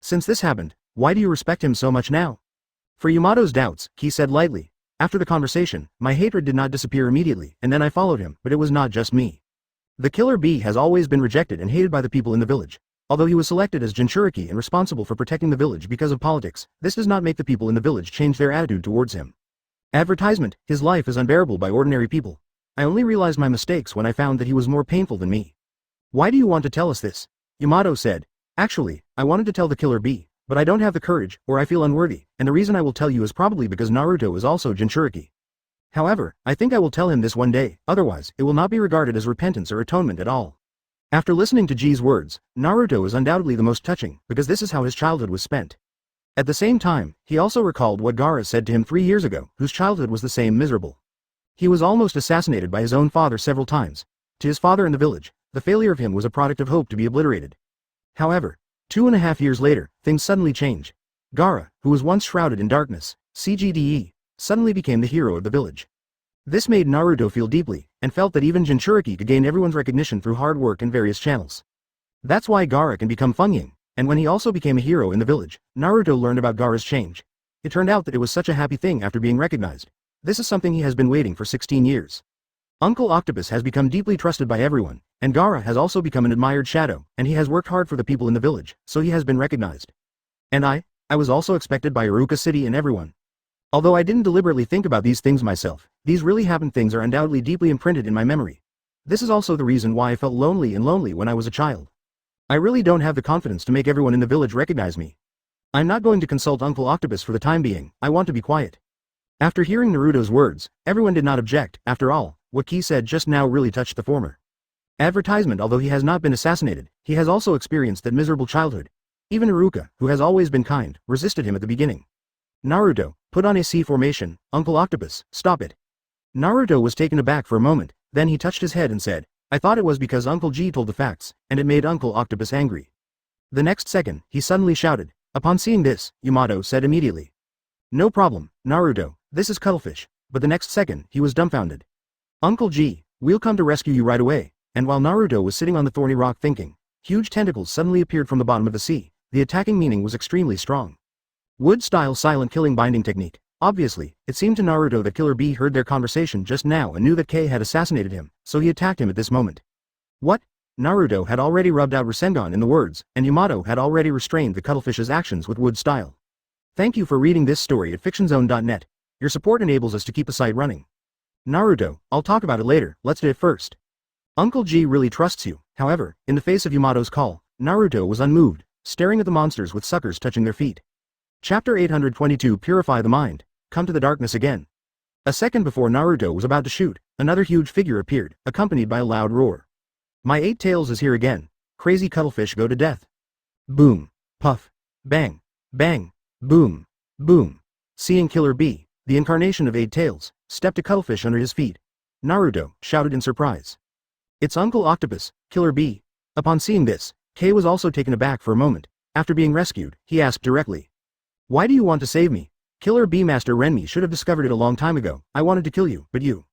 [SPEAKER 1] Since this happened, why do you respect him so much now? For Yamato's doubts, he said lightly. After the conversation, my hatred did not disappear immediately, and then I followed him, but it was not just me. The Killer Bee has always been rejected and hated by the people in the village. Although he was selected as Jinchuriki and responsible for protecting the village because of politics, this does not make the people in the village change their attitude towards him. Advertisement. His life is unbearable by ordinary people. I only realized my mistakes when I found that he was more painful than me. Why do you want to tell us this? Yamato said. Actually, I wanted to tell the Killer Bee, but I don't have the courage, or I feel unworthy, and the reason I will tell you is probably because Naruto is also Jinchuriki. However, I think I will tell him this one day, otherwise, it will not be regarded as repentance or atonement at all. After listening to Ji's words, Naruto is undoubtedly the most touching, because this is how his childhood was spent. At the same time, he also recalled what Gaara said to him 3 years ago, whose childhood was the same miserable. He was almost assassinated by his own father several times. To his father in the village, the failure of him was a product of hope to be obliterated. However, 2.5 years later, things suddenly change. Gaara, who was once shrouded in darkness, CGDE, suddenly became the hero of the village. This made Naruto feel deeply, and felt that even Jinchuriki could gain everyone's recognition through hard work in various channels. That's why Gaara can become Funying, and when he also became a hero in the village, Naruto learned about Gaara's change. It turned out that it was such a happy thing after being recognized. This is something he has been waiting for 16 years. Uncle Octopus has become deeply trusted by everyone, and Gaara has also become an admired shadow, and he has worked hard for the people in the village, so he has been recognized. And I I was also expected by Iruka City and everyone. Although I didn't deliberately think about these things myself, these really happened things are undoubtedly deeply imprinted in my memory. This is also the reason why I felt lonely when I was a child. I really don't have the confidence to make everyone in the village recognize me. I'm not going to consult Uncle Octopus for the time being, I want to be quiet. After hearing Naruto's words, everyone did not object. After all, what Ki said just now really touched the former. Advertisement. Although he has not been assassinated, he has also experienced that miserable childhood. Even Iruka, who has always been kind, resisted him at the beginning. Naruto, put on a C formation. Uncle Octopus, stop it. Naruto was taken aback for a moment, then he touched his head and said, I thought it was because Uncle G told the facts, and it made Uncle Octopus angry. The next second, he suddenly shouted. Upon seeing this, Yamato said immediately. No problem, Naruto, this is cuttlefish, but the next second, he was dumbfounded. Uncle G, we'll come to rescue you right away, and while Naruto was sitting on the thorny rock thinking, huge tentacles suddenly appeared from the bottom of the sea. The attacking meaning was extremely strong. Wood-style silent killing binding technique. Obviously, it seemed to Naruto that Killer Bee heard their conversation just now and knew that K had assassinated him, so he attacked him at this moment. What? Naruto had already rubbed out Rasengan in the words, and Yamato had already restrained the cuttlefish's actions with wood style. Thank you for reading this story at fictionzone.net. Your support enables us to keep the site running. Naruto, I'll talk about it later, let's do it first. Uncle G really trusts you. However, in the face of Yamato's call, Naruto was unmoved, staring at the monsters with suckers touching their feet. Chapter 822 Purify the Mind. Come to the darkness again. A second before Naruto was about to shoot, another huge figure appeared, accompanied by a loud roar. My 8 tails is here again. Crazy cuttlefish go to death. Boom. Puff. Bang. Bang. Boom. Boom. Seeing Killer Bee, the incarnation of 8 tails, stepped a cuttlefish under his feet. Naruto shouted in surprise. It's Uncle Octopus, Killer Bee. Upon seeing this, K was also taken aback for a moment. After being rescued, he asked directly. Why do you want to save me? Killer Bee Master Renmi should have discovered it a long time ago. I wanted to kill you, but you.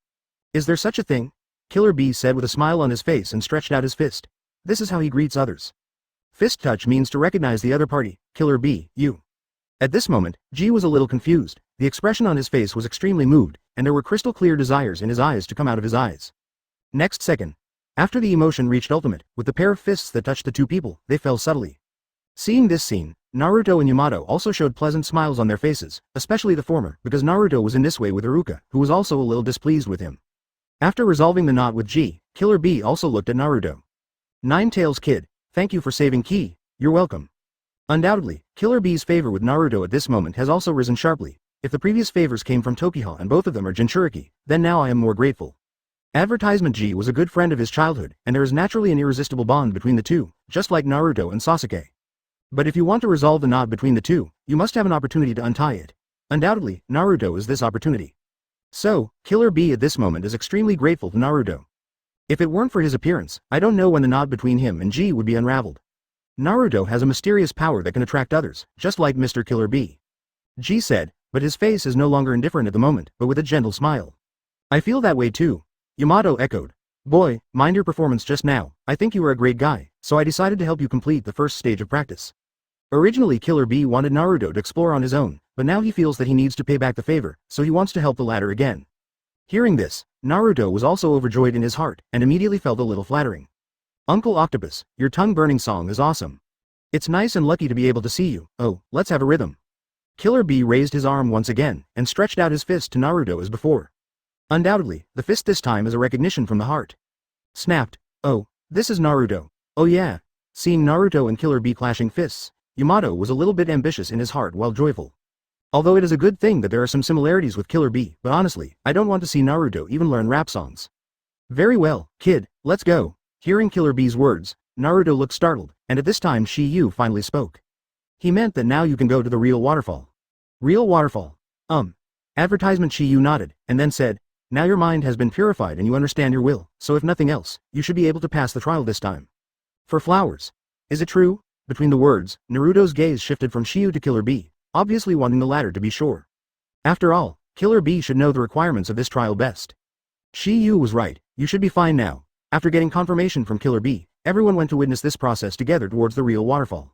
[SPEAKER 1] Is there such a thing? Killer Bee said with a smile on his face and stretched out his fist. This is how he greets others. Fist touch means to recognize the other party. Killer Bee, you. At this moment, G was a little confused. The expression on his face was extremely moved, and there were crystal clear desires in his eyes to come out of his eyes. Next second. After the emotion reached ultimate, with the pair of fists that touched the two people, they fell subtly. Seeing this scene, Naruto and Yamato also showed pleasant smiles on their faces, especially the former, because Naruto was in this way with Iruka, who was also a little displeased with him. After resolving the knot with G, Killer Bee also looked at Naruto. Nine Tails Kid, thank you for saving Ki, you're welcome. Undoubtedly, Killer Bee's favor with Naruto at this moment has also risen sharply. If the previous favors came from Tokiha and both of them are Jinchuriki, then now I am more grateful. Advertisement G was a good friend of his childhood, and there is naturally an irresistible bond between the two, just like Naruto and Sasuke. But if you want to resolve the knot between the two, you must have an opportunity to untie it. Undoubtedly, Naruto is this opportunity. So, Killer Bee at this moment is extremely grateful to Naruto. If it weren't for his appearance, I don't know when the knot between him and G would be unraveled. Naruto has a mysterious power that can attract others, just like Mr. Killer Bee. G said, but his face is no longer indifferent at the moment, but with a gentle smile. I feel that way too. Yamato echoed. Boy, mind your performance just now, I think you were a great guy, so I decided to help you complete the first stage of practice. Originally Killer Bee wanted Naruto to explore on his own, but now he feels that he needs to pay back the favor, so he wants to help the latter again. Hearing this, Naruto was also overjoyed in his heart, and immediately felt a little flattering. Uncle Octopus, your tongue-burning song is awesome. It's nice and lucky to be able to see you. Oh, let's have a rhythm. Killer Bee raised his arm once again, and stretched out his fist to Naruto as before. Undoubtedly, the fist this time is a recognition from the heart. Snapped. Oh, this is Naruto. Oh yeah. Seeing Naruto and Killer Bee clashing fists, Yamato was a little bit ambitious in his heart while joyful. Although it is a good thing that there are some similarities with Killer Bee, but honestly, I don't want to see Naruto even learn rap songs. Very well, kid, let's go. Hearing Killer Bee's words, Naruto looked startled, and at this time Shiyu finally spoke. He meant that now you can go to the real waterfall. Real waterfall. Advertisement. Shiyu nodded, and then said, now your mind has been purified and you understand your will, so if nothing else, you should be able to pass the trial this time. For flowers. Is it true? Between the words, Naruto's gaze shifted from Shiyu to Killer Bee, obviously wanting the latter to be sure. After all, Killer Bee should know the requirements of this trial best. Shiyu was right, you should be fine now. After getting confirmation from Killer Bee, everyone went to witness this process together towards the real waterfall.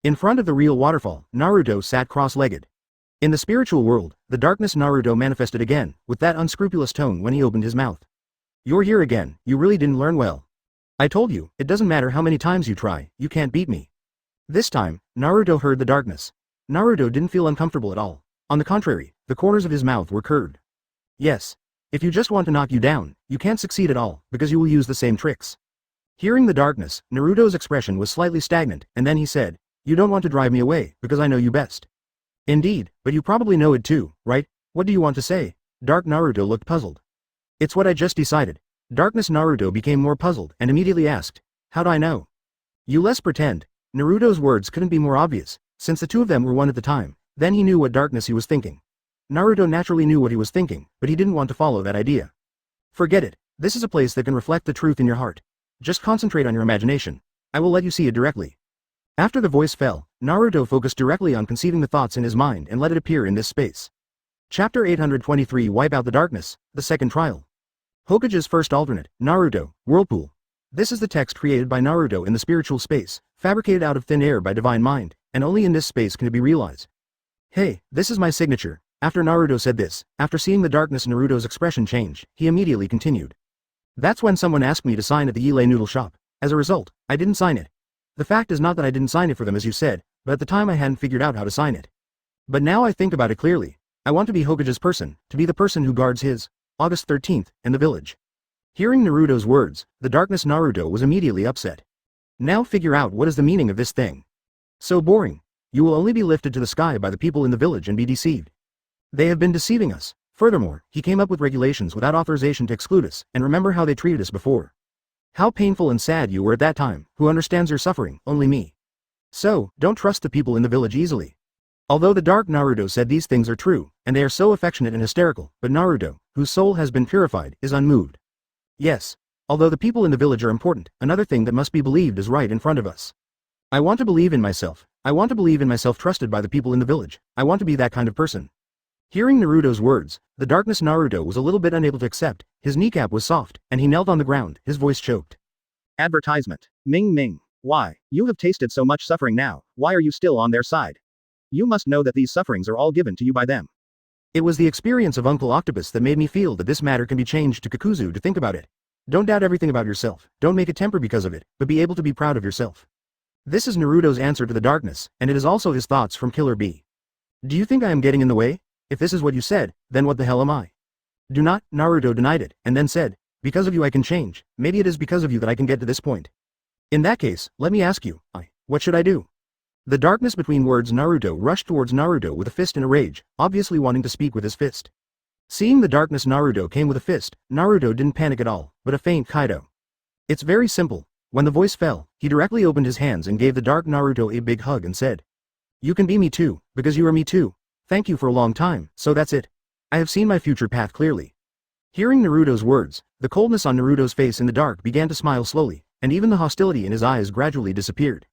[SPEAKER 1] In front of the real waterfall, Naruto sat cross-legged. In the spiritual world, the darkness Naruto manifested again, with that unscrupulous tone when he opened his mouth. You're here again, you really didn't learn well. I told you, it doesn't matter how many times you try, you can't beat me. This time, Naruto heard the darkness. Naruto didn't feel uncomfortable at all. On the contrary, the corners of his mouth were curved. Yes. If you just want to knock you down, you can't succeed at all, because you will use the same tricks. Hearing the darkness, Naruto's expression was slightly stagnant, and then he said, "You don't want to drive me away, because I know you best." "Indeed, but you probably know it too, right? What do you want to say?" Dark Naruto looked puzzled. "It's what I just decided." Darkness Naruto became more puzzled, and immediately asked, "How'd I know?" "You less pretend." Naruto's words couldn't be more obvious, since the two of them were one at the time. Then he knew what darkness he was thinking. Naruto naturally knew what he was thinking, but he didn't want to follow that idea. "Forget it. This is a place that can reflect the truth in your heart. Just concentrate on your imagination. I will let you see it directly." After the voice fell, Naruto focused directly on conceiving the thoughts in his mind and let it appear in this space. Chapter 823 Wipe Out the Darkness, the Second Trial. Hokage's first alternate, Naruto, Whirlpool. This is the text created by Naruto in the spiritual space, fabricated out of thin air by divine mind, and only in this space can it be realized. "Hey, this is my signature." After Naruto said this, after seeing the darkness Naruto's expression change, he immediately continued. "That's when someone asked me to sign at the Yile Noodle shop. As a result, I didn't sign it. The fact is not that I didn't sign it for them as you said, but at the time I hadn't figured out how to sign it. But now I think about it clearly. I want to be Hokage's person, to be the person who guards his, August 13th, in the village." Hearing Naruto's words, the darkness Naruto was immediately upset. "Now figure out what is the meaning of this thing. So boring. You will only be lifted to the sky by the people in the village and be deceived. They have been deceiving us. Furthermore, he came up with regulations without authorization to exclude us, and remember how they treated us before. How painful and sad you were at that time. Who understands your suffering? Only me. So, don't trust the people in the village easily." Although the dark Naruto said these things are true, and they are so affectionate and hysterical, but Naruto, whose soul has been purified, is unmoved. Yes. Although the people in the village are important, another thing that must be believed is right in front of us. I want to believe in myself. I want to believe in myself trusted by the people in the village. I want to be that kind of person. Hearing Naruto's words, the darkness Naruto was a little bit unable to accept. His kneecap was soft, and he knelt on the ground, his voice choked. Advertisement. Ming Ming. Why? You have tasted so much suffering now, why are you still on their side? You must know that these sufferings are all given to you by them. It was the experience of Uncle Octopus that made me feel that this matter can be changed to Kakuzu to think about it. Don't doubt everything about yourself, don't make a temper because of it, but be able to be proud of yourself. This is Naruto's answer to the darkness, and it is also his thoughts from Killer Bee. Do you think I am getting in the way? If this is what you said, then what the hell am I? Do not. Naruto denied it, and then said, "Because of you I can change, maybe it is because of you that I can get to this point. In that case, let me ask you, what should I do?" The darkness between words Naruto rushed towards Naruto with a fist in a rage, obviously wanting to speak with his fist. Seeing the darkness Naruto came with a fist, Naruto didn't panic at all, but a faint Kaido. It's very simple. When the voice fell, he directly opened his hands and gave the dark Naruto a big hug and said, "You can be me too, because you are me too. Thank you for a long time, so that's it. I have seen my future path clearly." Hearing Naruto's words, the coldness on Naruto's face in the dark began to smile slowly, and even the hostility in his eyes gradually disappeared.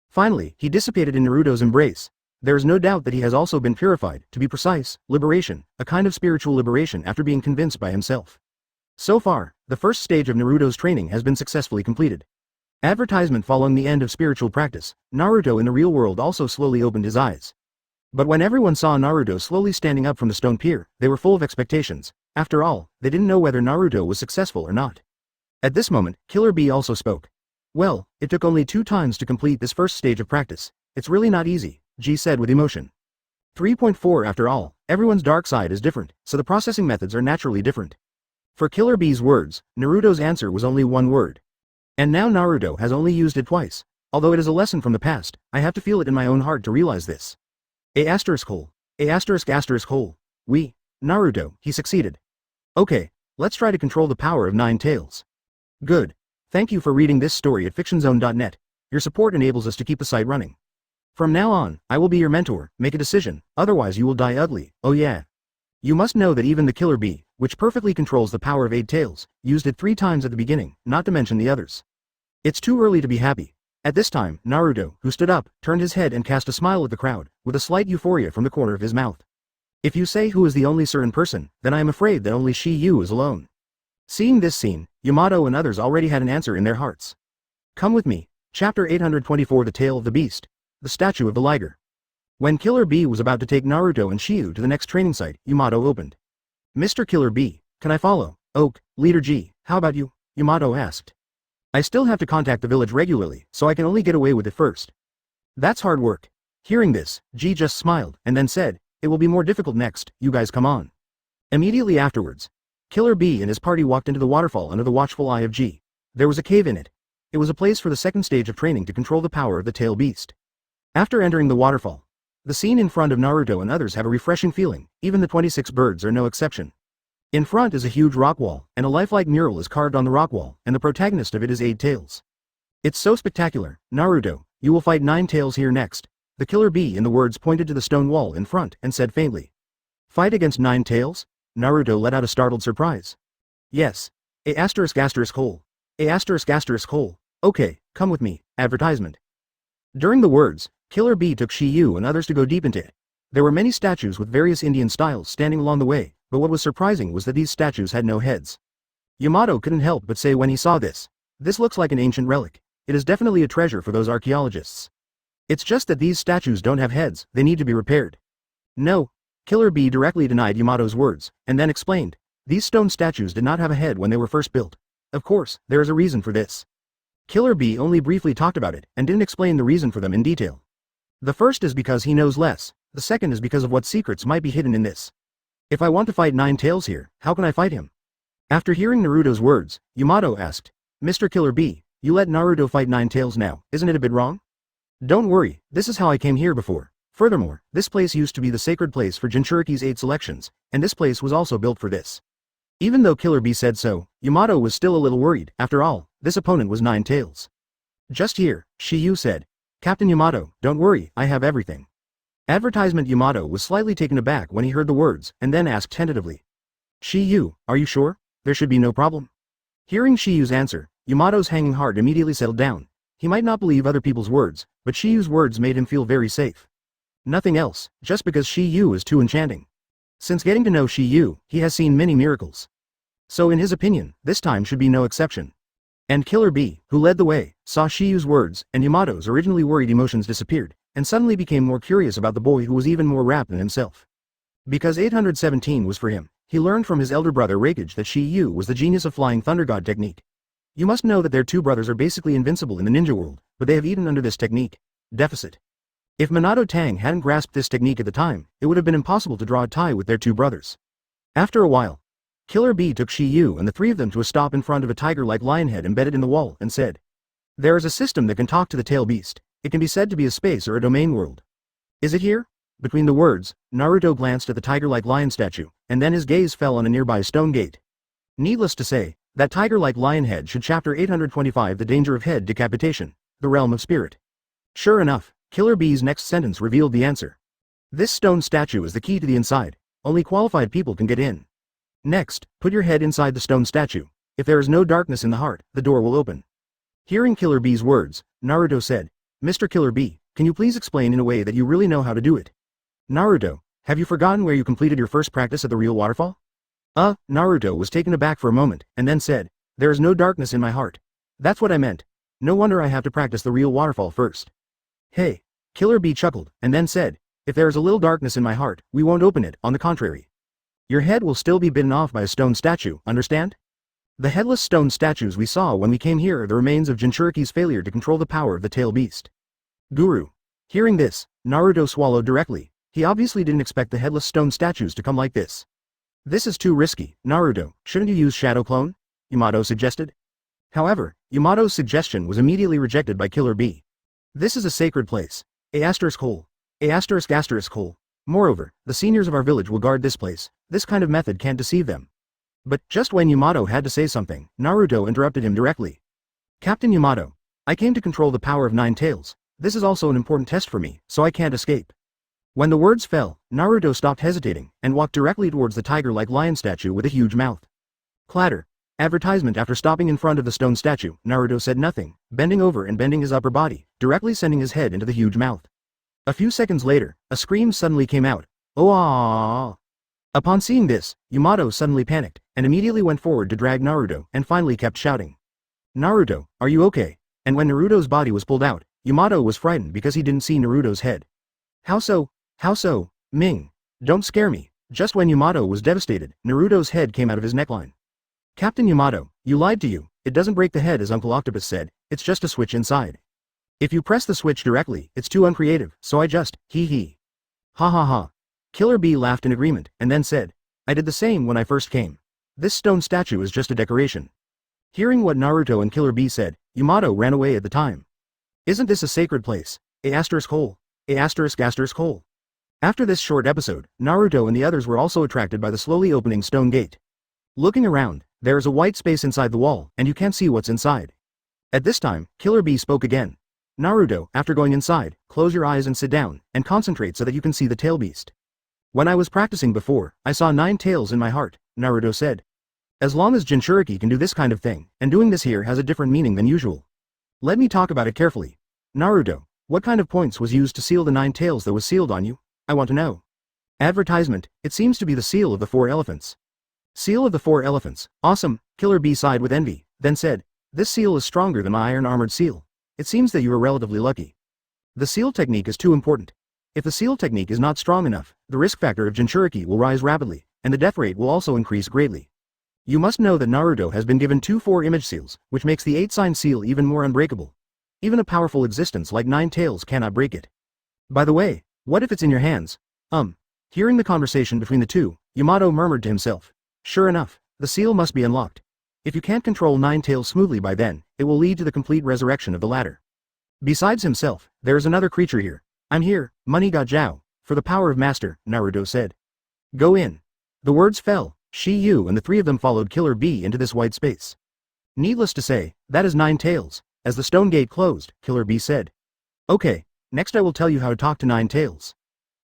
[SPEAKER 1] Finally, he dissipated in Naruto's embrace. There is no doubt that he has also been purified, to be precise, liberation, a kind of spiritual liberation after being convinced by himself. So far, the first stage of Naruto's training has been successfully completed. Advertisement following the end of spiritual practice, Naruto in the real world also slowly opened his eyes. But when everyone saw Naruto slowly standing up from the stone pier, they were full of expectations. After all, they didn't know whether Naruto was successful or not. At this moment, Killer Bee also spoke. "Well, it took only 2 times to complete this first stage of practice. It's really not easy," G said with emotion. 3.4 After all, everyone's dark side is different, so the processing methods are naturally different. For Killer Bee's words, Naruto's answer was only one word. And now Naruto has only used it twice. Although it is a lesson from the past, I have to feel it in my own heart to realize this. A**hole. A*****hole. We. Naruto, he succeeded. Okay, let's try to control the power of 9 tails. Good. Thank you for reading this story at fictionzone.net. Your support enables us to keep the site running. From now on, I will be your mentor. Make a decision, otherwise you will die ugly. Oh yeah. You must know that even the Killer Bee, which perfectly controls the power of 8 tails, used it 3 times at the beginning, not to mention the others. It's too early to be happy. At this time, Naruto, who stood up, turned his head and cast a smile at the crowd, with a slight euphoria from the corner of his mouth. If you say who is the only certain person, then I am afraid that only Yu is alone. Seeing this scene, Yamato and others already had an answer in their hearts. Come with me. Chapter 824 The Tale of the Beast. The Statue of the Liger. When Killer Bee was about to take Naruto and Shiyu to the next training site, Yamato opened. Mr. Killer Bee, can I follow? Oak, Leader G, how about you? Yamato asked. I still have to contact the village regularly, so I can only get away with it first. That's hard work. Hearing this, G just smiled, and then said, "It will be more difficult next, you guys come on." Immediately afterwards, Killer B and his party walked into the waterfall under the watchful eye of G. There was a cave in it. It was a place for the second stage of training to control the power of the tail beast. After entering the waterfall, the scene in front of Naruto and others have a refreshing feeling, even the 26 birds are no exception. In front is a huge rock wall, and a lifelike mural is carved on the rock wall, and the protagonist of it is 8 Tails. It's so spectacular. "Naruto, you will fight 9 Tails here next." The Killer Bee in the words pointed to the stone wall in front and said faintly. "Fight against 9 Tails?" Naruto let out a startled surprise. "Yes. A ******. Okay, come with me." Advertisement. During the words, Killer Bee took Shiyu and others to go deep into it. There were many statues with various Indian styles standing along the way, but what was surprising was that these statues had no heads. Yamato couldn't help but say when he saw this, "This looks like an ancient relic. It is definitely a treasure for those archaeologists. It's just that these statues don't have heads, they need to be repaired." "No." Killer Bee directly denied Yamato's words, and then explained, "These stone statues did not have a head when they were first built. Of course, there is a reason for this." Killer Bee only briefly talked about it, and didn't explain the reason for them in detail. The first is because he knows less, the second is because of what secrets might be hidden in this. "If I want to fight 9 Tails here, how can I fight him?" After hearing Naruto's words, Yamato asked, "Mr. Killer Bee, you let Naruto fight 9 Tails now, isn't it a bit wrong?" "Don't worry, this is how I came here before. Furthermore, this place used to be the sacred place for Jinchuriki's 8 selections, and this place was also built for this." Even though Killer Bee said so, Yamato was still a little worried. After all, this opponent was 9 Tails. "Just here," Shiyu said. "Captain Yamato, don't worry, I have everything." Advertisement. Yamato was slightly taken aback when he heard the words, and then asked tentatively, "Shiyu, are you sure? There should be no problem." Hearing Shiyu's answer, Yamato's hanging heart immediately settled down. He might not believe other people's words, but Shiyu's words made him feel very safe. Nothing else, just because Shiyu is too enchanting. Since getting to know Shiyu, he has seen many miracles. So in his opinion, this time should be no exception. And Killer Bee, who led the way, saw Shiyu's words, and Yamato's originally worried emotions disappeared, and suddenly became more curious about the boy who was even more rapt than himself. Because 817 was for him, he learned from his elder brother Hokage that Shiyu was the genius of flying Thunder God technique. You must know that their two brothers are basically invincible in the ninja world, but they have eaten under this technique. Deficit. If Minato Tang hadn't grasped this technique at the time, it would have been impossible to draw a tie with their two brothers. After a while, Killer Bee took Shiyu and the three of them to a stop in front of a tiger-like lion head embedded in the wall and said, "There is a system that can talk to the tail beast. It can be said to be a space or a domain world. Is it here?" Between the words, Naruto glanced at the tiger-like lion statue, and then his gaze fell on a nearby stone gate. Needless to say, that tiger-like lion head should chapter 825 the danger of head decapitation, the realm of spirit. Sure enough, Killer Bee's next sentence revealed the answer. This stone statue is the key to the inside. Only qualified people can get in. Next, put your head inside the stone statue. If there is no darkness in the heart, the door will open. Hearing Killer Bee's words, Naruto said, "Mr. Killer Bee, can you please explain in a way that you really know how to do it?" "Naruto, have you forgotten where you completed your first practice at the real waterfall?" Naruto was taken aback for a moment, and then said, "There is no darkness in my heart. That's what I meant. No wonder I have to practice the real waterfall first." "Hey." Killer Bee chuckled, and then said, "If there is a little darkness in my heart, we won't open it, on the contrary. Your head will still be bitten off by a stone statue, understand? The headless stone statues we saw when we came here are the remains of Jinchuriki's failure to control the power of the tail beast." Guru. Hearing this, Naruto swallowed directly. He obviously didn't expect the headless stone statues to come like this. "This is too risky, Naruto, shouldn't you use Shadow Clone?" Yamato suggested. However, Yamato's suggestion was immediately rejected by Killer Bee. "This is a sacred place. *****. Moreover, the seniors of our village will guard this place. This kind of method can't deceive them." But, just when Yamato had to say something, Naruto interrupted him directly. "Captain Yamato, I came to control the power of 9 Tails. This is also an important test for me, so I can't escape." When the words fell, Naruto stopped hesitating, and walked directly towards the tiger-like lion statue with a huge mouth. Clatter. Advertisement. After stopping in front of the stone statue, Naruto said nothing, bending over and bending his upper body, directly sending his head into the huge mouth. A few seconds later, a scream suddenly came out. "Oh ah!" Upon seeing this, Yamato suddenly panicked, and immediately went forward to drag Naruto, and finally kept shouting, "Naruto, are you okay?" And when Naruto's body was pulled out, Yamato was frightened because he didn't see Naruto's head. How so? How so? Ming, don't scare me." Just when Yamato was devastated, Naruto's head came out of his neckline. "Captain Yamato, you lied to you. It doesn't break the head as Uncle Octopus said, it's just a switch inside." If you press the switch directly, it's too uncreative, so I just, hee hee. Ha ha ha. Killer Bee laughed in agreement, and then said, I did the same when I first came. This stone statue is just a decoration. Hearing what Naruto and Killer Bee said, Yamato ran away at the time. Isn't this a sacred place? A*hole. A****hole. After this short episode, Naruto and the others were also attracted by the slowly opening stone gate. Looking around, there is a white space inside the wall, and you can't see what's inside. At this time, Killer Bee spoke again. Naruto, after going inside, close your eyes and sit down, and concentrate so that you can see the tail beast. When I was practicing before, I saw 9 tails in my heart, Naruto said. As long as Jinchuriki can do this kind of thing, and doing this here has a different meaning than usual. Let me talk about it carefully. Naruto, what kind of points was used to seal the 9 tails that was sealed on you? I want to know. Advertisement, it seems to be the seal of the 4 elephants. Seal of the 4 elephants, awesome, Killer Bee sighed with envy, then said, this seal is stronger than my iron-armored seal. It seems that you are relatively lucky. The seal technique is too important. If the seal technique is not strong enough, the risk factor of Jinchuriki will rise rapidly, and the death rate will also increase greatly. You must know that Naruto has been given 2 4-image seals, which makes the 8-sign seal even more unbreakable. Even a powerful existence like 9 tails cannot break it. By the way, what if it's in your hands? Hearing the conversation between the two, Yamato murmured to himself. Sure enough, the seal must be unlocked. If you can't control 9 tails smoothly by then, it will lead to the complete resurrection of the latter. Besides himself, there is another creature here. I'm here, Money Ga Jiao, for the power of Master, Naruto said. Go in. The words fell, Shi-Yu and the 3 of them followed Killer Bee into this white space. Needless to say, that is 9 tails. As the stone gate closed, Killer Bee said. Okay, next I will tell you how to talk to 9 tails.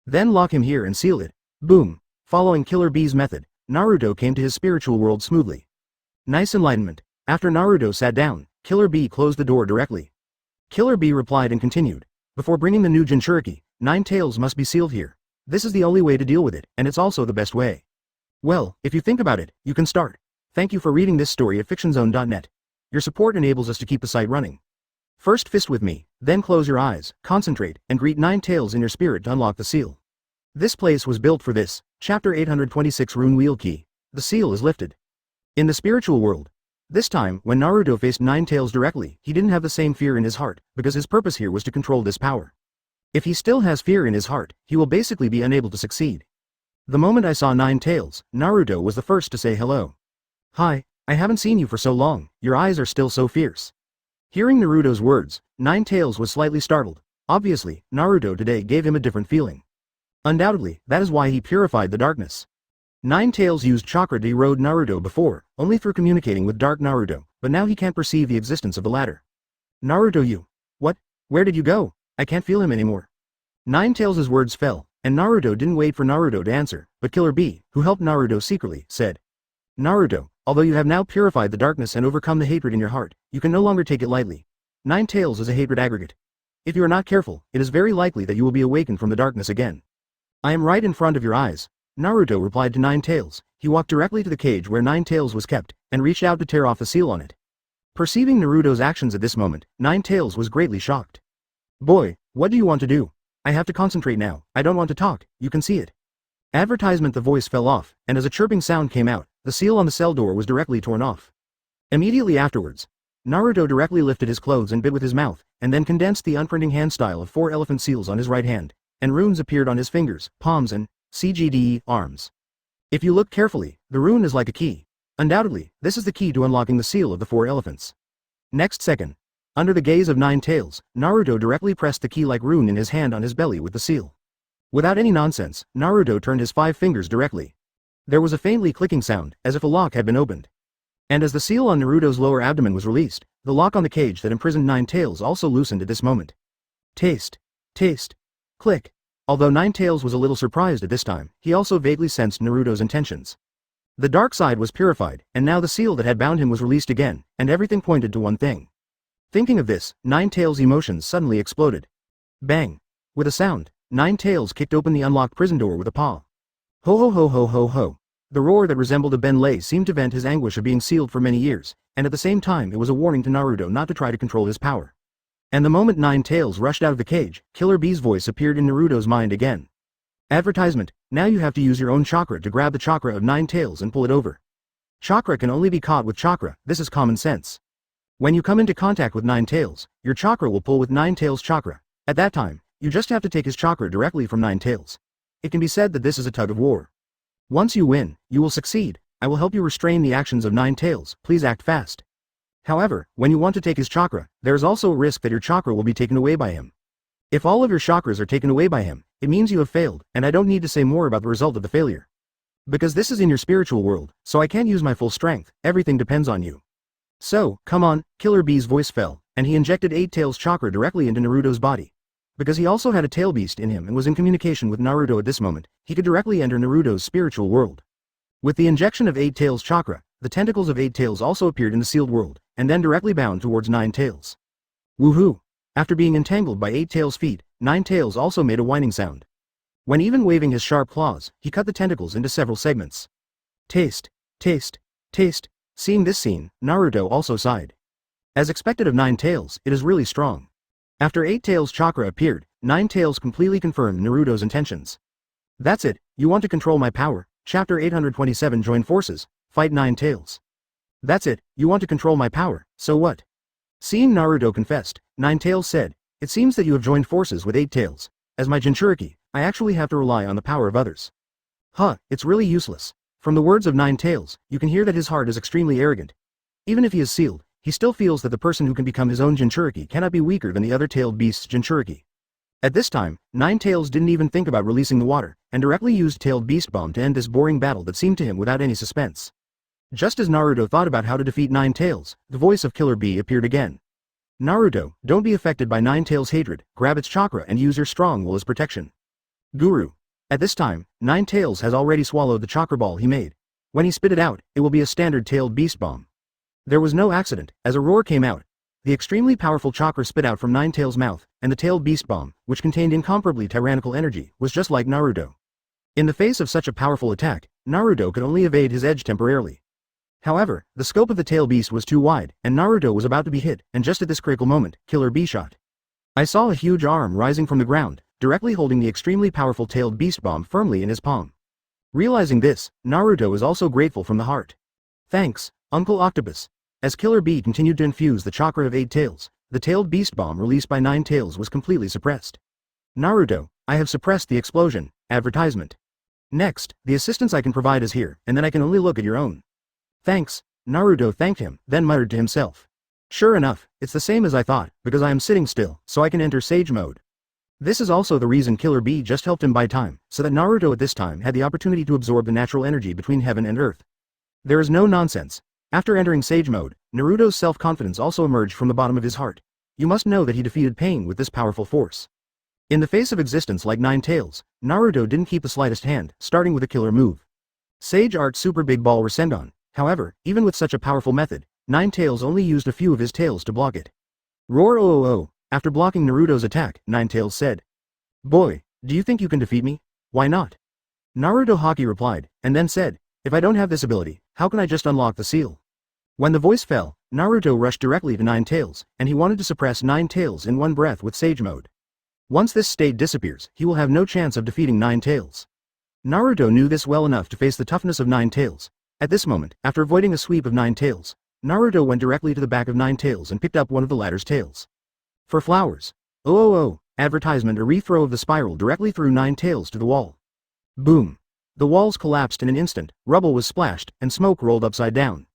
[SPEAKER 1] Then lock him here and seal it. Boom. Following Killer Bee's method, Naruto came to his spiritual world smoothly. Nice enlightenment. After Naruto sat down, Killer Bee closed the door directly. Killer Bee replied and continued. Before bringing the new Jinchuriki, 9 tails must be sealed here. This is the only way to deal with it, and it's also the best way. Well, if you think about it, you can start. Thank you for reading this story at fictionzone.net. Your support enables us to keep the site running. First fist with me, then close your eyes, concentrate, and greet 9 tails in your spirit to unlock the seal. This place was built for this, chapter 826 Rune Wheel Key. The seal is lifted. In the spiritual world. This time, when Naruto faced 9 tails directly, he didn't have the same fear in his heart, because his purpose here was to control this power. If he still has fear in his heart, he will basically be unable to succeed. The moment I saw 9 tails, Naruto was the first to say hello. Hi, I haven't seen you for so long, your eyes are still so fierce. Hearing Naruto's words, 9 tails was slightly startled. Obviously, Naruto today gave him a different feeling. Undoubtedly, that is why he purified the darkness. 9 tails used chakra to erode Naruto before, only through communicating with Dark Naruto, but now he can't perceive the existence of the latter. Naruto, you. What? Where did you go? I can't feel him anymore. 9 tails' words fell, and Naruto didn't wait for Naruto to answer, but Killer Bee, who helped Naruto secretly, said. Naruto, although you have now purified the darkness and overcome the hatred in your heart, you can no longer take it lightly. 9 tails is a hatred aggregate. If you are not careful, it is very likely that you will be awakened from the darkness again. I am right in front of your eyes. Naruto replied to 9 tails. He walked directly to the cage where 9 tails was kept, and reached out to tear off the seal on it. Perceiving Naruto's actions at this moment, 9 tails was greatly shocked. Boy, what do you want to do? I have to concentrate now, I don't want to talk, you can see it. Advertisement. The voice fell off, and as a chirping sound came out, the seal on the cell door was directly torn off. Immediately afterwards, Naruto directly lifted his clothes and bit with his mouth, and then condensed the unprinting hand style of 4 elephant seals on his right hand, and runes appeared on his fingers, palms and CGDE arms. If you look carefully, the rune is like a key. Undoubtedly, this is the key to unlocking the seal of the 4 elephants. Next second, under the gaze of 9 tails, Naruto directly pressed the key-like rune in his hand on his belly with the seal. Without any nonsense, Naruto turned his 5 fingers directly. There was a faintly clicking sound, as if a lock had been opened. And as the seal on Naruto's lower abdomen was released, the lock on the cage that imprisoned 9 tails also loosened at this moment. Taste. Taste. Click. Although 9 tails was a little surprised at this time, he also vaguely sensed Naruto's intentions. The dark side was purified, and now the seal that had bound him was released again, and everything pointed to one thing. Thinking of this, 9 tails' emotions suddenly exploded. Bang! With a sound, 9 tails kicked open the unlocked prison door with a paw. Ho ho ho ho ho ho. The roar that resembled a Ben-Lay seemed to vent his anguish of being sealed for many years, and at the same time it was a warning to Naruto not to try to control his power. And the moment 9 tails rushed out of the cage, Killer Bee's voice appeared in Naruto's mind again. Advertisement. Now you have to use your own chakra to grab the chakra of 9 tails and pull it over. Chakra can only be caught with chakra, this is common sense. When you come into contact with Nine Tails, your chakra will pull with Nine Tails' chakra. At that time, you just have to take his chakra directly from Nine Tails. It can be said that this is a tug of war. Once you win, you will succeed. I will help you restrain the actions of Nine Tails, please act fast. However, when you want to take his chakra, there is also a risk that your chakra will be taken away by him. If all of your chakras are taken away by him, it means you have failed, and I don't need to say more about the result of the failure. Because this is in your spiritual world, so I can't use my full strength, everything depends on you. So, come on, Killer Bee's voice fell, and he injected Eight Tails' chakra directly into Naruto's body. Because he also had a tail beast in him and was in communication with Naruto at this moment, he could directly enter Naruto's spiritual world. With the injection of Eight Tails' chakra, the tentacles of Eight Tails also appeared in the sealed world, and then directly bound towards Nine Tails. Woohoo! After being entangled by Eight Tails' feet, Nine Tails also made a whining sound. When even waving his sharp claws, he cut the tentacles into several segments. Taste, taste, taste. Seeing this scene, Naruto also sighed. As expected of Nine Tails, it is really strong. After Eight Tails' chakra appeared, Nine Tails completely confirmed Naruto's intentions. That's it, you want to control my power? Chapter 827 Join forces, fight Nine Tails. That's it, you want to control my power, so what? Seeing Naruto confessed, Nine Tails said, it seems that you have joined forces with Eight Tails. As my Jinchuriki, I actually have to rely on the power of others. Huh, it's really useless. From the words of Nine Tails, you can hear that his heart is extremely arrogant. Even if he is sealed, he still feels that the person who can become his own Jinchuriki cannot be weaker than the other tailed beast's Jinchuriki. At this time, Nine Tails didn't even think about releasing the water, and directly used Tailed Beast Bomb to end this boring battle that seemed to him without any suspense. Just as Naruto thought about how to defeat Nine Tails, the voice of Killer Bee appeared again. Naruto, don't be affected by Nine Tails' hatred, grab its chakra and use your strong will as protection. Guru. At this time, Nine Tails has already swallowed the chakra ball he made. When he spit it out, it will be a standard Tailed Beast Bomb. There was no accident, as a roar came out. The extremely powerful chakra spit out from Nine Tails' mouth, and the Tailed Beast Bomb, which contained incomparably tyrannical energy, was just like Naruto. In the face of such a powerful attack, Naruto could only evade his edge temporarily. However, the scope of the Tail Beast was too wide, and Naruto was about to be hit, and just at this critical moment, Killer Bee shot. I saw a huge arm rising from the ground, directly holding the extremely powerful Tailed Beast Bomb firmly in his palm. Realizing this, Naruto is also grateful from the heart. Thanks, Uncle Octopus. As Killer Bee continued to infuse the chakra of Eight Tails, the Tailed Beast Bomb released by Nine Tails was completely suppressed. Naruto, I have suppressed the explosion. Advertisement. Next, the assistance I can provide is here, and then I can only look at your own. Thanks. Naruto thanked him, then muttered to himself. Sure enough, it's the same as I thought, because I am sitting still, so I can enter Sage Mode. This is also the reason Killer Bee just helped him buy time, so that Naruto at this time had the opportunity to absorb the natural energy between heaven and earth. There is no nonsense. After entering Sage Mode, Naruto's self-confidence also emerged from the bottom of his heart. You must know that he defeated pain with this powerful force. In the face of existence like Nine Tails, Naruto didn't keep the slightest hand, starting with a killer move. Sage Art Super Big Ball Rasengan. However, even with such a powerful method, Nine Tails only used a few of his tails to block it. Roar oh oh oh. After blocking Naruto's attack, Nine Tails said. Boy, do you think you can defeat me? Why not? Naruto Haki replied, and then said, if I don't have this ability, how can I just unlock the seal? When the voice fell, Naruto rushed directly to Nine Tails, and he wanted to suppress Nine Tails in one breath with Sage Mode. Once this state disappears, he will have no chance of defeating Nine Tails. Naruto knew this well enough to face the toughness of Nine Tails. At this moment, after avoiding a sweep of Nine Tails, Naruto went directly to the back of Nine Tails and picked up one of the latter's tails. For flowers. Oh oh oh, advertisement. A rethrow of the spiral directly threw Nine Tails to the wall. Boom. The walls collapsed in an instant, rubble was splashed, and smoke rolled upside down.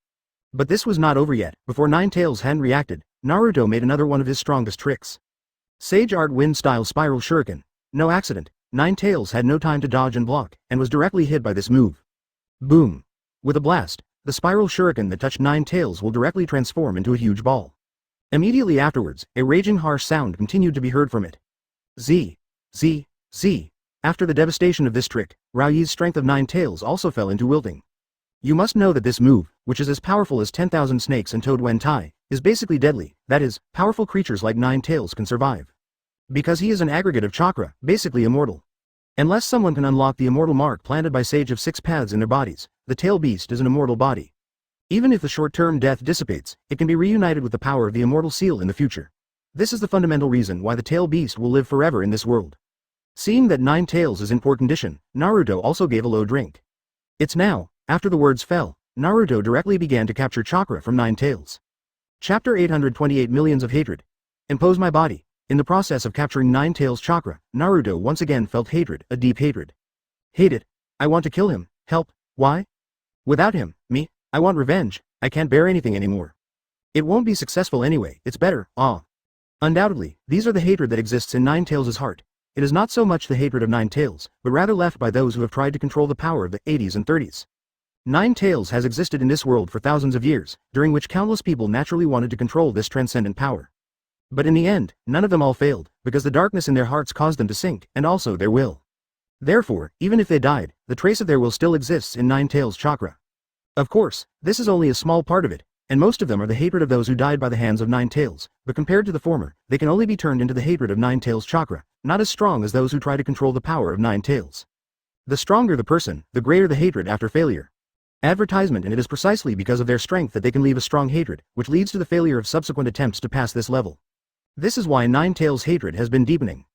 [SPEAKER 1] But this was not over yet. Before Nine Tails hadn't reacted, Naruto made another one of his strongest tricks. Sage Art Wind-style Spiral Shuriken. No accident, Nine Tails had no time to dodge and block, and was directly hit by this move. Boom. With a blast, the Spiral Shuriken that touched Nine Tails will directly transform into a huge ball. Immediately afterwards, a raging harsh sound continued to be heard from it. Z. Z. Z. After the devastation of this trick, Raoyi's strength of Nine Tails also fell into wilting. You must know that this move, which is as powerful as 10,000 snakes and Toad Wen Tai, is basically deadly, that is, powerful creatures like Nine Tails can survive. Because he is an aggregate of chakra, basically immortal. Unless someone can unlock the immortal mark planted by Sage of Six Paths in their bodies, the Tail Beast is an immortal body. Even if the short-term death dissipates, it can be reunited with the power of the immortal seal in the future. This is the fundamental reason why the Tail Beast will live forever in this world. Seeing that Nine Tails is in poor condition, Naruto also gave a low drink. It's now. After the words fell, Naruto directly began to capture chakra from Nine Tails. Chapter 828 Millions of Hatred. Impose my body. In the process of capturing Nine Tails chakra, Naruto once again felt hatred, a deep hatred. Hate it. I want to kill him. Help. Why? Without him, me, I want revenge. I can't bear anything anymore. It won't be successful anyway, it's better, Undoubtedly, these are the hatred that exists in Nine Tails' heart. It is not so much the hatred of Nine Tails, but rather left by those who have tried to control the power of the 80s and 30s. Nine Tails has existed in this world for thousands of years, during which countless people naturally wanted to control this transcendent power. But in the end, none of them all failed, because the darkness in their hearts caused them to sink, and also their will. Therefore, even if they died, the trace of their will still exists in Nine Tails chakra. Of course, this is only a small part of it, and most of them are the hatred of those who died by the hands of Nine Tails, but compared to the former, they can only be turned into the hatred of Nine Tails chakra, not as strong as those who try to control the power of Nine Tails. The stronger the person, the greater the hatred after failure. Advertisement, and it is precisely because of their strength that they can leave a strong hatred, which leads to the failure of subsequent attempts to pass this level. This is why Nine Tails' hatred has been deepening.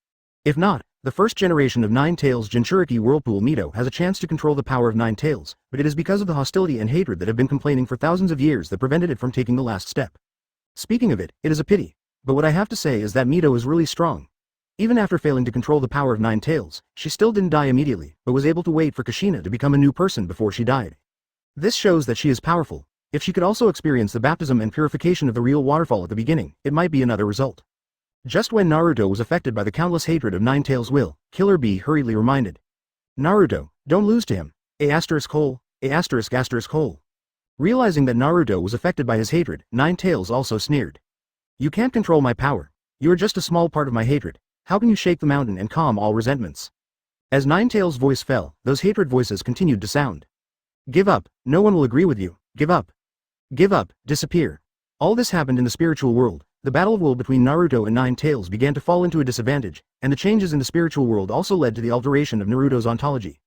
[SPEAKER 1] If not, the first generation of Nine Tails Jinchuriki Whirlpool Mito has a chance to control the power of Nine Tails, but it is because of the hostility and hatred that have been complaining for thousands of years that prevented it from taking the last step. Speaking of it, it is a pity, but what I have to say is that Mito is really strong. Even after failing to control the power of Nine Tails, she still didn't die immediately, but was able to wait for Kushina to become a new person before she died. This shows that she is powerful. If she could also experience the baptism and purification of the real waterfall at the beginning, it might be another result. Just when Naruto was affected by the countless hatred of Nine Tails' will, Killer Bee hurriedly reminded. Naruto, don't lose to him. A*****. Realizing that Naruto was affected by his hatred, Nine Tails also sneered. You can't control my power. You are just a small part of my hatred. How can you shake the mountain and calm all resentments? As Nine Tails' voice fell, those hatred voices continued to sound. Give up, no one will agree with you. Give up. Give up, disappear. All this happened in the spiritual world. The battle of will between Naruto and Nine Tails began to fall into a disadvantage, and the changes in the spiritual world also led to the alteration of Naruto's ontology.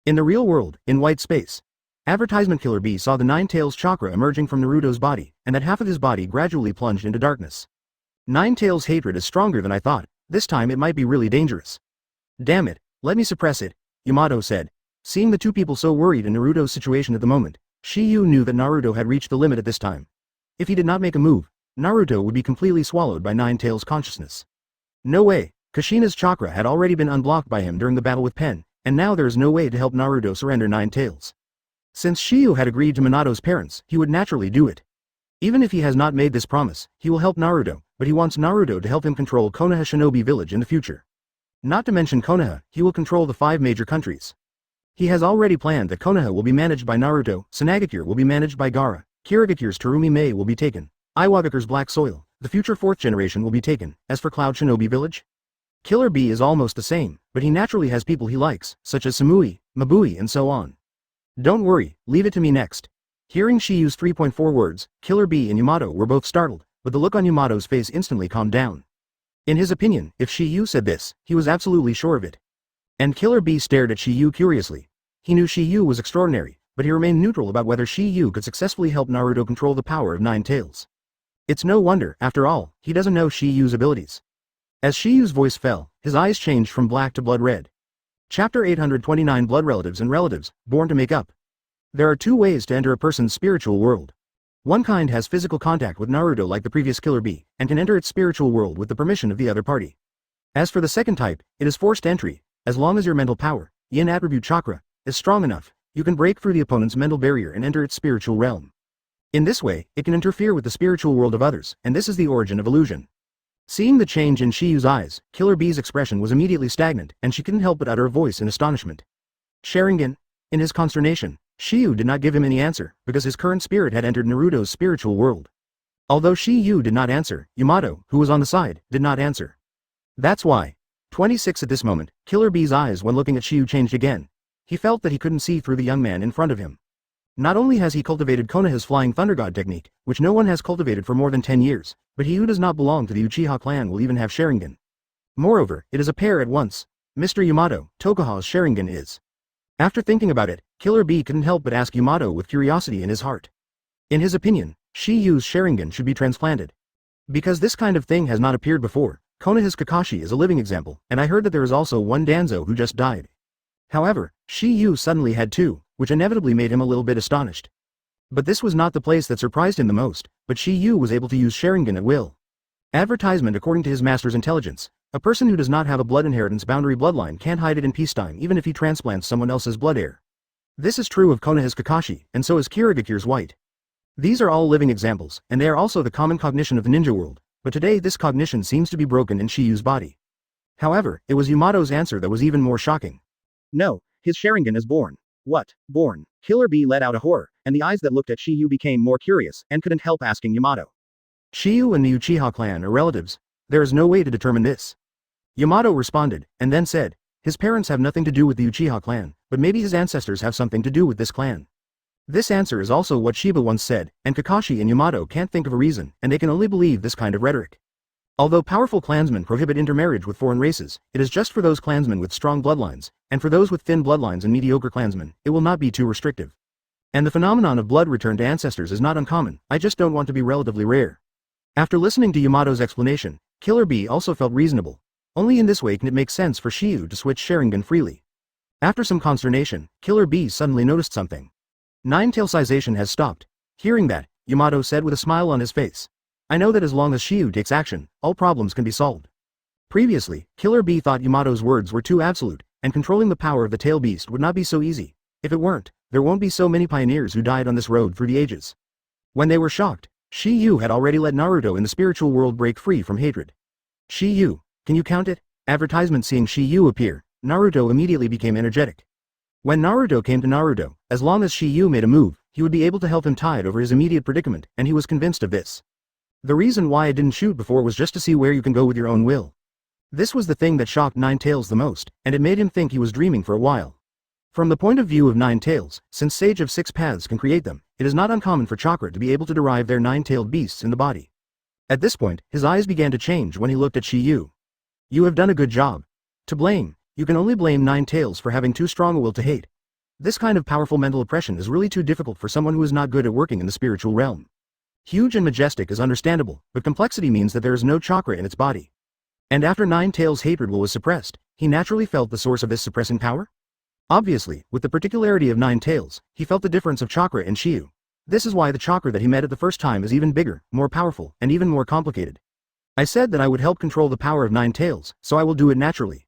[SPEAKER 1] In the real world, in white space, advertisement Killer Bee saw the Nine Tails chakra emerging from Naruto's body, and that half of his body gradually plunged into darkness. Nine Tails' hatred is stronger than I thought. This time it might be really dangerous. Damn it, let me suppress it, Yamato said. Seeing the two people so worried in Naruto's situation at the moment, Shiyu knew that Naruto had reached the limit at this time. If he did not make a move, Naruto would be completely swallowed by Nine Tails' consciousness. No way, Kushina's chakra had already been unblocked by him during the battle with Pen, and now there is no way to help Naruto surrender Nine Tails. Since Shiyu had agreed to Minato's parents, he would naturally do it. Even if he has not made this promise, he will help Naruto, but he wants Naruto to help him control Konoha Shinobi Village in the future. Not to mention Konoha, he will control the 5 major countries. He has already planned that Konoha will be managed by Naruto, Sanagakure will be managed by Gaara, Kirigakure's Terumi Mei will be taken, Iwagakure's Black Soil, the future 4th generation will be taken. As for Cloud Shinobi Village? Killer Bee is almost the same, but he naturally has people he likes, such as Samui, Mabui and so on. Don't worry, leave it to me next. Hearing Shiyu's 3.4 words, Killer Bee and Yamato were both startled, but the look on Yamato's face instantly calmed down. In his opinion, if Shiyu said this, he was absolutely sure of it. And Killer Bee stared at Shiyu curiously. He knew Shiyu was extraordinary, but he remained neutral about whether Shiyu could successfully help Naruto control the power of Nine Tails. It's no wonder, after all, he doesn't know Shiyu's abilities. As Shiyu's voice fell, his eyes changed from black to blood red. Chapter 829 Blood Relatives and Relatives, Born to Make Up. There are 2 ways to enter a person's spiritual world. One kind has physical contact with Naruto like the previous Killer Bee, and can enter its spiritual world with the permission of the other party. As for the second type, it is forced entry. As long as your mental power, yin attribute chakra, is strong enough, you can break through the opponent's mental barrier and enter its spiritual realm. In this way, it can interfere with the spiritual world of others, and this is the origin of illusion. Seeing the change in Shiyu's eyes, Killer Bee's expression was immediately stagnant, and she couldn't help but utter a voice in astonishment. Sharingan? In his consternation, Shiyu did not give him any answer, because his current spirit had entered Naruto's spiritual world. Although Shiyu did not answer, Yamato, who was on the side, did not answer. That's why. 26 At this moment, Killer Bee's eyes when looking at Shiyu changed again. He felt that he couldn't see through the young man in front of him. Not only has he cultivated Konoha's Flying Thunder God technique, which no one has cultivated for more than 10 years, but he who does not belong to the Uchiha clan will even have Sharingan. Moreover, it is a pair at once. Mr. Yamato, Tokuga's Sharingan is. After thinking about it, Killer Bee couldn't help but ask Yamato with curiosity in his heart. In his opinion, Shiyu's Sharingan should be transplanted. Because this kind of thing has not appeared before, Konoha's Kakashi is a living example, and I heard that there is also one Danzo who just died. However, Shiyu suddenly had 2, which inevitably made him a little bit astonished. But this was not the place that surprised him the most, but Shiyu was able to use Sharingan at will. Advertisement. According to his master's intelligence, a person who does not have a blood inheritance boundary bloodline can't hide it in peacetime even if he transplants someone else's blood heir. This is true of Konoha's Kakashi, and so is Kirigakir's White. These are all living examples, and they are also the common cognition of the ninja world, but today this cognition seems to be broken in Shiyu's body. However, it was Yamato's answer that was even more shocking. No, his Sharingan is born. What? Born? Killer Bee let out a horror, and the eyes that looked at Shiyu became more curious, and couldn't help asking Yamato. Shiyu and the Uchiha clan are relatives. There is no way to determine this. Yamato responded, and then said, his parents have nothing to do with the Uchiha clan, but maybe his ancestors have something to do with this clan. This answer is also what Shiba once said, and Kakashi and Yamato can't think of a reason, and they can only believe this kind of rhetoric. Although powerful clansmen prohibit intermarriage with foreign races, it is just for those clansmen with strong bloodlines, and for those with thin bloodlines and mediocre clansmen, it will not be too restrictive. And the phenomenon of blood return to ancestors is not uncommon, I just don't want to be relatively rare. After listening to Yamato's explanation, Killer Bee also felt reasonable. Only in this way can it make sense for Shiyu to switch Sharingan freely. After some consternation, Killer Bee suddenly noticed something. Nine-tailsization has stopped. Hearing that, Yamato said with a smile on his face. I know that as long as Shiyu takes action, all problems can be solved. Previously, Killer Bee thought Yamato's words were too absolute, and controlling the power of the tail beast would not be so easy. If it weren't, there won't be so many pioneers who died on this road through the ages. When they were shocked, Shiyu had already let Naruto in the spiritual world break free from hatred. Shiyu, can you count it? Advertisement. Seeing Shiyu appear, Naruto immediately became energetic. When Naruto came to Naruto, as long as Shiyu made a move, he would be able to help him tide over his immediate predicament, and he was convinced of this. The reason why I didn't shoot before was just to see where you can go with your own will. This was the thing that shocked Nine Tails the most, and it made him think he was dreaming for a while. From the point of view of Nine Tails, since Sage of Six Paths can create them, it is not uncommon for Chakra to be able to derive their nine-tailed beasts in the body. At this point, his eyes began to change when he looked at Shiyu. You have done a good job. To blame, you can only blame Nine Tails for having too strong a will to hate. This kind of powerful mental oppression is really too difficult for someone who is not good at working in the spiritual realm. Huge and majestic is understandable, but complexity means that there is no chakra in its body. And after Nine Tails' hatred will was suppressed, he naturally felt the source of this suppressing power? Obviously, with the particularity of Nine Tails, he felt the difference of chakra in Shiyu. This is why the chakra that he met at the first time is even bigger, more powerful, and even more complicated. I said that I would help control the power of Nine Tails, so I will do it naturally.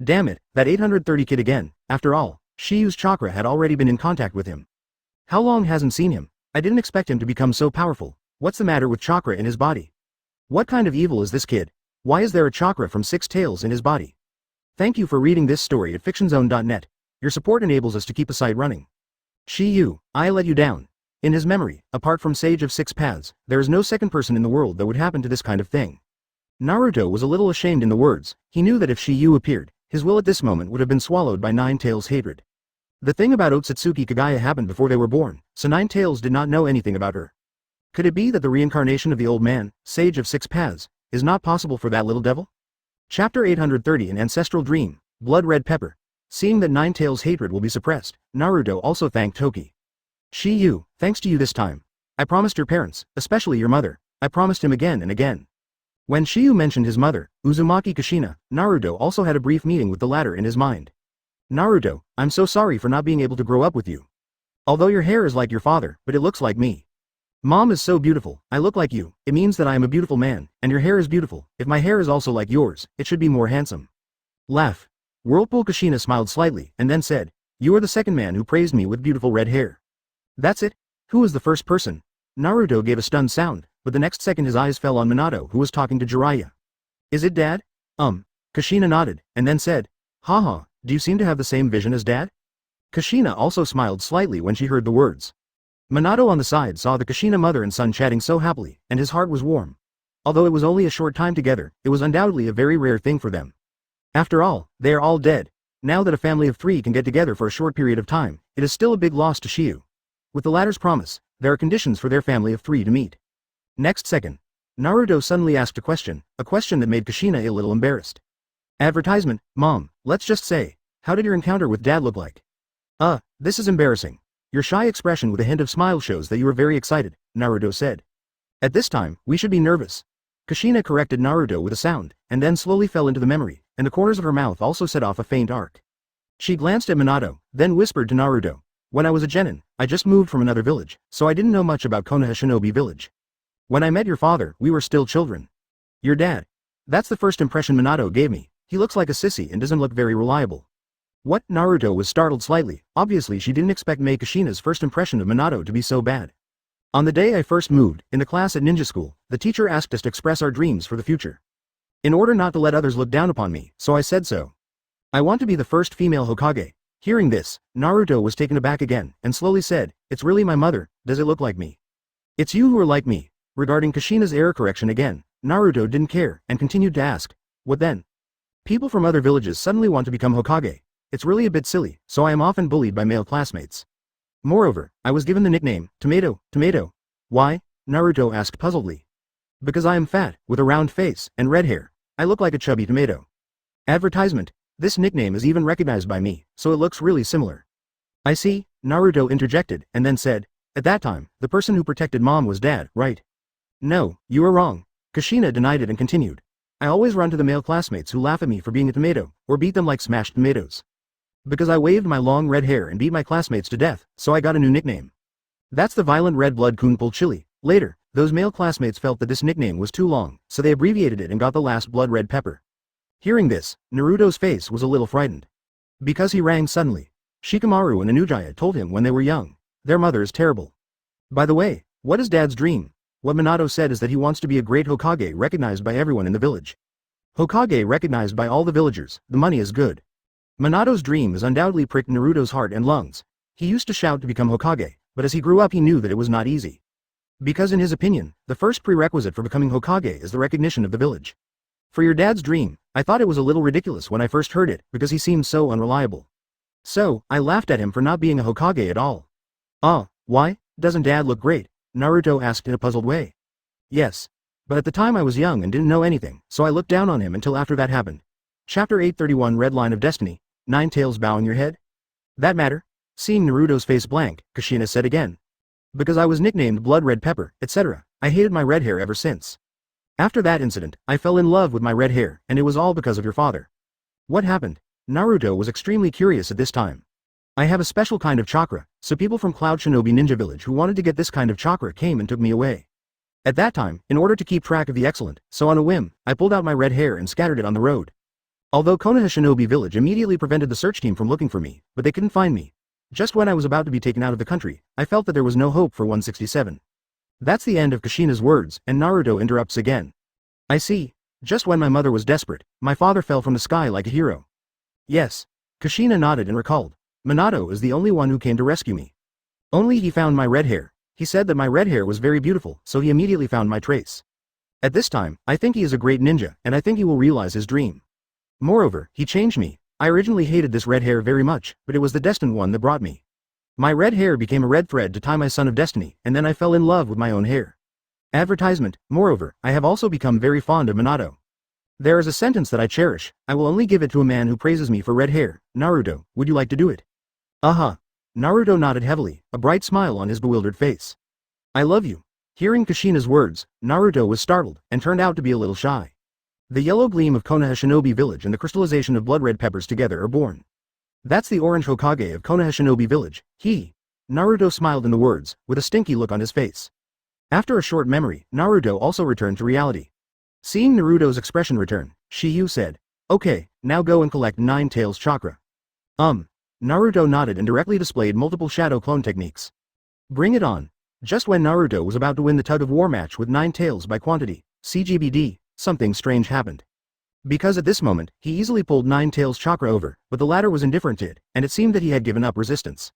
[SPEAKER 1] Damn it, that 830 kid again. After all, Shiyu's chakra had already been in contact with him. How long hasn't seen him? I didn't expect him to become so powerful. What's the matter with chakra in his body? What kind of evil is this kid? Why is there a chakra from 6 tails in his body? Thank you for reading this story at fictionzone.net. Your support enables us to keep the site running. Shiyu, I let you down. In his memory, apart from Sage of Six Paths, there is no second person in the world that would happen to this kind of thing. Naruto was a little ashamed in the words. He knew that if Shiyu appeared, his will at this moment would have been swallowed by Nine Tails' hatred. The thing about Otsutsuki Kagaya happened before they were born, so Nine Tails did not know anything about her. Could it be that the reincarnation of the old man, Sage of Six Paths, is not possible for that little devil? Chapter 830 An Ancestral Dream, Blood Red Pepper. Seeing that Nine Tails' hatred will be suppressed, Naruto also thanked Toki. Shiyu, thanks to you this time. I promised your parents, especially your mother. I promised him again and again. When Shiyu mentioned his mother, Uzumaki Kushina, Naruto also had a brief meeting with the latter in his mind. Naruto, I'm so sorry for not being able to grow up with you. Although your hair is like your father, but it looks like me. Mom is so beautiful, I look like you, it means that I am a beautiful man, and your hair is beautiful. If my hair is also like yours, it should be more handsome. Laugh. Whirlpool Kushina smiled slightly, and then said, you are the second man who praised me with beautiful red hair. That's it? Who was the first person? Naruto gave a stunned sound, but the next second his eyes fell on Minato who was talking to Jiraiya. Is it Dad? Kushina nodded, and then said, haha, do you seem to have the same vision as Dad? Kushina also smiled slightly when she heard the words. Minato on the side saw the Kushina mother and son chatting so happily, and his heart was warm. Although it was only a short time together, it was undoubtedly a very rare thing for them. After all, they are all dead. Now that a family of 3 can get together for a short period of time, it is still a big loss to Shiyu. With the latter's promise, there are conditions for their family of 3 to meet. Next second, Naruto suddenly asked a question that made Kushina a little embarrassed. Advertisement, Mom, let's just say, how did your encounter with Dad look like? This is embarrassing. Your shy expression with a hint of smile shows that you are very excited, Naruto said. At this time, we should be nervous. Kushina corrected Naruto with a sound, and then slowly fell into the memory, and the corners of her mouth also set off a faint arc. She glanced at Minato, then whispered to Naruto. When I was a genin, I just moved from another village, so I didn't know much about Konoha Shinobi Village. When I met your father, we were still children. Your dad. That's the first impression Minato gave me. He looks like a sissy and doesn't look very reliable. What? Naruto was startled slightly. Obviously she didn't expect Mei Kushina's first impression of Minato to be so bad. On the day I first moved, in the class at ninja school, the teacher asked us to express our dreams for the future. In order not to let others look down upon me, so I said so. I want to be the first female Hokage. Hearing this, Naruto was taken aback again, and slowly said, "It's really my mother, does it look like me? It's you who are like me." Regarding Kushina's error correction again, Naruto didn't care, and continued to ask, "What then? People from other villages suddenly want to become Hokage. It's really a bit silly, so I am often bullied by male classmates. Moreover, I was given the nickname, Tomato. Why?" Naruto asked puzzledly. "Because I am fat, with a round face, and red hair. I look like a chubby tomato." Advertisement. This nickname is even recognized by me, so it looks really similar. "I see," Naruto interjected, and then said, "At that time, the person who protected mom was dad, right?" "No, you are wrong." Kushina denied it and continued. "I always run to the male classmates who laugh at me for being a tomato, or beat them like smashed tomatoes. Because I waved my long red hair and beat my classmates to death, so I got a new nickname. That's the violent red blood Kunpul chili." Later, those male classmates felt that this nickname was too long, so they abbreviated it and got the last blood red pepper. Hearing this, Naruto's face was a little frightened. Because he rang suddenly. Shikamaru and Anujaya told him when they were young. Their mother is terrible. By the way, what is dad's dream? What Minato said is that he wants to be a great Hokage recognized by everyone in the village. Hokage recognized by all the villagers, the money is good. Minato's dream has undoubtedly pricked Naruto's heart and lungs. He used to shout to become Hokage, but as he grew up he knew that it was not easy. Because in his opinion, the first prerequisite for becoming Hokage is the recognition of the village. For your dad's dream, I thought it was a little ridiculous when I first heard it, because he seemed so unreliable. So, I laughed at him for not being a Hokage at all. "Ah, why? Doesn't dad look great?" Naruto asked in a puzzled way. "Yes. But at the time I was young and didn't know anything, so I looked down on him until after that happened." Chapter 831 Red Line of Destiny, Nine Tails bowing your head? That matter? Seeing Naruto's face blank, Kushina said again. "Because I was nicknamed Blood Red Pepper, etc. I hated my red hair ever since. After that incident, I fell in love with my red hair, and it was all because of your father." "What happened?" Naruto was extremely curious at this time. "I have a special kind of chakra, so people from Cloud Shinobi Ninja Village who wanted to get this kind of chakra came and took me away. At that time, in order to keep track of the excellent, so on a whim, I pulled out my red hair and scattered it on the road. Although Konoha Shinobi Village immediately prevented the search team from looking for me, but they couldn't find me. Just when I was about to be taken out of the country, I felt that there was no hope for 167. That's the end of Kushina's words, and Naruto interrupts again. "I see. Just when my mother was desperate, my father fell from the sky like a hero." "Yes." Kushina nodded and recalled. "Minato is the only one who came to rescue me. Only he found my red hair. He said that my red hair was very beautiful, so he immediately found my trace. At this time, I think he is a great ninja, and I think he will realize his dream. Moreover, he changed me. I originally hated this red hair very much, but it was the destined one that brought me. My red hair became a red thread to tie my son of destiny, and then I fell in love with my own hair. Advertisement. Moreover, I have also become very fond of Minato. There is a sentence that I cherish. I will only give it to a man who praises me for red hair. Naruto, would you like to do it?" Naruto nodded heavily, a bright smile on his bewildered face. "I love you." Hearing Kushina's words, Naruto was startled, and turned out to be a little shy. The yellow gleam of Konoha Shinobi Village and the crystallization of blood red peppers together are born. "That's the orange Hokage of Konoha Shinobi Village, he." Naruto smiled in the words, with a stinky look on his face. After a short memory, Naruto also returned to reality. Seeing Naruto's expression return, Shiyu said, "Okay, now go and collect Nine Tails chakra." Naruto nodded and directly displayed multiple shadow clone techniques. "Bring it on." Just when Naruto was about to win the tug-of-war match with Nine Tails by quantity, CGBD, something strange happened. Because at this moment, he easily pulled Nine Tails chakra over, but the latter was indifferent to it, and it seemed that he had given up resistance.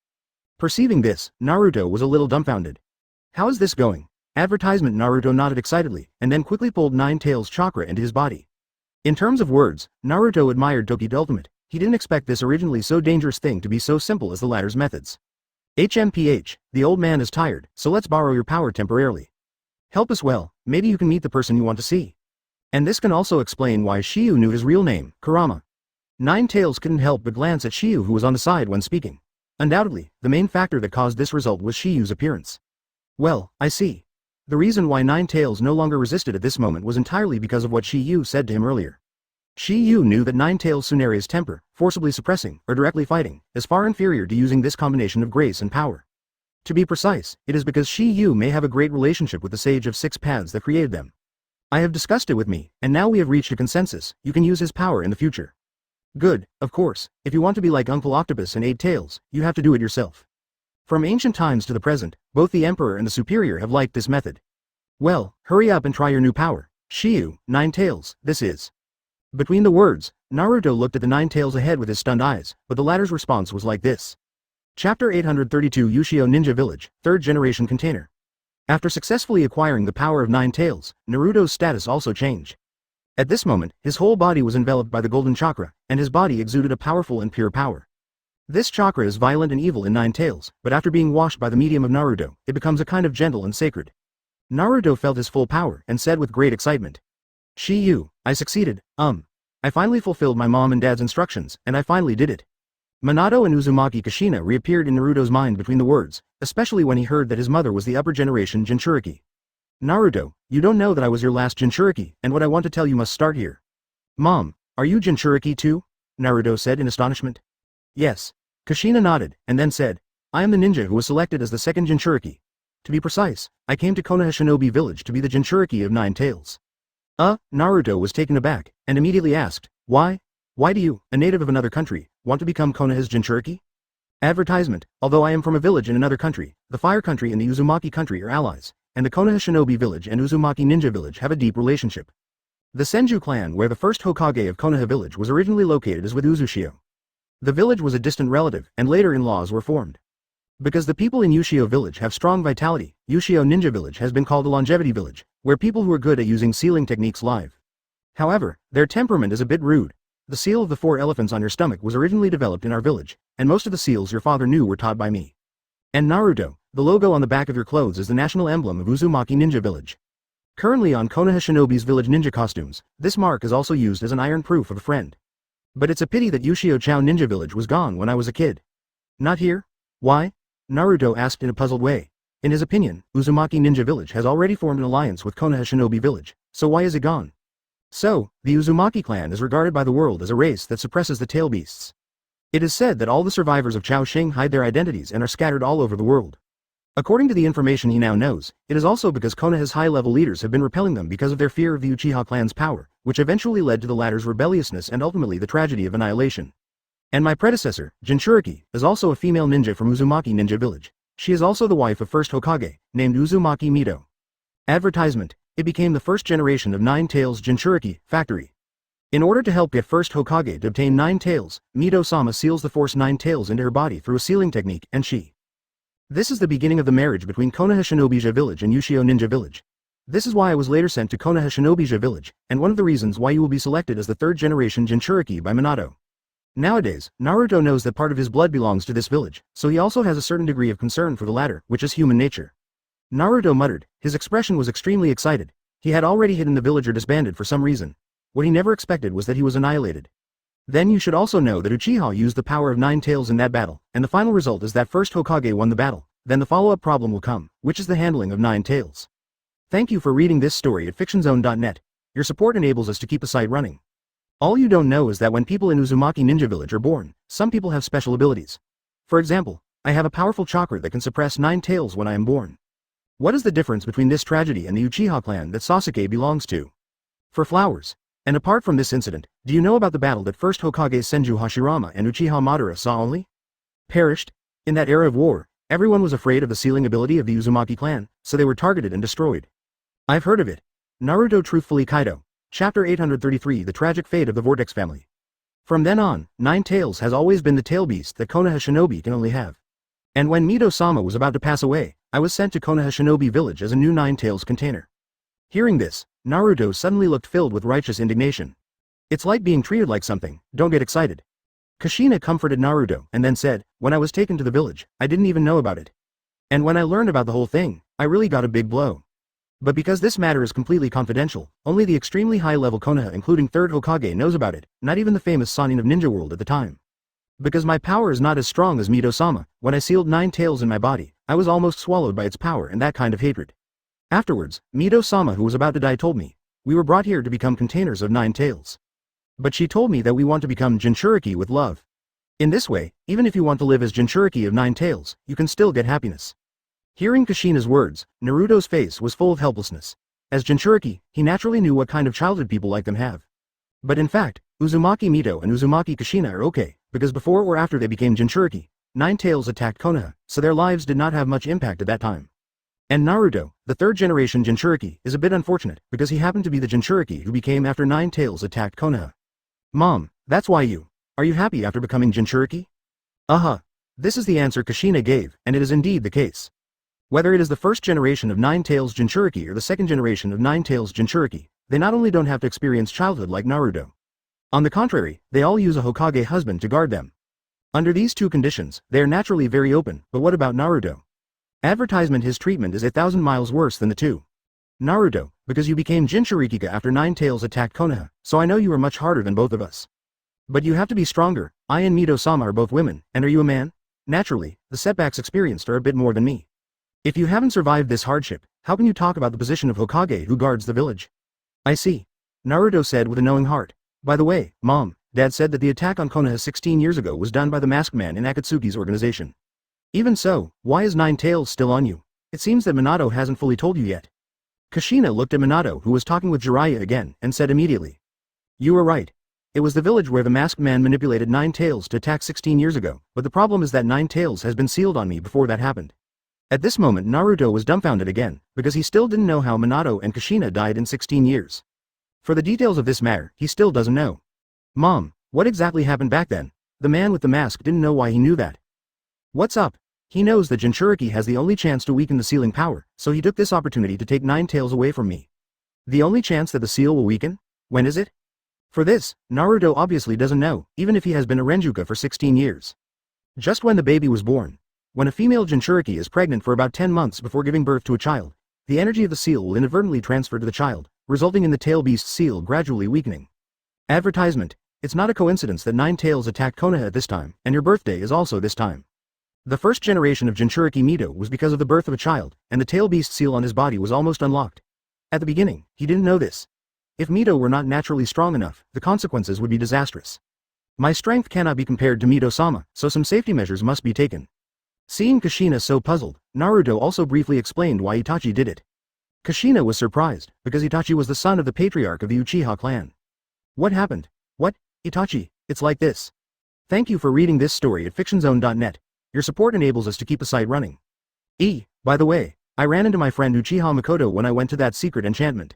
[SPEAKER 1] Perceiving this, Naruto was a little dumbfounded. "How is this going?" Advertisement. Naruto nodded excitedly, and then quickly pulled Nine Tails chakra into his body. In terms of words, Naruto admired Toki's ultimate. He didn't expect this originally so dangerous thing to be so simple as the latter's methods. "HMPH, the old man is tired, so let's borrow your power temporarily. Help us well, maybe you can meet the person you want to see." And this can also explain why Shiyu knew his real name, Kurama. Nine Tails couldn't help but glance at Shiyu, who was on the side when speaking. Undoubtedly, the main factor that caused this result was Shiyu's appearance. "Well, I see." The reason why Nine Tails no longer resisted at this moment was entirely because of what Shiyu said to him earlier. Shiyu knew that Nine Tails' Tsunare's temper, forcibly suppressing, or directly fighting, is far inferior to using this combination of grace and power. To be precise, it is because you may have a great relationship with the Sage of Six Paths that created them. I have discussed it with me, and now we have reached a consensus. You can use his power in the future. Good, of course. If you want to be like Uncle Octopus and Eight Tails, you have to do it yourself. From ancient times to the present, both the Emperor and the Superior have liked this method. Well, hurry up and try your new power. Shiyu, Nine Tails, this is. Between the words, Naruto looked at the Nine Tails ahead with his stunned eyes, but the latter's response was like this. Chapter 832 Ushio Ninja Village, 3rd Generation Container. After successfully acquiring the power of Nine Tails, Naruto's status also changed. At this moment, his whole body was enveloped by the golden chakra, and his body exuded a powerful and pure power. This chakra is violent and evil in Nine Tails, but after being washed by the medium of Naruto, it becomes a kind of gentle and sacred. Naruto felt his full power, and said with great excitement. Shiyu, I succeeded, I finally fulfilled my mom and dad's instructions, and I finally did it. Minato and Uzumaki Kushina reappeared in Naruto's mind between the words, especially when he heard that his mother was the upper generation Jinchuriki. Naruto, you don't know that I was your last Jinchuriki, and what I want to tell you must start here. Mom, are you Jinchuriki too? Naruto said in astonishment. Yes. Kushina nodded, and then said, I am the ninja who was selected as the second Jinchuriki. To be precise, I came to Konoha Shinobi Village to be the Jinchuriki of Nine Tails. Naruto was taken aback, and immediately asked, Why? Why do you, a native of another country, want to become Konoha's Jinchuriki? Advertisement, although I am from a village in another country, the Fire Country and the Uzumaki Country are allies, and the Konoha Shinobi Village and Uzumaki Ninja Village have a deep relationship. The Senju clan where the first Hokage of Konoha Village was originally located is with Uzushio. The village was a distant relative, and later in-laws were formed. Because the people in Ushio Village have strong vitality, Ushio Ninja Village has been called a longevity village, where people who are good at using sealing techniques live. However, their temperament is a bit rude. The seal of the 4 elephants on your stomach was originally developed in our village, and most of the seals your father knew were taught by me. And Naruto, the logo on the back of your clothes is the national emblem of Uzumaki Ninja Village. Currently on Konoha Shinobi's village ninja costumes, this mark is also used as an iron proof of a friend. But it's a pity that Ushio Chao Ninja Village was gone when I was a kid. Not here? Why? Naruto asked in a puzzled way. In his opinion, Uzumaki Ninja Village has already formed an alliance with Konoha Shinobi Village, so why is it gone? So, the Uzumaki clan is regarded by the world as a race that suppresses the tail beasts. It is said that all the survivors of Chao Xing hide their identities and are scattered all over the world. According to the information he now knows, it is also because Konoha's high-level leaders have been repelling them because of their fear of the Uchiha clan's power, which eventually led to the latter's rebelliousness and ultimately the tragedy of annihilation. And my predecessor, Jinchuriki, is also a female ninja from Uzumaki Ninja Village. She is also the wife of first Hokage, named Uzumaki Mito. Advertisement. It became the first generation of Nine Tails Jinchuriki factory. In order to help get first Hokage to obtain 9 tails, Mito-sama seals the Force 9 tails into her body through a sealing technique, and she. This is the beginning of the marriage between Konoha Shinobija Village and Ushio Ninja Village. This is why I was later sent to Konoha Shinobija Village, and one of the reasons why you will be selected as the 3rd generation Jinchuriki by Minato. Nowadays, Naruto knows that part of his blood belongs to this village, so he also has a certain degree of concern for the latter, which is human nature. Naruto muttered. His expression was extremely excited. He had already hidden the villager disbanded for some reason. What he never expected was that he was annihilated. Then you should also know that Uchiha used the power of 9 tails in that battle, and the final result is that first Hokage won the battle. Then the follow-up problem will come, which is the handling of 9 tails. Thank you for reading this story at fictionzone.net. Your support enables us to keep the site running. All you don't know is that when people in Uzumaki Ninja Village are born, some people have special abilities. For example, I have a powerful chakra that can suppress 9 tails when I am born. What is the difference between this tragedy and the Uchiha clan that Sasuke belongs to? For flowers. And apart from this incident, do you know about the battle that first Hokage Senju Hashirama and Uchiha Madara saw only? Perished? In that era of war, everyone was afraid of the sealing ability of the Uzumaki clan, so they were targeted and destroyed. I've heard of it. Naruto Truthfully Kaido. Chapter 833 The Tragic Fate of the Vortex Family. From then on, 9 tails has always been the tail beast that Konoha Shinobi can only have. And when Mito-sama was about to pass away, I was sent to Konoha Shinobi Village as a new 9 tails container. Hearing this, Naruto suddenly looked filled with righteous indignation. It's like being treated like something, don't get excited. Kushina comforted Naruto and then said, when I was taken to the village, I didn't even know about it. And when I learned about the whole thing, I really got a big blow. But because this matter is completely confidential, only the extremely high-level Konoha including 3rd Hokage knows about it, not even the famous Sannin of Ninja World at the time. Because my power is not as strong as Mito-sama, when I sealed 9 tails in my body, I was almost swallowed by its power and that kind of hatred. Afterwards, Mito-sama who was about to die told me, we were brought here to become containers of 9 tails. But she told me that we want to become Jinchuriki with love. In this way, even if you want to live as Jinchuriki of 9 tails, you can still get happiness. Hearing Kushina's words, Naruto's face was full of helplessness. As Jinchuriki, he naturally knew what kind of childhood people like them have. But in fact, Uzumaki Mito and Uzumaki Kushina are okay, because before or after they became Jinchuriki, Nine Tails attacked Konoha, so their lives did not have much impact at that time. And Naruto, the third generation Jinchuriki, is a bit unfortunate, because he happened to be the Jinchuriki who became after Nine Tails attacked Konoha. Mom, that's why you. Are you happy after becoming Jinchuriki? This is the answer Kushina gave, and it is indeed the case. Whether it is the first generation of Nine Tails Jinchuriki or the second generation of Nine Tails Jinchuriki, they not only don't have to experience childhood like Naruto. On the contrary, they all use a Hokage husband to guard them. Under these two conditions, they are naturally very open, but what about Naruto? Advertisement: his treatment is 1,000 miles worse than the two. Naruto, because you became Jinchuriki after Nine Tails attacked Konoha, so I know you are much harder than both of us. But you have to be stronger. I and Mito-sama are both women, and are you a man? Naturally, the setbacks experienced are a bit more than me. If you haven't survived this hardship, how can you talk about the position of Hokage who guards the village? I see. Naruto said with a knowing heart. By the way, Mom, Dad said that the attack on Konoha 16 years ago was done by the masked man in Akatsuki's organization. Even so, why is Nine Tails still on you? It seems that Minato hasn't fully told you yet. Kushina looked at Minato, who was talking with Jiraiya again, and said immediately. You were right. It was the village where the masked man manipulated Nine Tails to attack 16 years ago, but the problem is that Nine Tails has been sealed on me before that happened. At this moment Naruto was dumbfounded again, because he still didn't know how Minato and Kushina died in 16 years. For the details of this matter, he still doesn't know. Mom, what exactly happened back then? The man with the mask didn't know why he knew that. What's up? He knows that Jinchuriki has the only chance to weaken the sealing power, so he took this opportunity to take Nine Tails away from me. The only chance that the seal will weaken? When is it? For this, Naruto obviously doesn't know, even if he has been a Renjuka for 16 years. Just when the baby was born. When a female Jinchuriki is pregnant for about 10 months before giving birth to a child, the energy of the seal will inadvertently transfer to the child, resulting in the tail beast seal gradually weakening. Advertisement: it's not a coincidence that Nine Tails attacked Konoha at this time, and your birthday is also this time. The first generation of Jinchuriki Mito was because of the birth of a child, and the tail beast seal on his body was almost unlocked. At the beginning, he didn't know this. If Mito were not naturally strong enough, the consequences would be disastrous. My strength cannot be compared to Mito-sama, so some safety measures must be taken. Seeing Kushina so puzzled, Naruto also briefly explained why Itachi did it. Kushina was surprised, because Itachi was the son of the patriarch of the Uchiha clan. What happened? What? Itachi, it's like this. Thank you for reading this story at fictionzone.net. Your support enables us to keep the site running. By the way, I ran into my friend Uchiha Makoto when I went to that secret enchantment.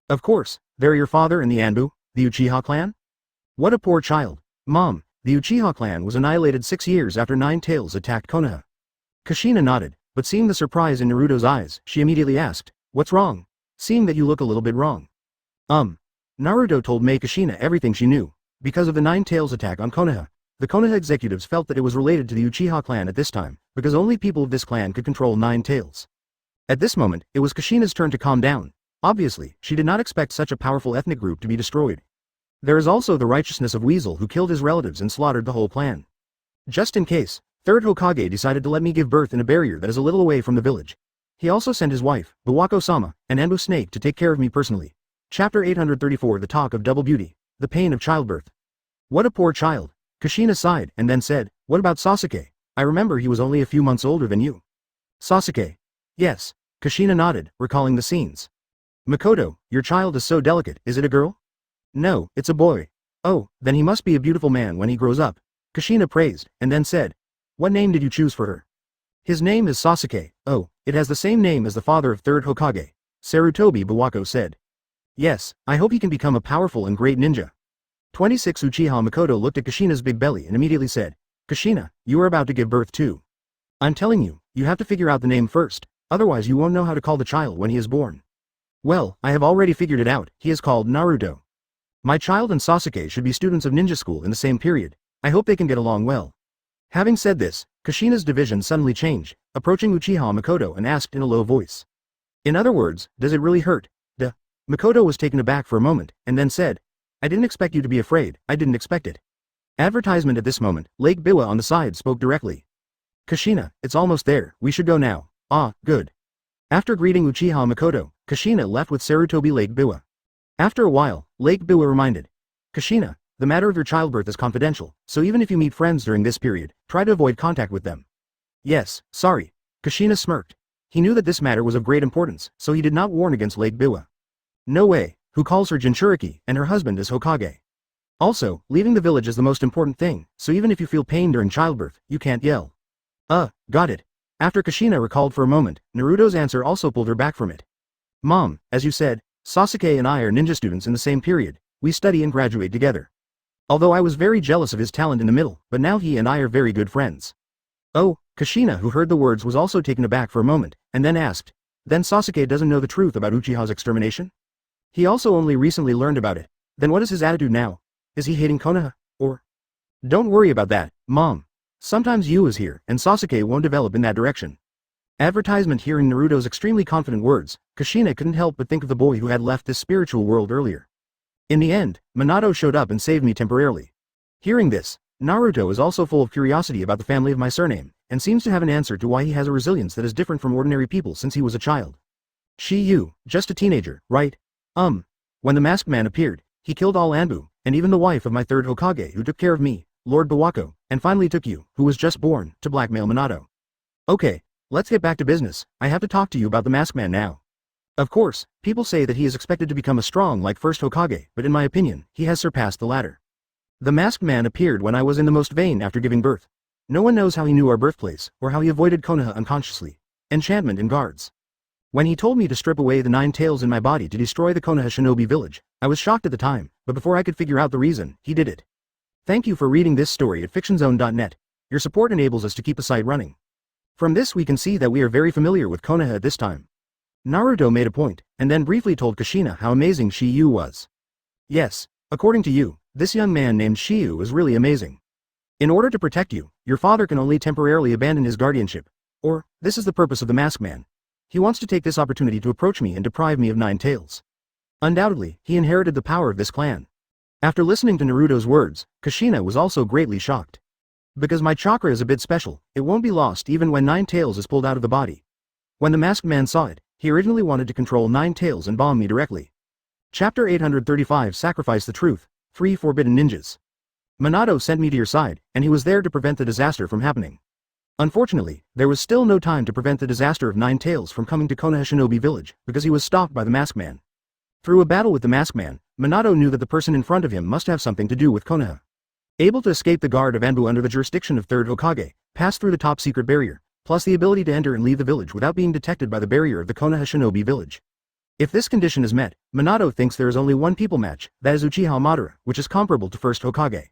[SPEAKER 1] Of course, there are your father and the Anbu, the Uchiha clan? What a poor child. Mom, the Uchiha clan was annihilated 6 years after Nine Tails attacked Konoha. Kushina nodded, but seeing the surprise in Naruto's eyes, she immediately asked, what's wrong? Seeing that you look a little bit wrong. Naruto told Mei Kushina everything she knew. Because of the Nine Tails attack on Konoha, the Konoha executives felt that it was related to the Uchiha clan at this time, because only people of this clan could control Nine Tails. At this moment, it was Kushina's turn to calm down. Obviously, she did not expect such a powerful ethnic group to be destroyed. There is also the righteousness of Weasel, who killed his relatives and slaughtered the whole clan. Just in case, Third Hokage decided to let me give birth in a barrier that is a little away from the village. He also sent his wife, Buwako-sama, and Anbu Snake to take care of me personally. Chapter 834: The Talk of Double Beauty, the Pain of Childbirth. What a poor child. Kushina sighed, and then said, what about Sasuke? I remember he was only a few months older than you. Sasuke. Yes. Kushina nodded, recalling the scenes. Makoto, your child is so delicate, is it a girl? No, it's a boy. Oh, then he must be a beautiful man when he grows up. Kushina praised, and then said, what name did you choose for her? His name is Sasuke. Oh, it has the same name as the father of Third Hokage. Sarutobi Buwako said. Yes, I hope he can become a powerful and great ninja. 26 Uchiha Makoto looked at Kushina's big belly and immediately said, Kushina, you are about to give birth too. I'm telling you, you have to figure out the name first, otherwise you won't know how to call the child when he is born. Well, I have already figured it out, he is called Naruto. My child and Sasuke should be students of ninja school in the same period. I hope they can get along well. Having said this, Kushina's division suddenly changed, approaching Uchiha Makoto and asked in a low voice. In other words, does it really hurt? Duh. Makoto was taken aback for a moment, and then said, I didn't expect you to be afraid, I didn't expect it. Advertisement: at this moment, Lake Biwa on the side spoke directly. Kushina, it's almost there, we should go now. Ah, good. After greeting Uchiha Makoto, Kushina left with Sarutobi Lake Biwa. After a while, Lake Biwa reminded. Kushina, the matter of your childbirth is confidential, so even if you meet friends during this period, try to avoid contact with them. Yes, sorry. Kushina smirked. He knew that this matter was of great importance, so he did not warn against Lake Biwa. No way, who calls her Jinchuriki, and her husband is Hokage. Also, leaving the village is the most important thing, so even if you feel pain during childbirth, you can't yell. Got it. After Kushina recalled for a moment, Naruto's answer also pulled her back from it. Mom, as you said, Sasuke and I are ninja students in the same period, we study and graduate together. Although I was very jealous of his talent in the middle, but now he and I are very good friends. Oh, Kushina, who heard the words, was also taken aback for a moment, and then asked, then Sasuke doesn't know the truth about Uchiha's extermination? He also only recently learned about it. Then what is his attitude now? Is he hating Konoha? Or? Don't worry about that, Mom. Sometimes Yu is here, and Sasuke won't develop in that direction. Advertisement. Hearing Naruto's extremely confident words, Kushina couldn't help but think of the boy who had left this spiritual world earlier. In the end, Minato showed up and saved me temporarily. Hearing this, Naruto is also full of curiosity about the family of my surname, and seems to have an answer to why he has a resilience that is different from ordinary people since he was a child. Yu, just a teenager, right? When the masked man appeared, he killed all Anbu, and even the wife of my third Hokage who took care of me, Lord Bawako, and finally took you, who was just born, to blackmail Minato. Okay, let's get back to business. I have to talk to you about the masked man now. Of course, people say that he is expected to become a strong like first Hokage, but in my opinion, he has surpassed the latter. The masked man appeared when I was in the most vain after giving birth. No one knows how he knew our birthplace, or how he avoided Konoha unconsciously. Enchantment and guards. When he told me to strip away the 9 tails in my body to destroy the Konoha shinobi village, I was shocked at the time, but before I could figure out the reason, he did it. Thank you for reading this story at fictionzone.net. Your support enables us to keep the site running. From this we can see that we are very familiar with Konoha at this time. Naruto made a point, and then briefly told Kushina how amazing Yu was. Yes, according to you, this young man named Yu is really amazing. In order to protect you, your father can only temporarily abandon his guardianship. Or, this is the purpose of the masked man. He wants to take this opportunity to approach me and deprive me of 9 tails. Undoubtedly, he inherited the power of this clan. After listening to Naruto's words, Kushina was also greatly shocked. Because my chakra is a bit special, it won't be lost even when 9 tails is pulled out of the body. When the masked man saw it, he originally wanted to control 9 tails and bomb me directly. Chapter 835 Sacrifice the Truth, 3 Forbidden Ninjas. Minato sent me to your side, and he was there to prevent the disaster from happening. Unfortunately, there was still no time to prevent the disaster of 9 tails from coming to Konoha Shinobi village, because he was stopped by the masked man. Through a battle with the masked man, Minato knew that the person in front of him must have something to do with Konoha. Able to escape the guard of Anbu under the jurisdiction of third Hokage, pass through the top secret barrier, plus the ability to enter and leave the village without being detected by the barrier of the Konoha Shinobi village. If this condition is met, Minato thinks there is only one people match, that is Uchiha Madara, which is comparable to first Hokage.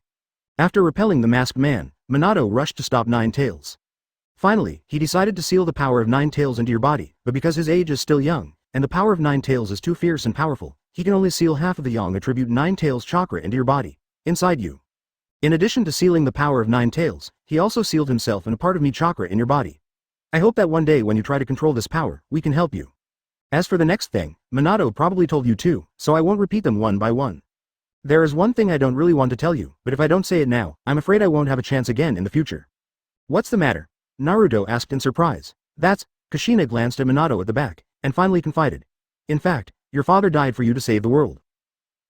[SPEAKER 1] After repelling the masked man, Minato rushed to stop 9 tails. Finally, he decided to seal the power of 9 tails into your body, but because his age is still young, and the power of 9 tails is too fierce and powerful, he can only seal half of the young attribute 9 tails chakra into your body, inside you. In addition to sealing the power of 9 tails, he also sealed himself and a part of me chakra in your body. I hope that one day when you try to control this power, we can help you. As for the next thing, Minato probably told you too, so I won't repeat them one by one. There is one thing I don't really want to tell you, but if I don't say it now, I'm afraid I won't have a chance again in the future. What's the matter? Naruto asked in surprise. That's, Kushina glanced at Minato at the back, and finally confided. In fact, your father died for you to save the world.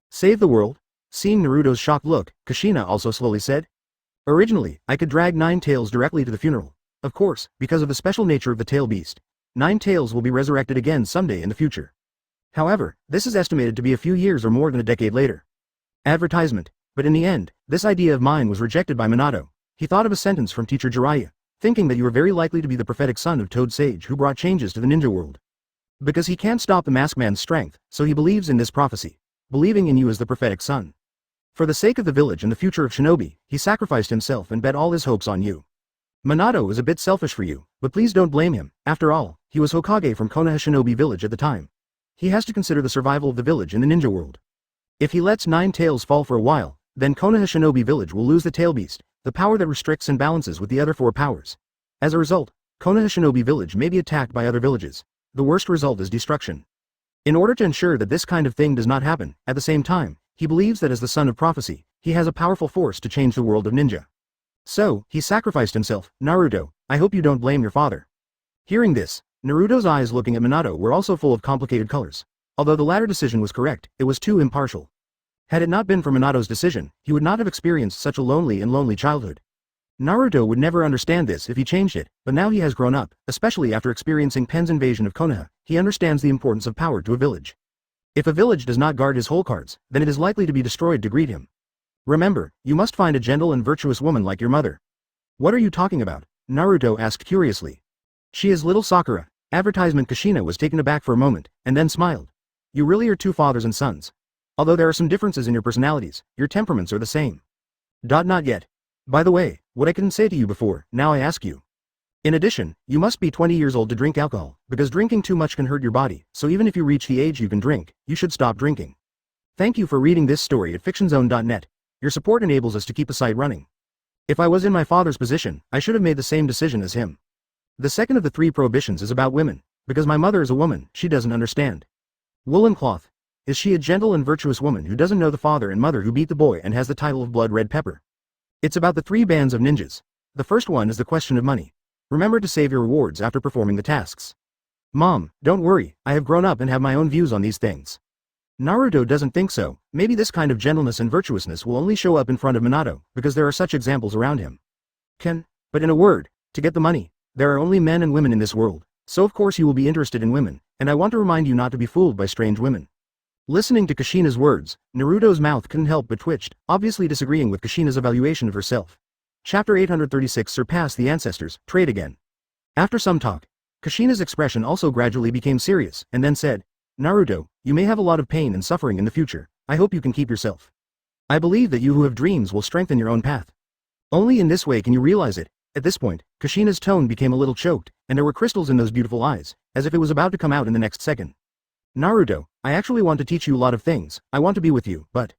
[SPEAKER 1] Save the world? Seeing Naruto's shocked look, Kushina also slowly said. Originally, I could drag 9 tails directly to the funeral. Of course, because of the special nature of the tail beast. 9 tails will be resurrected again someday in the future. However, this is estimated to be a few years or more than a decade later. Advertisement. But in the end, this idea of mine was rejected by Minato. He thought of a sentence from teacher Jiraiya, thinking that you were very likely to be the prophetic son of Toad Sage who brought changes to the ninja world. Because he can't stop the masked man's strength, so he believes in this prophecy, believing in you as the prophetic son. For the sake of the village and the future of Shinobi, he sacrificed himself and bet all his hopes on you. Minato is a bit selfish for you, but please don't blame him. After all, he was Hokage from Konoha Shinobi village at the time. He has to consider the survival of the village in the ninja world. If he lets 9 tails fall for a while, then Konoha Shinobi village will lose the tail beast, the power that restricts and balances with the other 4 powers. As a result, Konoha Shinobi village may be attacked by other villages. The worst result is destruction. In order to ensure that this kind of thing does not happen, at the same time, he believes that as the son of prophecy, he has a powerful force to change the world of ninja. So, he sacrificed himself. Naruto, I hope you don't blame your father. Hearing this, Naruto's eyes looking at Minato were also full of complicated colors. Although the latter decision was correct, it was too impartial. Had it not been for Minato's decision, he would not have experienced such a lonely childhood. Naruto would never understand this if he changed it, but now he has grown up, especially after experiencing Pen's invasion of Konoha. He understands the importance of power to a village. If a village does not guard his whole cards, then it is likely to be destroyed to greet him. Remember, you must find a gentle and virtuous woman like your mother. What are you talking about? Naruto asked curiously. She is little Sakura. Advertisement. Kushina was taken aback for a moment, and then smiled. You really are two fathers and sons. Although there are some differences in your personalities, your temperaments are the same. Not yet. By the way, what I couldn't say to you before, now I ask you. In addition, you must be 20 years old to drink alcohol, because drinking too much can hurt your body, so even if you reach the age you can drink, you should stop drinking. Thank you for reading this story at fictionzone.net. Your support enables us to keep the site running. If I was in my father's position, I should have made the same decision as him. The second of the 3 prohibitions is about women, because my mother is a woman, she doesn't understand. Woolen cloth. Is she a gentle and virtuous woman who doesn't know the father and mother who beat the boy and has the title of Blood Red Pepper? It's about the 3 bands of ninjas. The first one is the question of money. Remember to save your rewards after performing the tasks. Mom, don't worry, I have grown up and have my own views on these things. Naruto doesn't think so. Maybe this kind of gentleness and virtuousness will only show up in front of Minato, because there are such examples around him. But in a word, to get the money, there are only men and women in this world, so of course you will be interested in women, and I want to remind you not to be fooled by strange women. Listening to Kushina's words, Naruto's mouth couldn't help but twitched, obviously disagreeing with Kushina's evaluation of herself. Chapter 836 Surpass the Ancestors, Trade Again. After some talk, Kushina's expression also gradually became serious, and then said, Naruto, you may have a lot of pain and suffering in the future, I hope you can keep yourself. I believe that you who have dreams will strengthen your own path. Only in this way can you realize it. At this point, Kushina's tone became a little choked, and there were crystals in those beautiful eyes, as if it was about to come out in the next second. Naruto, I actually want to teach you a lot of things, I want to be with you, but...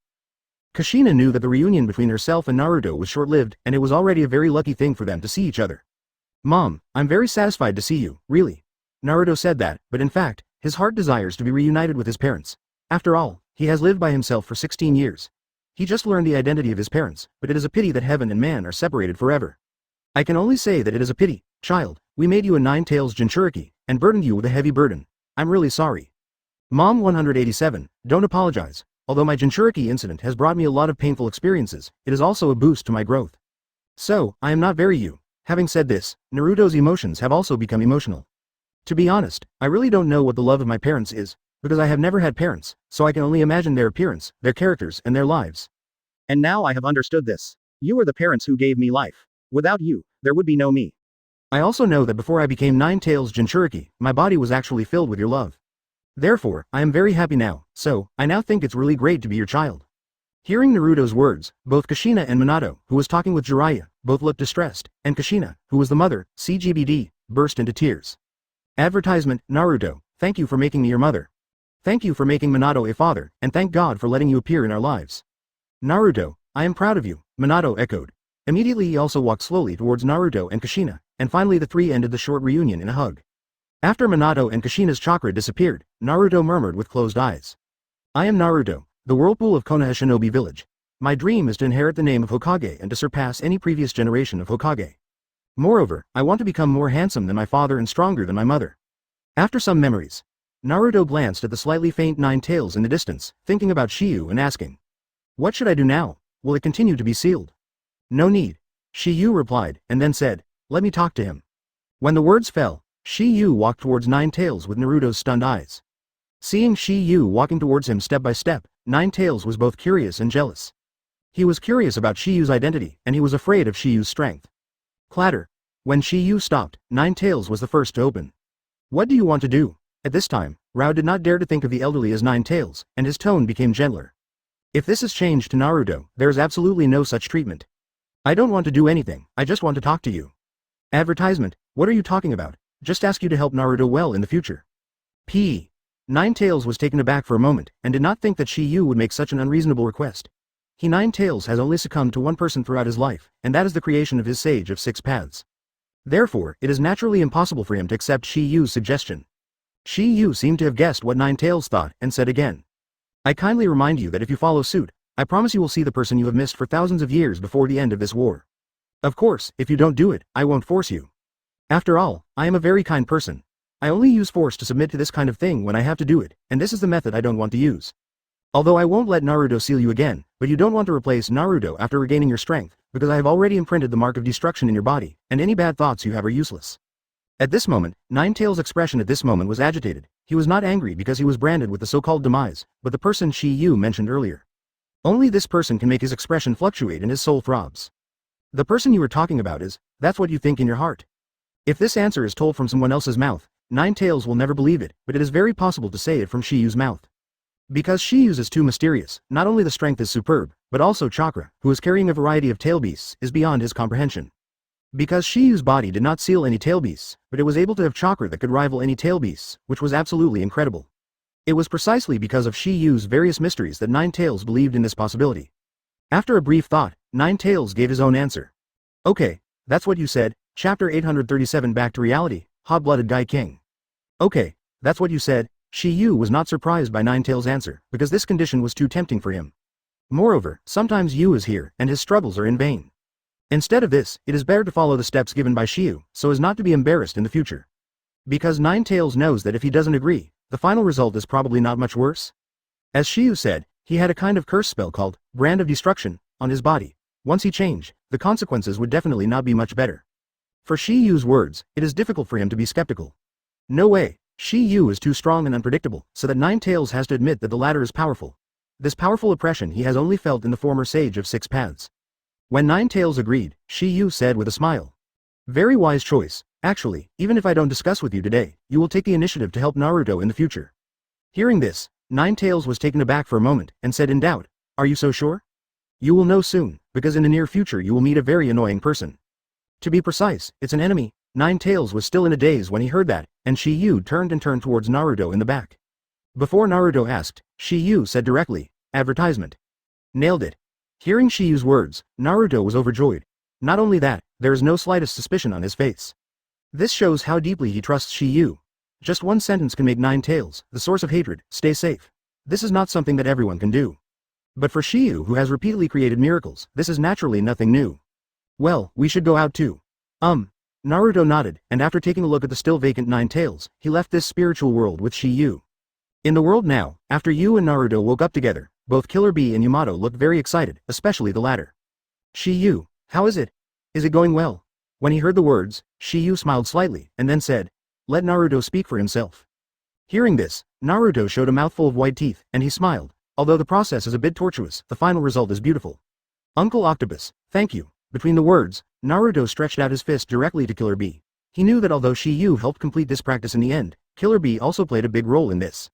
[SPEAKER 1] Kushina knew that the reunion between herself and Naruto was short-lived, and it was already a very lucky thing for them to see each other. Mom, I'm very satisfied to see you, really. Naruto said that, but in fact, his heart desires to be reunited with his parents. After all, he has lived by himself for 16 years. He just learned the identity of his parents, but it is a pity that heaven and man are separated forever. I can only say that it is a pity, child, we made you a 9-tails Jinchuriki, and burdened you with a heavy burden. I'm really sorry. Mom 187, don't apologize. Although my Jinchuriki incident has brought me a lot of painful experiences, it is also a boost to my growth. So, I am not very you. Having said this, Naruto's emotions have also become emotional. To be honest, I really don't know what the love of my parents is, because I have never had parents, so I can only imagine their appearance, their characters, and their lives. And now I have understood this. You are the parents who gave me life. Without you, there would be no me. I also know that before I became 9-tails Jinchuriki, my body was actually filled with your love. Therefore, I am very happy now, so, I now think it's really great to be your child. Hearing Naruto's words, both Kushina and Minato, who was talking with Jiraiya, both looked distressed, and Kushina, who was the mother, CGBD, burst into tears. Advertisement, Naruto, thank you for making me your mother. Thank you for making Minato a father, and thank God for letting you appear in our lives. Naruto, I am proud of you, Minato echoed. Immediately he also walked slowly towards Naruto and Kushina, and finally the 3 ended the short reunion in a hug. After Minato and Kushina's chakra disappeared, Naruto murmured with closed eyes. I am Naruto, the whirlpool of Konoha Shinobi Village. My dream is to inherit the name of Hokage and to surpass any previous generation of Hokage. Moreover, I want to become more handsome than my father and stronger than my mother. After some memories, Naruto glanced at the slightly faint 9-tails in the distance, thinking about Shiyu and asking. What should I do now? Will it continue to be sealed? No need. Shiyu replied, and then said, let me talk to him. When the words fell, Shiyu walked towards 9-tails with Naruto's stunned eyes. Seeing Shiyu walking towards him step by step, 9-tails was both curious and jealous. He was curious about Shiyu's identity, and he was afraid of Shiyu's strength. Clatter. When Shiyu stopped, 9-tails was the first to open. What do you want to do? At this time, Rao did not dare to think of the elderly as 9-tails, and his tone became gentler. If this is changed to Naruto, there is absolutely no such treatment. I don't want to do anything, I just want to talk to you. Advertisement, what are you talking about? Just ask you to help Naruto well in the future. 9-tails was taken aback for a moment, and did not think that Shiyu would make such an unreasonable request. 9-tails has only succumbed to one person throughout his life, and that is the creation of his Sage of 6 Paths. Therefore, it is naturally impossible for him to accept Shiyu's suggestion. Shiyu seemed to have guessed what 9-tails thought, and said again. I kindly remind you that if you follow suit, I promise you will see the person you have missed for thousands of years before the end of this war. Of course, if you don't do it, I won't force you. After all, I am a very kind person. I only use force to submit to this kind of thing when I have to do it, and this is the method I don't want to use. Although I won't let Naruto seal you again, but you don't want to replace Naruto after regaining your strength, because I have already imprinted the mark of destruction in your body, and any bad thoughts you have are useless. At this moment, Ninetales' expression at this moment was agitated. He was not angry because he was branded with the so-called demise, but the person Shi Yu mentioned earlier. Only this person can make his expression fluctuate and his soul throbs. The person you were talking about is, that's what you think in your heart. If this answer is told from someone else's mouth, Ninetales will never believe it, but it is very possible to say it from Shi Yu's mouth. Because Shi Yu's is too mysterious, not only the strength is superb, but also Chakra, who is carrying a variety of tail beasts, is beyond his comprehension. Because Shi Yu's body did not seal any tail beasts, but it was able to have Chakra that could rival any tail beasts, which was absolutely incredible. It was precisely because of Shi Yu's various mysteries that Ninetales believed in this possibility. After a brief thought, Ninetales gave his own answer. Okay, that's what you said, chapter 837 Back to Reality, Hot-Blooded Guy King. Okay, that's what you said. Shi Yu was not surprised by Ninetales' answer, because this condition was too tempting for him. Moreover, sometimes Yu is here, and his struggles are in vain. Instead of this, it is better to follow the steps given by Shi Yu, so as not to be embarrassed in the future. Because Ninetales knows that if he doesn't agree, the final result is probably not much worse. As Shi Yu said, he had a kind of curse spell called Brand of Destruction on his body. Once he changed, the consequences would definitely not be much better. For Shi Yu's words, it is difficult for him to be skeptical. No way. Shi Yu is too strong and unpredictable, so that Ninetales has to admit that the latter is powerful. This powerful oppression he has only felt in the former Sage of Six Paths. When Ninetales agreed, Shi Yu said with a smile. Very wise choice. Actually, even if I don't discuss with you today, you will take the initiative to help Naruto in the future. Hearing this, Ninetales was taken aback for a moment, and said in doubt, are you so sure? You will know soon, because in the near future you will meet a very annoying person. To be precise, it's an enemy. Ninetales was still in a daze when he heard that, and Shi Yu turned towards Naruto in the back. Before Naruto asked, Shi Yu said directly, advertisement. Nailed it. Hearing Shi Yu's words, Naruto was overjoyed. Not only that, there is no slightest suspicion on his face. This shows how deeply he trusts Shi Yu. Just one sentence can make Ninetales, the source of hatred, stay safe. This is not something that everyone can do. But for Shi Yu, who has repeatedly created miracles, this is naturally nothing new. Well, we should go out too. Naruto nodded, and after taking a look at the still vacant Ninetales, he left this spiritual world with Shi Yu. In the world now, after Yu and Naruto woke up together, both Killer Bee and Yamato looked very excited, especially the latter. Shi Yu, how is it? Is it going well? When he heard the words, Shi Yu smiled slightly, and then said, let Naruto speak for himself. Hearing this, Naruto showed a mouthful of white teeth, and he smiled. Although the process is a bit tortuous, the final result is beautiful. Uncle Octopus, thank you. Between the words, Naruto stretched out his fist directly to Killer Bee. He knew that although Shi Yu helped complete this practice in the end, Killer Bee also played a big role in this.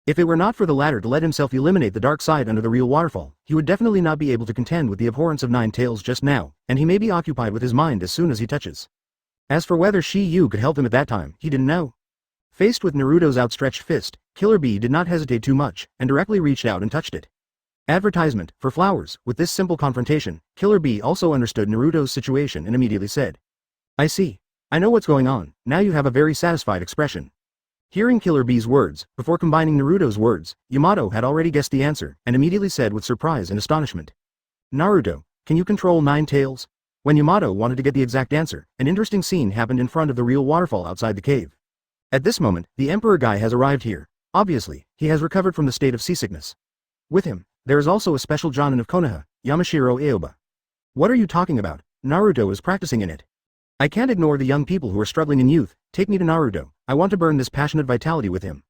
[SPEAKER 1] If it were not for the latter to let himself eliminate the dark side under the real waterfall, he would definitely not be able to contend with the abhorrence of Ninetales just now, and he may be occupied with his mind as soon as he touches. As for whether Shi Yu could help him at that time, he didn't know. Faced with Naruto's outstretched fist, Killer Bee did not hesitate too much, and directly reached out and touched it. Advertisement, for flowers. With this simple confrontation, Killer Bee also understood Naruto's situation and immediately said. I see. I know what's going on, now you have a very satisfied expression. Hearing Killer Bee's words, before combining Naruto's words, Yamato had already guessed the answer, and immediately said with surprise and astonishment. Naruto, can you control Ninetales? When Yamato wanted to get the exact answer, an interesting scene happened in front of the real waterfall outside the cave. At this moment, the Emperor guy has arrived here. Obviously, he has recovered from the state of seasickness. With him, there is also a special Jonin of Konoha, Yamashiro Aoba. What are you talking about? Naruto is practicing in it. I can't ignore the young people who are struggling in youth. Take me to Naruto. I want to burn this passionate vitality with him.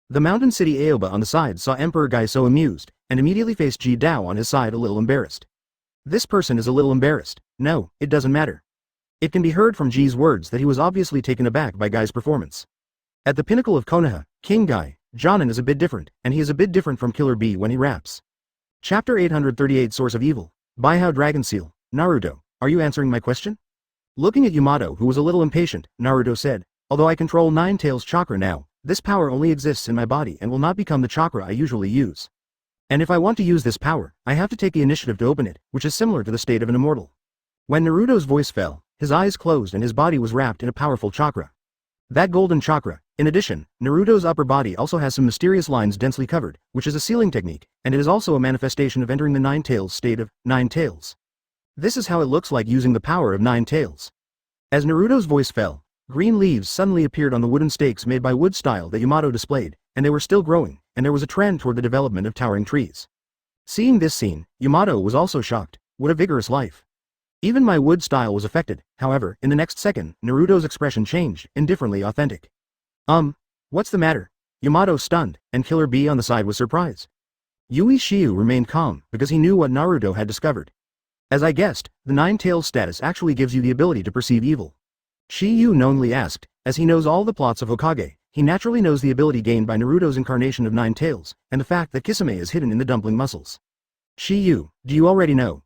[SPEAKER 1] The mountain city Aoba on the side saw Emperor Guy so amused, and immediately faced Ji Dao on his side a little embarrassed. This person is a little embarrassed. No, it doesn't matter. It can be heard from Ji's words that he was obviously taken aback by Guy's performance. At the pinnacle of Konoha, King Guy, Jonin is a bit different, and he is a bit different from Killer Bee when he raps. Chapter 838 Source of Evil. By How Dragon Seal. Naruto, are you answering my question? Looking at Yamato, who was a little impatient, Naruto said, although I control Ninetales chakra now, this power only exists in my body and will not become the chakra I usually use. And if I want to use this power, I have to take the initiative to open it, which is similar to the state of an immortal. When Naruto's voice fell, his eyes closed and his body was wrapped in a powerful chakra. That golden chakra. In addition, Naruto's upper body also has some mysterious lines densely covered, which is a sealing technique, and it is also a manifestation of entering the Ninetales state of Ninetales. This is how it looks like using the power of Ninetales. As Naruto's voice fell, green leaves suddenly appeared on the wooden stakes made by wood style that Yamato displayed, and they were still growing, and there was a trend toward the development of towering trees. Seeing this scene, Yamato was also shocked. What a vigorous life. Even my wood style was affected. However, in the next second, Naruto's expression changed, indifferently authentic. What's the matter? Yamato stunned, and Killer Bee on the side was surprised. Yui Shiyu remained calm, because he knew what Naruto had discovered. As I guessed, the Nine-Tails status actually gives you the ability to perceive evil. Shiyu knowingly asked, as he knows all the plots of Hokage, he naturally knows the ability gained by Naruto's incarnation of Nine-Tails, and the fact that Kisame is hidden in the dumpling muscles. Shiyu, do you already know?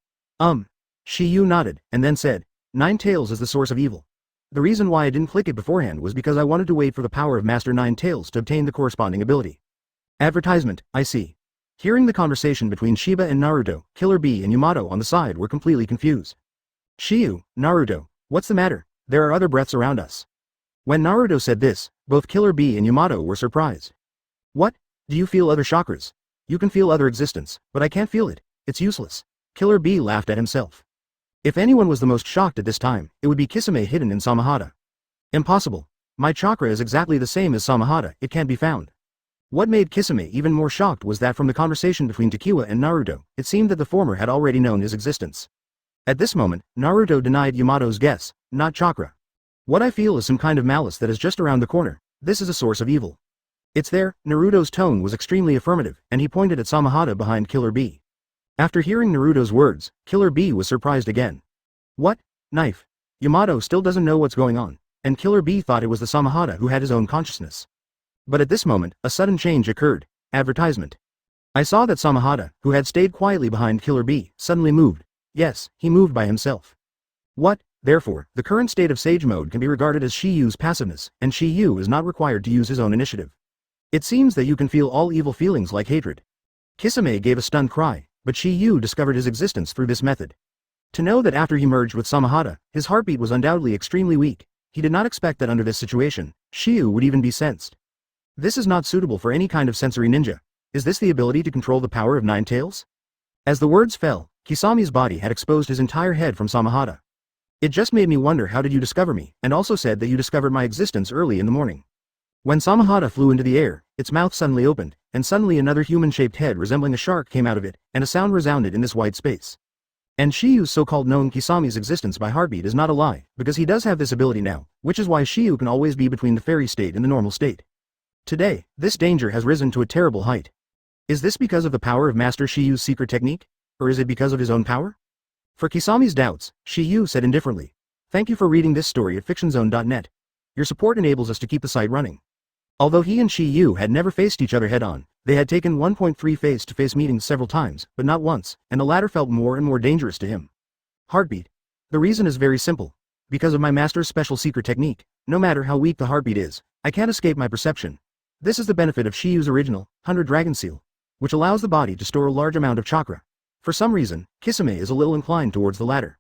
[SPEAKER 1] Shiyu nodded, and then said, Nine-Tails is the source of evil. The reason why I didn't click it beforehand was because I wanted to wait for the power of Master Nine-Tails to obtain the corresponding ability. Advertisement, I see. Hearing the conversation between Shiba and Naruto, Killer Bee and Yamato on the side were completely confused. Shiyu, Naruto, what's the matter? There are other breaths around us. When Naruto said this, both Killer Bee and Yamato were surprised. What? Do you feel other chakras? You can feel other existence, but I can't feel it. It's useless. Killer Bee laughed at himself. If anyone was the most shocked at this time, it would be Kisame hidden in Samahata. Impossible. My chakra is exactly the same as Samahata, it can't be found. What made Kisame even more shocked was that from the conversation between Takiwa and Naruto, it seemed that the former had already known his existence. At this moment, Naruto denied Yamato's guess, not chakra. What I feel is some kind of malice that is just around the corner. This is a source of evil. It's there. Naruto's tone was extremely affirmative, and he pointed at Samahata behind Killer Bee. After hearing Naruto's words, Killer Bee was surprised again. What? Knife? Yamato still doesn't know what's going on, and Killer Bee thought it was the Samahata who had his own consciousness. But at this moment, a sudden change occurred. Advertisement. I saw that Samahata, who had stayed quietly behind Killer Bee, suddenly moved. Yes, he moved by himself. What? Therefore, the current state of Sage Mode can be regarded as Shiyu's passiveness, and Shiyu is not required to use his own initiative. It seems that you can feel all evil feelings like hatred. Kisame gave a stunned cry, but Shiyu discovered his existence through this method. To know that after he merged with Samahata, his heartbeat was undoubtedly extremely weak, he did not expect that under this situation, Shiyu would even be sensed. This is not suitable for any kind of sensory ninja. Is this the ability to control the power of Nine-Tails? As the words fell, Kisame's body had exposed his entire head from Samahata. It just made me wonder, how did you discover me, and also said that you discovered my existence early in the morning. When Samahata flew into the air, its mouth suddenly opened, and suddenly another human-shaped head resembling a shark came out of it, and a sound resounded in this white space. And Shiyu's so-called known Kisame's existence by heartbeat is not a lie, because he does have this ability now, which is why Shiyu can always be between the fairy state and the normal state. Today, this danger has risen to a terrible height. Is this because of the power of Master Shiyu's secret technique? Or is it because of his own power? For Kisame's doubts, Shiyu said indifferently, "Thank you for reading this story at fictionzone.net. Your support enables us to keep the site running." Although he and Shiyu had never faced each other head-on, they had taken 1.3 face-to-face meetings several times, but not once, and the latter felt more and more dangerous to him. Heartbeat. The reason is very simple. Because of my master's special secret technique, no matter how weak the heartbeat is, I can't escape my perception. This is the benefit of Shiyu's original, 100 Dragon Seal, which allows the body to store a large amount of chakra. For some reason, Kisame is a little inclined towards the latter.